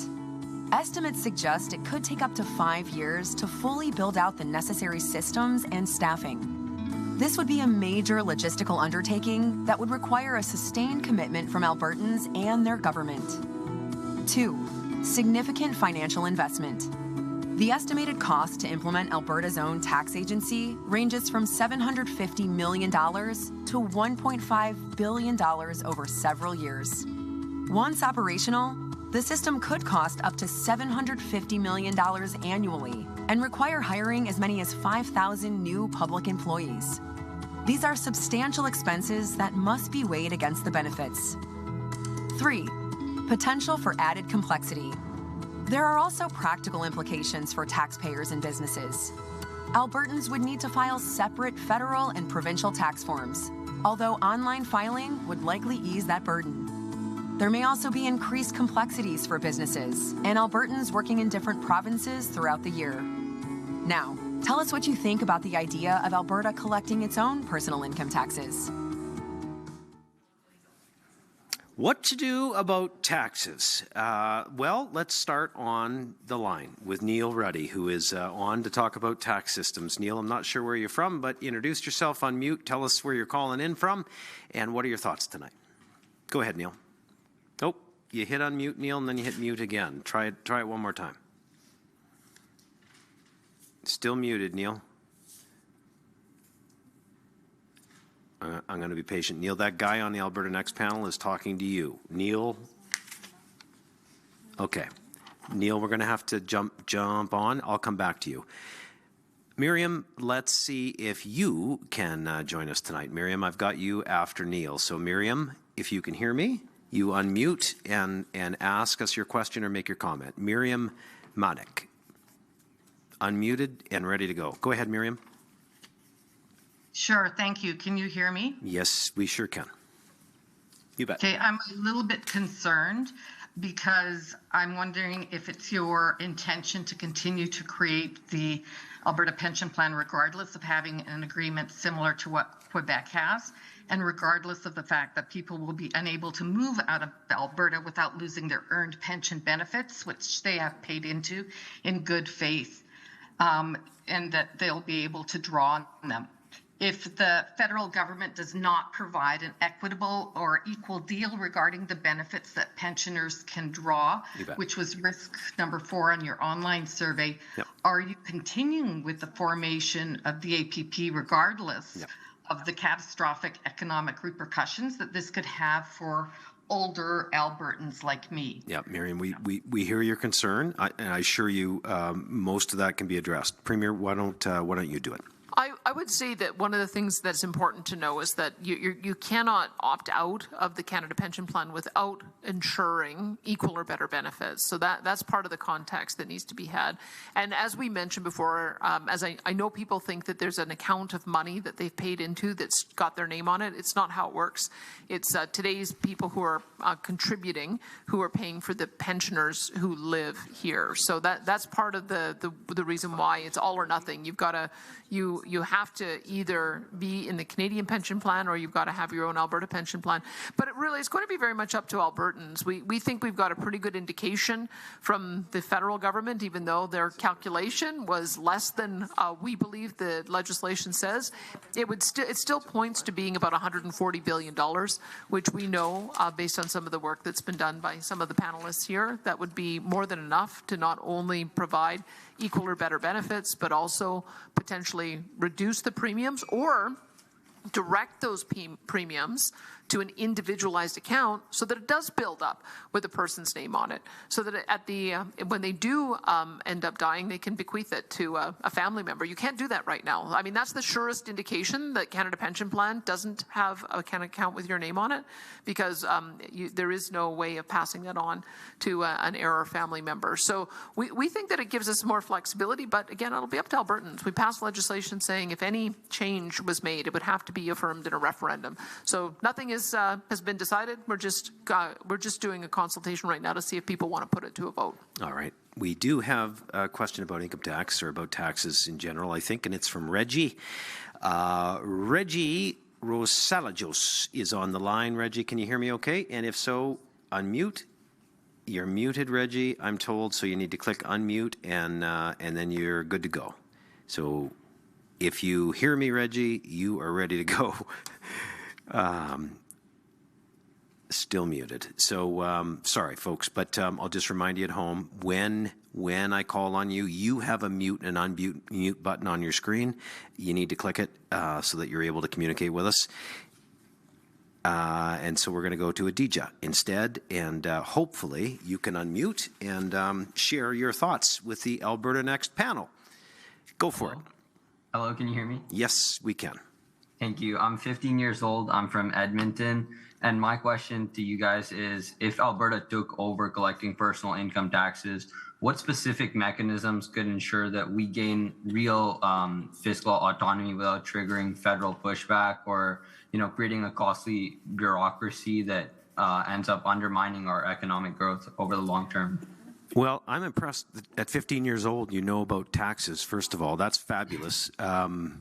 Estimates suggest it could take up to 5 years to fully build out the necessary systems and staffing. This would be a major logistical undertaking that would require a sustained commitment from Albertans and their government. 2, significant financial investment. The estimated cost to implement Alberta's own tax agency ranges from $750 million to $1.5 billion over several years. Once operational, the system could cost up to $750 million annually and require hiring as many as 5,000 new public employees. These are substantial expenses that must be weighed against the benefits. 3, potential for added complexity. There are also practical implications for taxpayers and businesses. Albertans would need to file separate federal and provincial tax forms, although online filing would likely ease that burden. There may also be increased complexities for businesses and Albertans working in different provinces throughout the year. Now, tell us what you think about the idea of Alberta collecting its own personal income taxes. What to do about taxes? Well, let's start on the line with Neil Ruddy, who is on to talk about tax systems. Neil, I'm not sure where you're from, but introduce yourself, unmute, tell us where you're calling in from, and what are your thoughts tonight? Go ahead, Neil. Oh, you hit unmute, Neil, and then you hit mute again. Try it one more time. Still muted, Neil. I'm going to be patient. Neil, that guy on the Alberta Next panel is talking to you. Neil. Okay. Neil, we're going to have to jump on. I'll come back to you. Miriam, let's see if you can join us tonight. Miriam, I've got you after Neil. So Miriam, if you can hear me, you unmute and ask us your question or make your comment. Miriam Manek. Unmuted and ready to go. Go ahead, Miriam. Sure, thank you. Can you hear me? Yes, we sure can. You bet. Okay, I'm a little bit concerned because I'm wondering if it's your intention to continue to create the Alberta pension plan regardless of having an agreement similar to what Quebec has, and regardless of the fact that people will be unable to move out of Alberta without losing their earned pension benefits, which they have paid into in good faith, and that they'll be able to draw on them. If the federal government does not provide an equitable or equal deal regarding the benefits that pensioners can draw, which was risk number 4 on your online survey, are you continuing with the formation of the APP regardless of the catastrophic economic repercussions that this could have for older Albertans like me? Yeah, Miriam, we hear your concern, and I assure you most of that can be addressed. Premier, why don't you do it? I would say that one of the things that's important to know is that you cannot opt out of the Canada Pension Plan without ensuring equal or better benefits. So that's part of the context that needs to be had. And as we mentioned before, as I know people think that there's an account of money that they've paid into that's got their name on it. It's not how it works. It's today's people who are contributing, who are paying for the pensioners who live here. So that's part of the reason why it's all or nothing. You've got to you have to either be in the Canadian pension plan or you've got to have your own Alberta pension plan. But it really is going to be very much up to Albertans. We think we've got a pretty good indication from the federal government, even though their calculation was less than we believe the legislation says. It still points to being about $140 billion, which we know, based on some of the work that's been done by some of the panelists here, that would be more than enough to not only provide equal or better benefits, but also potentially reduce the premiums or direct those premiums to an individualized account so that it does build up with a person's name on it, so that at the when they do end up dying, they can bequeath it to a family member. You can't do that right now. I mean, that's the surest indication that Canada Pension Plan doesn't have an account with your name on it, because there is no way of passing that on to an heir or family member. So we think that it gives us more flexibility, but again, it'll be up to Albertans. We passed legislation saying if any change was made, it would have to be affirmed in a referendum. So nothing has been decided. We're just doing a consultation right now to see if people want to put it to a vote. All right. We do have a question about income tax or about taxes in general, I think, and it's from Reggie. Reggie Rosalajos is on the line. Reggie, can you hear me okay? And if so, unmute. You're muted, Reggie, I'm told, so you need to click unmute, and then you're good to go. So if you hear me, Reggie, you are ready to go. Still muted. So sorry, folks, but I'll just remind you at home, when I call on you, you have a mute and unmute button on your screen. You need to click it so that you're able to communicate with us. And so we're going to go to Adija instead, and hopefully you can unmute and share your thoughts with the Alberta Next panel. Go for it. Hello, can you hear me? Yes, we can. Thank you. I'm 15 years old. I'm from Edmonton. And my question to you guys is, if Alberta took over collecting personal income taxes, what specific mechanisms could ensure that we gain real fiscal autonomy without triggering federal pushback or, creating a costly bureaucracy that ends up undermining our economic growth over the long term? Well, I'm impressed that at 15 years old you know about taxes, first of all. That's fabulous. Trevor,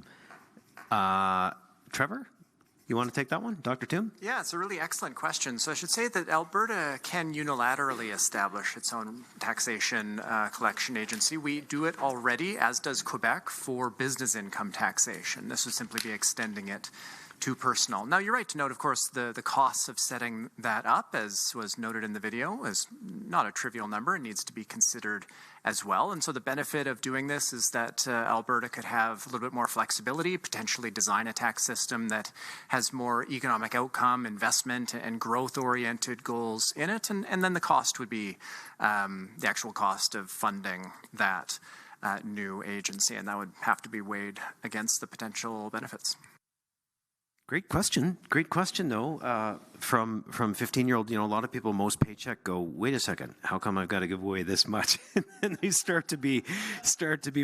you want to take that one? Dr. Tim? Yeah, it's a really excellent question. So I should say that Alberta can unilaterally establish its own taxation collection agency. We do it already, as does Quebec, for business income taxation. This would simply be extending it to personal. Now, you're right to note, of course, the costs of setting that up, as was noted in the video, is not a trivial number. It needs to be considered as well. And so the benefit of doing this is that Alberta could have a little bit more flexibility, potentially design a tax system that has more economic outcome, investment, and growth-oriented goals in it. And then the cost would be the actual cost of funding that new agency, and that would have to be weighed against the potential benefits. Great question. Great question, though. From 15-year-old, a lot of people, most paycheck go, wait a second, how come I've got to give away this much? And they start to be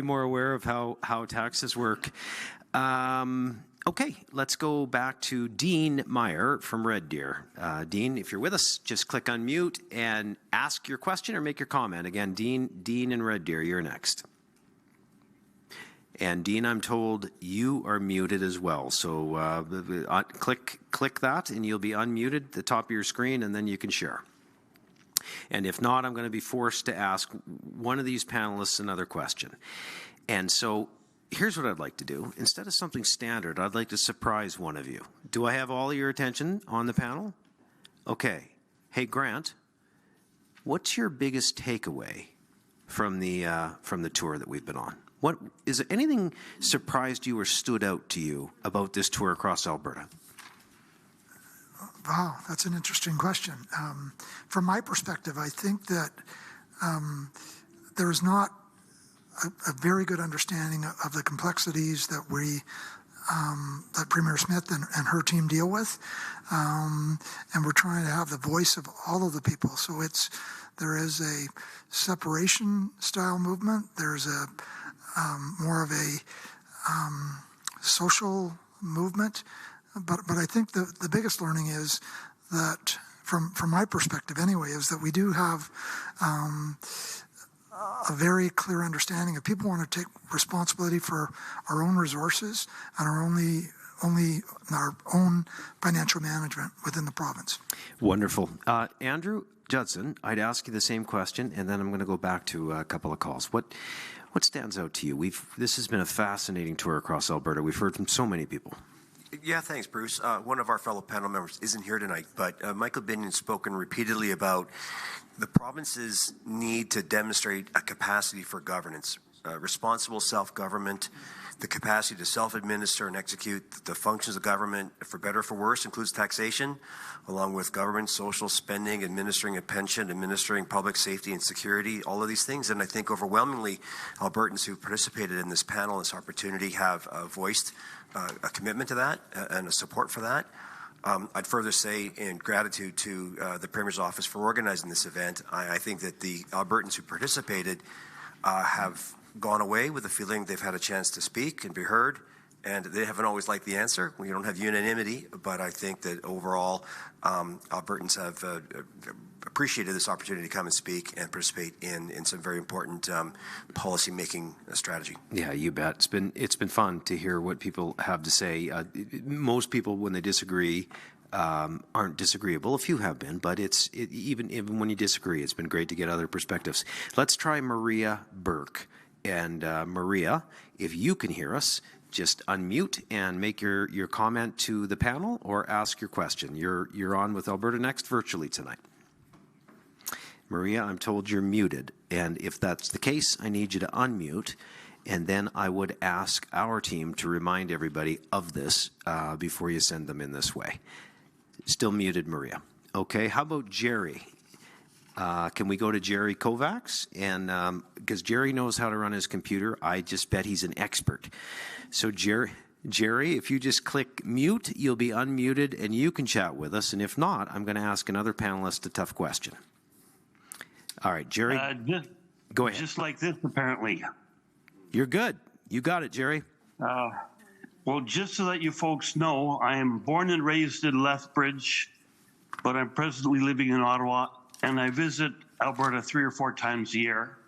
more aware of how taxes work. Okay, let's go back to Dean Meyer from Red Deer. Dean, if you're with us, just click unmute and ask your question or make your comment. Again, Dean in Red Deer, you're next. And Dean, I'm told you are muted as well. So click that and you'll be unmuted at the top of your screen, and then you can share. And if not, I'm going to be forced to ask one of these panelists another question. And so here's what I'd like to do. Instead of something standard, I'd like to surprise one of you. Do I have all your attention on the panel? Okay. Hey, Grant, what's your biggest takeaway from the tour that we've been on? What is there anything surprised you or stood out to you about this tour across Alberta? Wow, that's an interesting question. From my perspective, I think that there is not a very good understanding of the complexities that that Premier Smith and her team deal with, and we're trying to have the voice of all of the people. So there is a separation style movement. There's a more of a social movement, but I think the biggest learning is that, from my perspective anyway, is that we do have a very clear understanding of people want to take responsibility for our own resources and our own financial management within the province. Wonderful. Andrew Judson, I'd ask you the same question, and then I'm going to go back to a couple of calls. What stands out to you? This has been a fascinating tour across Alberta. We've heard from so many people. Yeah, thanks, Bruce. One of our fellow panel members isn't here tonight, but Michael Binion's spoken repeatedly about the province's need to demonstrate a capacity for governance, responsible self-government, the capacity to self-administer and execute the functions of government, for better or for worse, includes taxation, along with government, social spending, administering a pension, administering public safety and security, all of these things. And I think overwhelmingly, Albertans who participated in this panel, this opportunity, have voiced a commitment to that and a support for that. I'd further say, in gratitude to the Premier's office for organizing this event, I think that the Albertans who participated have gone away with the feeling they've had a chance to speak and be heard And they haven't always liked the answer. We don't have unanimity, but I think that overall, Albertans have appreciated this opportunity to come and speak and participate in some very important policy-making strategy. Yeah, you bet. It's been fun to hear what people have to say. Most people, when they disagree, aren't disagreeable. A few have been, but even when you disagree, it's been great to get other perspectives. Let's try Maria Burke. And Maria, if you can hear us, just unmute and make your comment to the panel or ask your question. You're on with Alberta Next virtually tonight. Maria, I'm told you're muted. And if that's the case, I need you to unmute. And then I would ask our team to remind everybody of this before you send them in this way. Still muted, Maria. Okay, how about Jerry? Can we go to Jerry Kovacs? And because Jerry knows how to run his computer, I just bet he's an expert. So Jerry, if you just click mute, you'll be unmuted and you can chat with us. And if not, I'm going to ask another panelist a tough question. All right, Jerry, go ahead. Just like this, apparently. You're good. You got it, Jerry. Well, just so that you folks know, I am born and raised in Lethbridge, but I'm presently living in Ottawa, and I visit Alberta 3 or 4 times a year.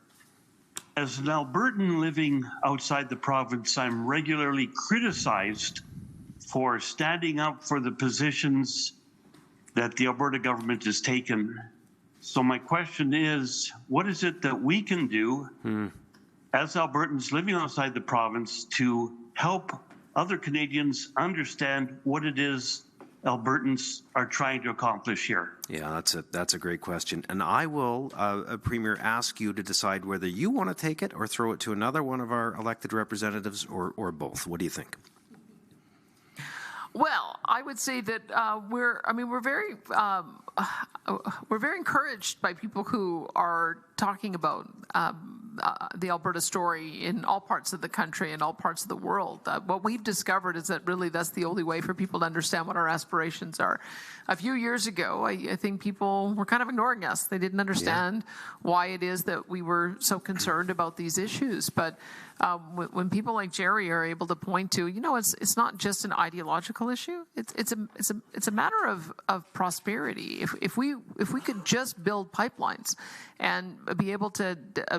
As an Albertan living outside the province, I'm regularly criticized for standing up for the positions that the Alberta government has taken. So my question is, what is it that we can do as Albertans living outside the province to help other Canadians understand what it is Albertans are trying to accomplish here? Yeah, that's a great question. And I will, Premier, ask you to decide whether you want to take it or throw it to another one of our elected representatives or both. What do you think? Well, I would say that we're very encouraged by people who are talking about the Alberta story in all parts of the country and all parts of the world. What we've discovered is that really that's the only way for people to understand what our aspirations are. A few years ago, I think people were kind of ignoring us. They didn't understand why it is that we were so concerned about these issues. But when people like Jerry are able to point to, it's not just an ideological issue. It's a matter of prosperity. If we could just build pipelines and be able to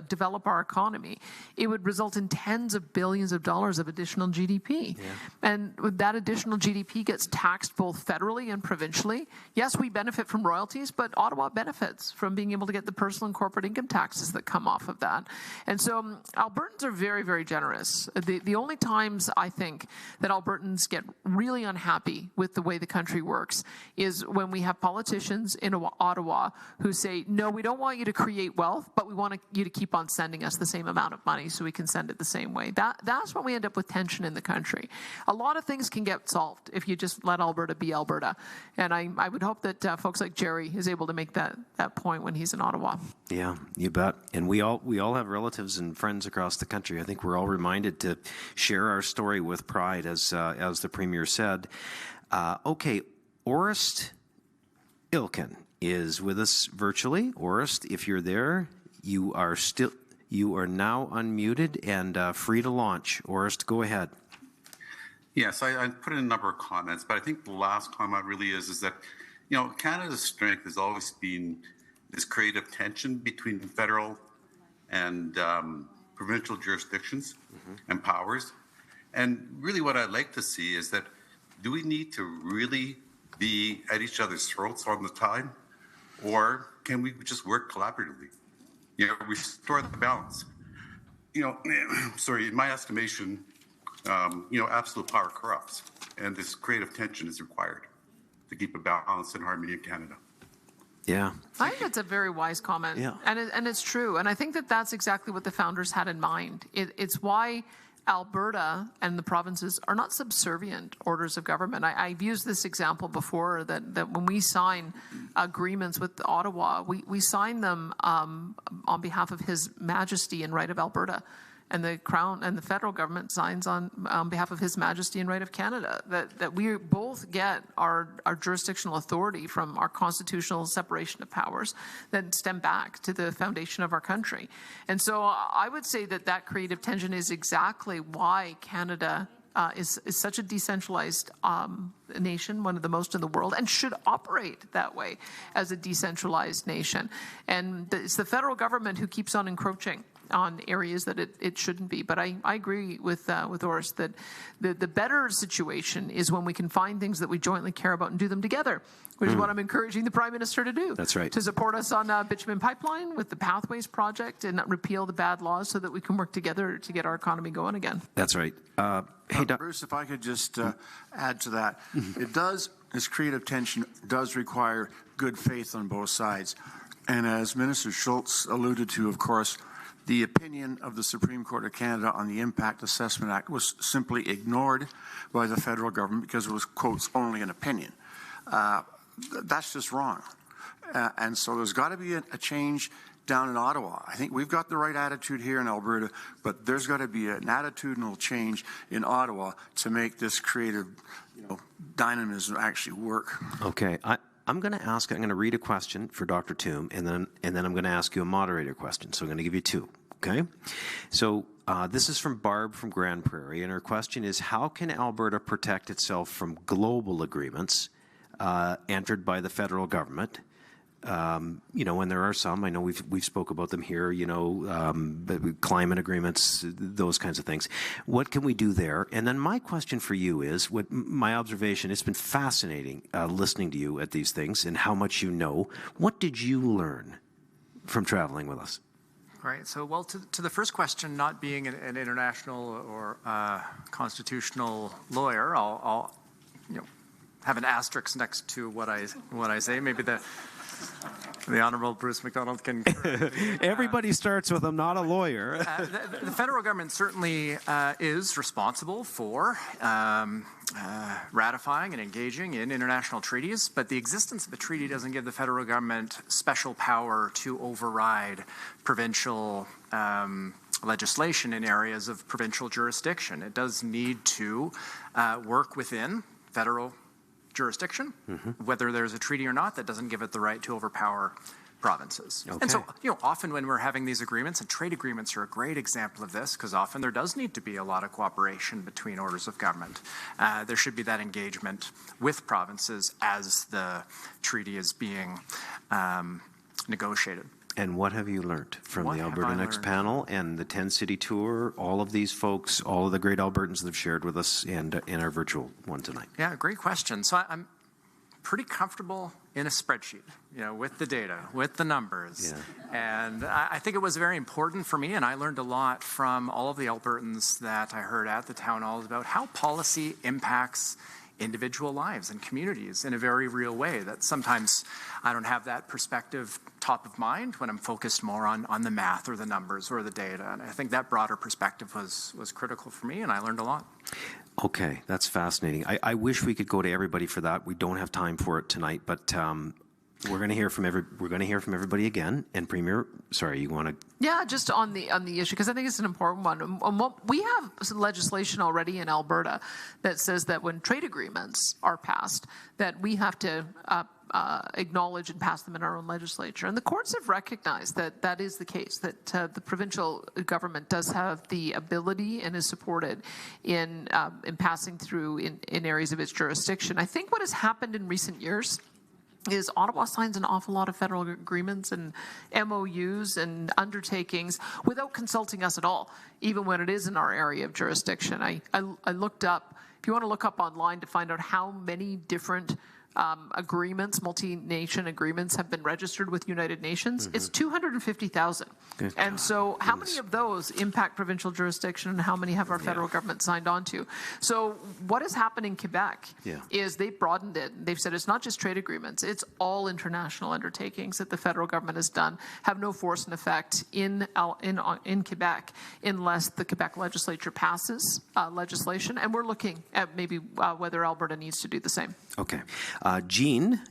develop our economy, it would result in tens of billions of dollars of additional GDP. Yeah. And that additional GDP gets taxed both federally and provincially. Yes, we benefit from royalties, but Ottawa benefits from being able to get the personal and corporate income taxes that come off of that. And so Albertans are very, very generous. The only times I think that Albertans get really unhappy with the way the country works is when we have politicians in Ottawa who say, no, we don't want you to create wealth, but we want you to keep on sending us the same amount of money so we can send it the same way. That's when we end up with tension in the country. A lot of things can get solved if you just let Alberta be Alberta. And I would hope that folks like Jerry is able to make that point when he's in Ottawa. Yeah, you bet. And we all have relatives and friends across the country. I think we're all reminded to share our story with pride, as the Premier said. Okay, Orest Ilkin is with us virtually. Orest, if you're there, you are now unmuted and free to launch. Orest, go ahead. Yes, I put in a number of comments, but I think the last comment really is that, Canada's strength has always been this creative tension between federal and provincial jurisdictions and powers. And really what I'd like to see is that, do we need to really be at each other's throats all the time? Or can we just work collaboratively? Restore the balance. In my estimation, absolute power corrupts, and this creative tension is required to keep a balance and harmony in Canada. Yeah. I think that's a very wise comment. Yeah. And it's true. And I think that that's exactly what the founders had in mind. It's why Alberta and the provinces are not subservient orders of government. I've used this example before that when we sign agreements with Ottawa, we sign them on behalf of His Majesty and right of Alberta. And the Crown and the federal government signs on behalf of His Majesty and right of Canada. That we both get our jurisdictional authority from our constitutional separation of powers that stem back to the foundation of our country. And so I would say that creative tension is exactly why Canada is such a decentralized nation, one of the most in the world, and should operate that way as a decentralized nation. And it's the federal government who keeps on encroaching on areas that it shouldn't be. But I agree with Oris that the better situation is when we can find things that we jointly care about and do them together, which is what I'm encouraging the Prime Minister to do. That's right. To support us on bitumen pipeline with the Pathways project and repeal the bad laws so that we can work together to get our economy going again. That's right. Hey, Bruce, if I could just add to that. It does, this creative tension does require good faith on both sides. And as Minister Schultz alluded to, of course, the opinion of the Supreme Court of Canada on the Impact Assessment Act was simply ignored by the federal government because it was, quotes, only an opinion. That's just wrong. And so there's got to be a change down in Ottawa. I think we've got the right attitude here in Alberta, but there's got to be an attitudinal change in Ottawa to make this creative, dynamism actually work. Okay. I'm going to read a question for Dr. Toom, and then I'm going to ask you a moderator question. So I'm going to give you two, okay? So this is from Barb from Grand Prairie, and her question is, how can Alberta protect itself from global agreements entered by the federal government? When there are some, I know we've spoke about them here, climate agreements, those kinds of things. What can we do there? And then my question for you is, what my observation, it's been fascinating listening to you at these things and how much you know. What did you learn from traveling with us? Right. So, well, to the first question, not being an international or constitutional lawyer, I'll have an asterisk next to what I say. Maybe the Honourable Bruce McDonald can... Everybody starts with, I'm not a lawyer. The federal government certainly is responsible for ratifying and engaging in international treaties, but the existence of a treaty doesn't give the federal government special power to override provincial legislation in areas of provincial jurisdiction. It does need to work within federal jurisdiction, whether there's a treaty or not. That doesn't give it the right to overpower provinces. Okay. And so, often when we're having these agreements, and trade agreements are a great example of this, because often there does need to be a lot of cooperation between orders of government. There should be that engagement with provinces as the treaty is being negotiated. And what have you learned from the Alberta Next Panel and the 10-city tour, all of these folks, all of the great Albertans that have shared with us and in our virtual one tonight? Yeah, great question. So I'm pretty comfortable in a spreadsheet, with the data, with the numbers. Yeah. And I think it was very important for me, and I learned a lot from all of the Albertans that I heard at the town halls about how policy impacts individual lives and communities in a very real way, that sometimes I don't have that perspective top of mind when I'm focused more on the math or the numbers or the data. And I think that broader perspective was critical for me, and I learned a lot. Okay, that's fascinating. I wish we could go to everybody for that. We don't have time for it tonight, but we're going to hear from everybody again. And Premier, sorry, you want to? Yeah, just on the issue, because I think it's an important one. We have some legislation already in Alberta that says that when trade agreements are passed, that we have to acknowledge and pass them in our own legislature. And the courts have recognized that that is the case, that the provincial government does have the ability and is supported in passing through in areas of its jurisdiction. I think what has happened in recent years is Ottawa signs an awful lot of federal agreements and MOUs and undertakings without consulting us at all, even when it is in our area of jurisdiction. I looked up, if you want to look up online to find out how many different agreements, multi-nation agreements have been registered with United Nations, it's 250,000. And so how many of those impact provincial jurisdiction and how many have our federal government signed on to? So what has happened in Quebec is they've broadened it. They've said it's not just trade agreements, it's all international undertakings that the federal government has done have no force and effect in Quebec unless the Quebec legislature passes legislation. And we're looking at maybe whether Alberta needs to do the same. Okay. Jean,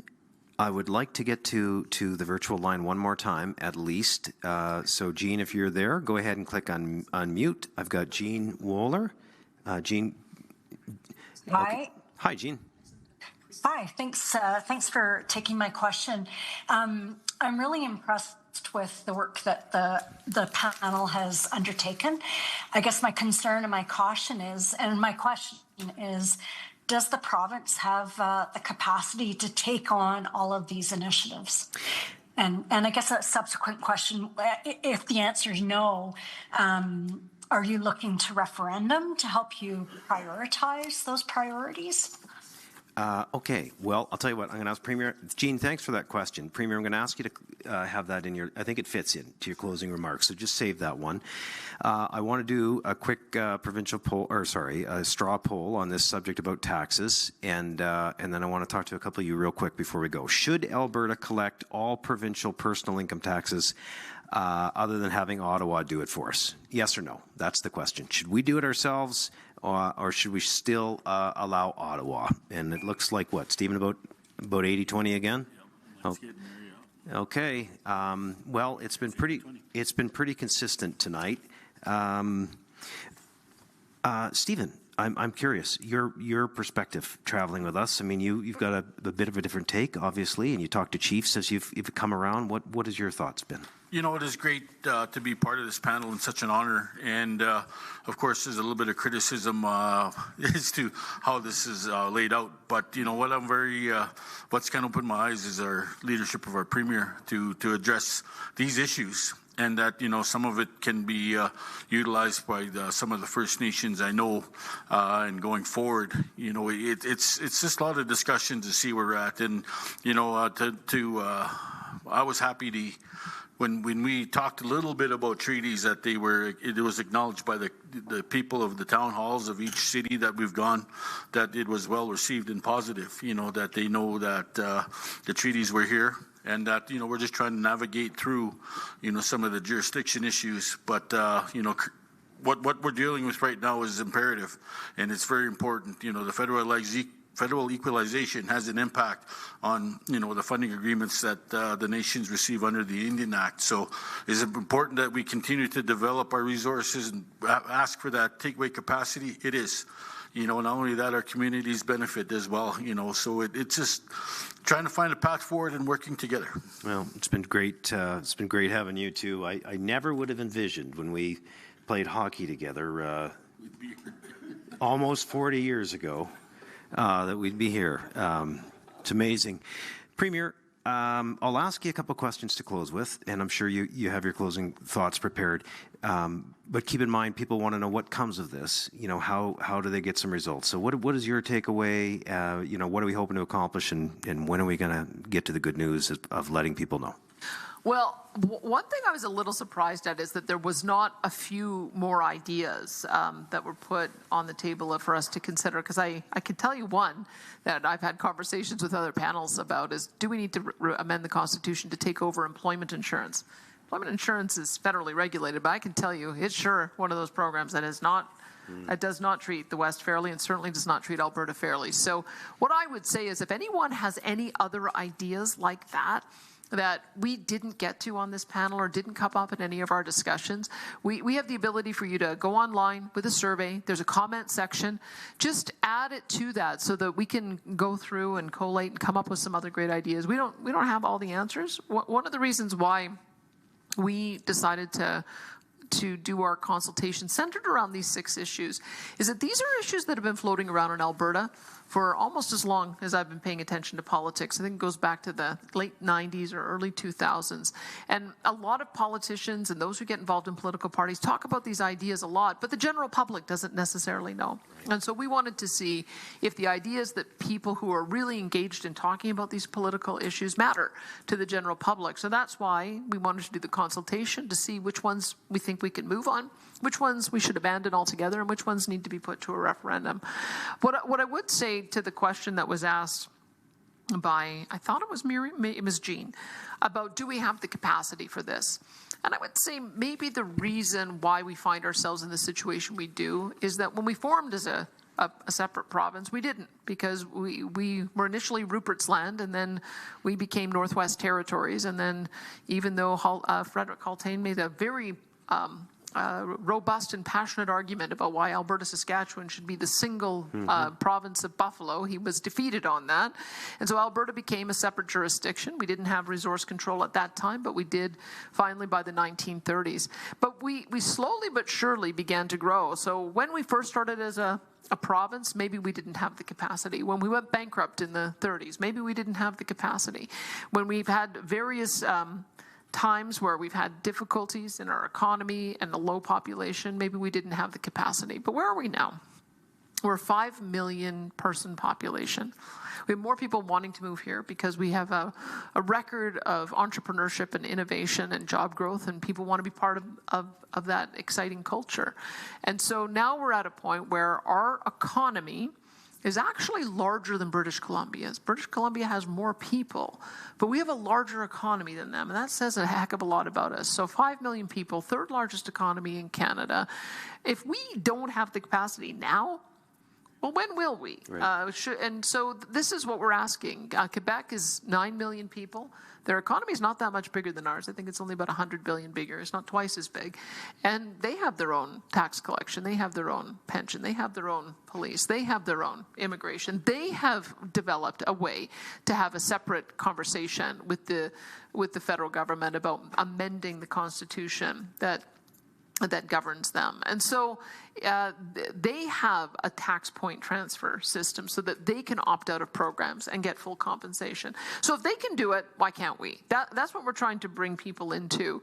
I would like to get to the virtual line one more time, at least. So, Jean, if you're there, go ahead and click on unmute. I've got Jean Wohler. Jean. Hi. Okay. Hi, Jean. Hi. Thanks for taking my question. I'm really impressed impressed with the work that the panel has undertaken. I guess my concern and my caution is, and my question is, does the province have the capacity to take on all of these initiatives? And I guess a subsequent question, if the answer is no, are you looking to referendum to help you prioritize those priorities? Okay, well, I'll tell you what, I'm going to ask Premier, Jean, thanks for that question. Premier, I'm going to ask you to have that in your, I think it fits into your closing remarks, so just save that one. I want to do a quick provincial poll, or sorry, a straw poll on this subject about taxes, and then I want to talk to a couple of you real quick before we go. Should Alberta collect all provincial personal income taxes other than having Ottawa do it for us? Yes or no? That's the question. Should we do it ourselves? Or should we still allow Ottawa? And it looks like what, Stephen, about 80-20 again? Oh. Okay. Well, it's been pretty consistent tonight. Stephen, I'm curious your perspective traveling with us. I mean, you've got a bit of a different take, obviously, and you talk to chiefs as you've come around. What has your thoughts been? You know, it is great to be part of this panel and such an honor. And, of course, there's a little bit of criticism as to how this is laid out. But, you know, what what's kind of opened my eyes is our leadership of our Premier to address these issues. And that, you know, some of it can be utilized by some of the First Nations I know. And going forward, you know, it's just a lot of discussion to see where we're at. And, you know, I was happy to... When we talked a little bit about treaties, that it was acknowledged by the people of the town halls of each city that we've gone, that it was well received and positive, you know, that they know that the treaties were here, and that, you know, we're just trying to navigate through, you know, some of the jurisdiction issues. But, you know, what we're dealing with right now is imperative, and it's very important. You know, the federal equalization has an impact on, you know, the funding agreements that the nations receive under the Indian Act. So is it important that we continue to develop our resources and ask for that takeaway capacity? It is. You know, not only that, our communities benefit as well, you know, so it's just trying to find a path forward and working together. Well, it's been great. It's been great having you two. I never would have envisioned when we played hockey together almost 40 years ago that we'd be here. It's amazing. Premier, I'll ask you a couple of questions to close with, and I'm sure you have your closing thoughts prepared. But keep in mind, people want to know what comes of this. You know, how do they get some results? So what is your takeaway? You know, what are we hoping to accomplish, and when are we going to get to the good news of letting people know? Well, one thing I was a little surprised at is that there was not a few more ideas that were put on the table for us to consider. Because I can tell you one that I've had conversations with other panels about is, do we need to amend the Constitution to take over employment insurance? Employment insurance is federally regulated, but I can tell you it's sure one of those programs that is not. It does not treat the West fairly, and certainly does not treat Alberta fairly. So what I would say is, if anyone has any other ideas like that we didn't get to on this panel or didn't come up in any of our discussions, we have the ability for you to go online with a survey. There's a comment section. Just add it to that so that we can go through and collate and come up with some other great ideas. We don't have all the answers. One of the reasons why we decided to do our consultation centered around these 6 issues is that these are issues that have been floating around in Alberta for almost as long as I've been paying attention to politics. I think it goes back to the late 90s or early 2000s. And a lot of politicians and those who get involved in political parties talk about these ideas a lot, but the general public doesn't necessarily know. And so we wanted to see if the ideas that people who are really engaged in talking about these political issues matter to the general public. So that's why we wanted to do the consultation to see which ones we think we can move on, which ones we should abandon altogether, and which ones need to be put to a referendum. What I would say to the question that was asked by, I thought it was Ms. Jean, about do we have the capacity for this? And I would say maybe the reason why we find ourselves in the situation we do is that when we formed as a separate province, we didn't, because we were initially Rupert's Land, and then we became Northwest Territories. And then even though Frederick Haltain made a very robust and passionate argument about why Alberta, Saskatchewan should be the single province of Buffalo. He was defeated on that. And so Alberta became a separate jurisdiction. We didn't have resource control at that time, but we did finally by the 1930s. But we slowly but surely began to grow. So when we first started as a province, maybe we didn't have the capacity. When we went bankrupt in the 30s, maybe we didn't have the capacity. When we've had various times where we've had difficulties in our economy and a low population, maybe we didn't have the capacity. But where are we now? We're a 5 million person population. We have more people wanting to move here because we have a record of entrepreneurship and innovation and job growth, and people want to be part of that exciting culture. And so now we're at a point where our economy is actually larger than British Columbia's. British Columbia has more people, but we have a larger economy than them, and that says a heck of a lot about us. So 5 million people, third largest economy in Canada. If we don't have the capacity now, well, when will we? Right. And so this is what we're asking. Quebec is 9 million people. Their economy is not that much bigger than ours. I think it's only about 100 billion bigger. It's not twice as big. And they have their own tax collection. They have their own pension. They have their own police. They have their own immigration. They have developed a way to have a separate conversation with the federal government about amending the Constitution that governs them. And so they have a tax point transfer system so that they can opt out of programs and get full compensation. So if they can do it, why can't we? That's what we're trying to bring people into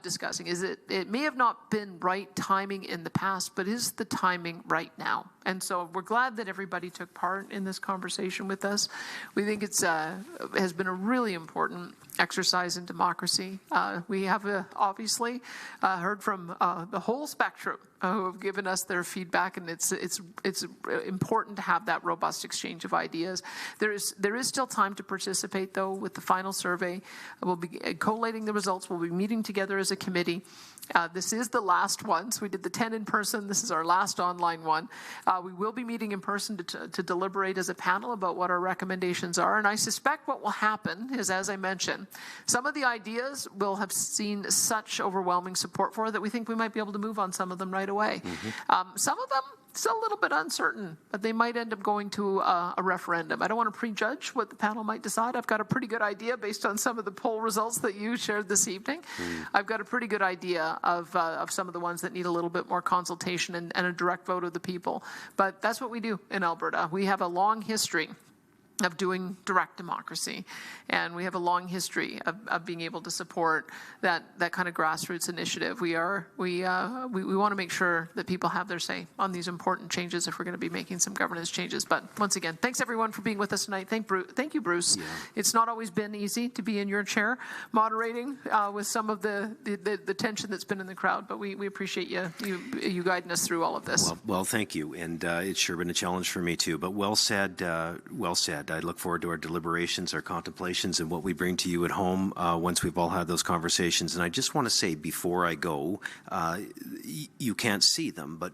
discussing. Is it may have not been right timing in the past, but is the timing right now? And so we're glad that everybody took part in this conversation with us. We think it's has been a really important exercise in democracy. We have obviously heard from the whole spectrum who have given us their feedback, and it's important to have that robust exchange of ideas. There is still time to participate, though, with the final survey. We'll be collating the results. We'll be meeting together as a committee. This is the last one. So we did the 10 in person. This is our last online one. We will be meeting in person to deliberate as a panel about what our recommendations are. And I suspect what will happen is, as I mentioned, some of the ideas will have seen such overwhelming support for that we think we might be able to move on some of them right away. Some of them, still a little bit uncertain, but they might end up going to a referendum. I don't want to prejudge what the panel might decide. I've got a pretty good idea based on some of the poll results that you shared this evening. I've got a pretty good idea of some of the ones that need a little bit more consultation and a direct vote of the people. But that's what we do in Alberta. We have a long history of doing direct democracy, and we have a long history of being able to support that kind of grassroots initiative. We want to make sure that people have their say on these important changes if we're going to be making some governance changes. But once again, thanks everyone for being with us tonight. Thank you, Bruce. Yeah. It's not always been easy to be in your chair moderating with some of the tension that's been in the crowd, but we appreciate you guiding us through all of this. Well, thank you, and it's sure been a challenge for me too. But well said. Well said. I look forward to our deliberations, our contemplations, and what we bring to you at home once we've all had those conversations. And I just want to say before I go, you can't see them, but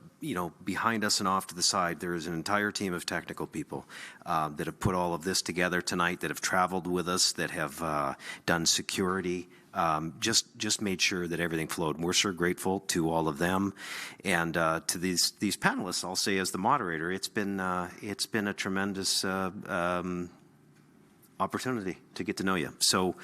behind us and off to the side, there is an entire team of technical people that have put all of this together tonight, that have traveled with us, that have done security. Just made sure that everything flowed. And we're so grateful to all of them, and to these panelists. I'll say, as the moderator, it's been a tremendous opportunity to get to know you. So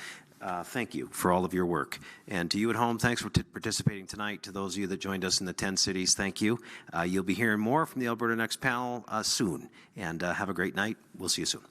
thank you for all of your work, and to you at home, thanks for participating tonight. To those of you that joined us in the 10 cities, thank you. You'll be hearing more from the Alberta Next Panel soon, and have a great night. We'll see you soon.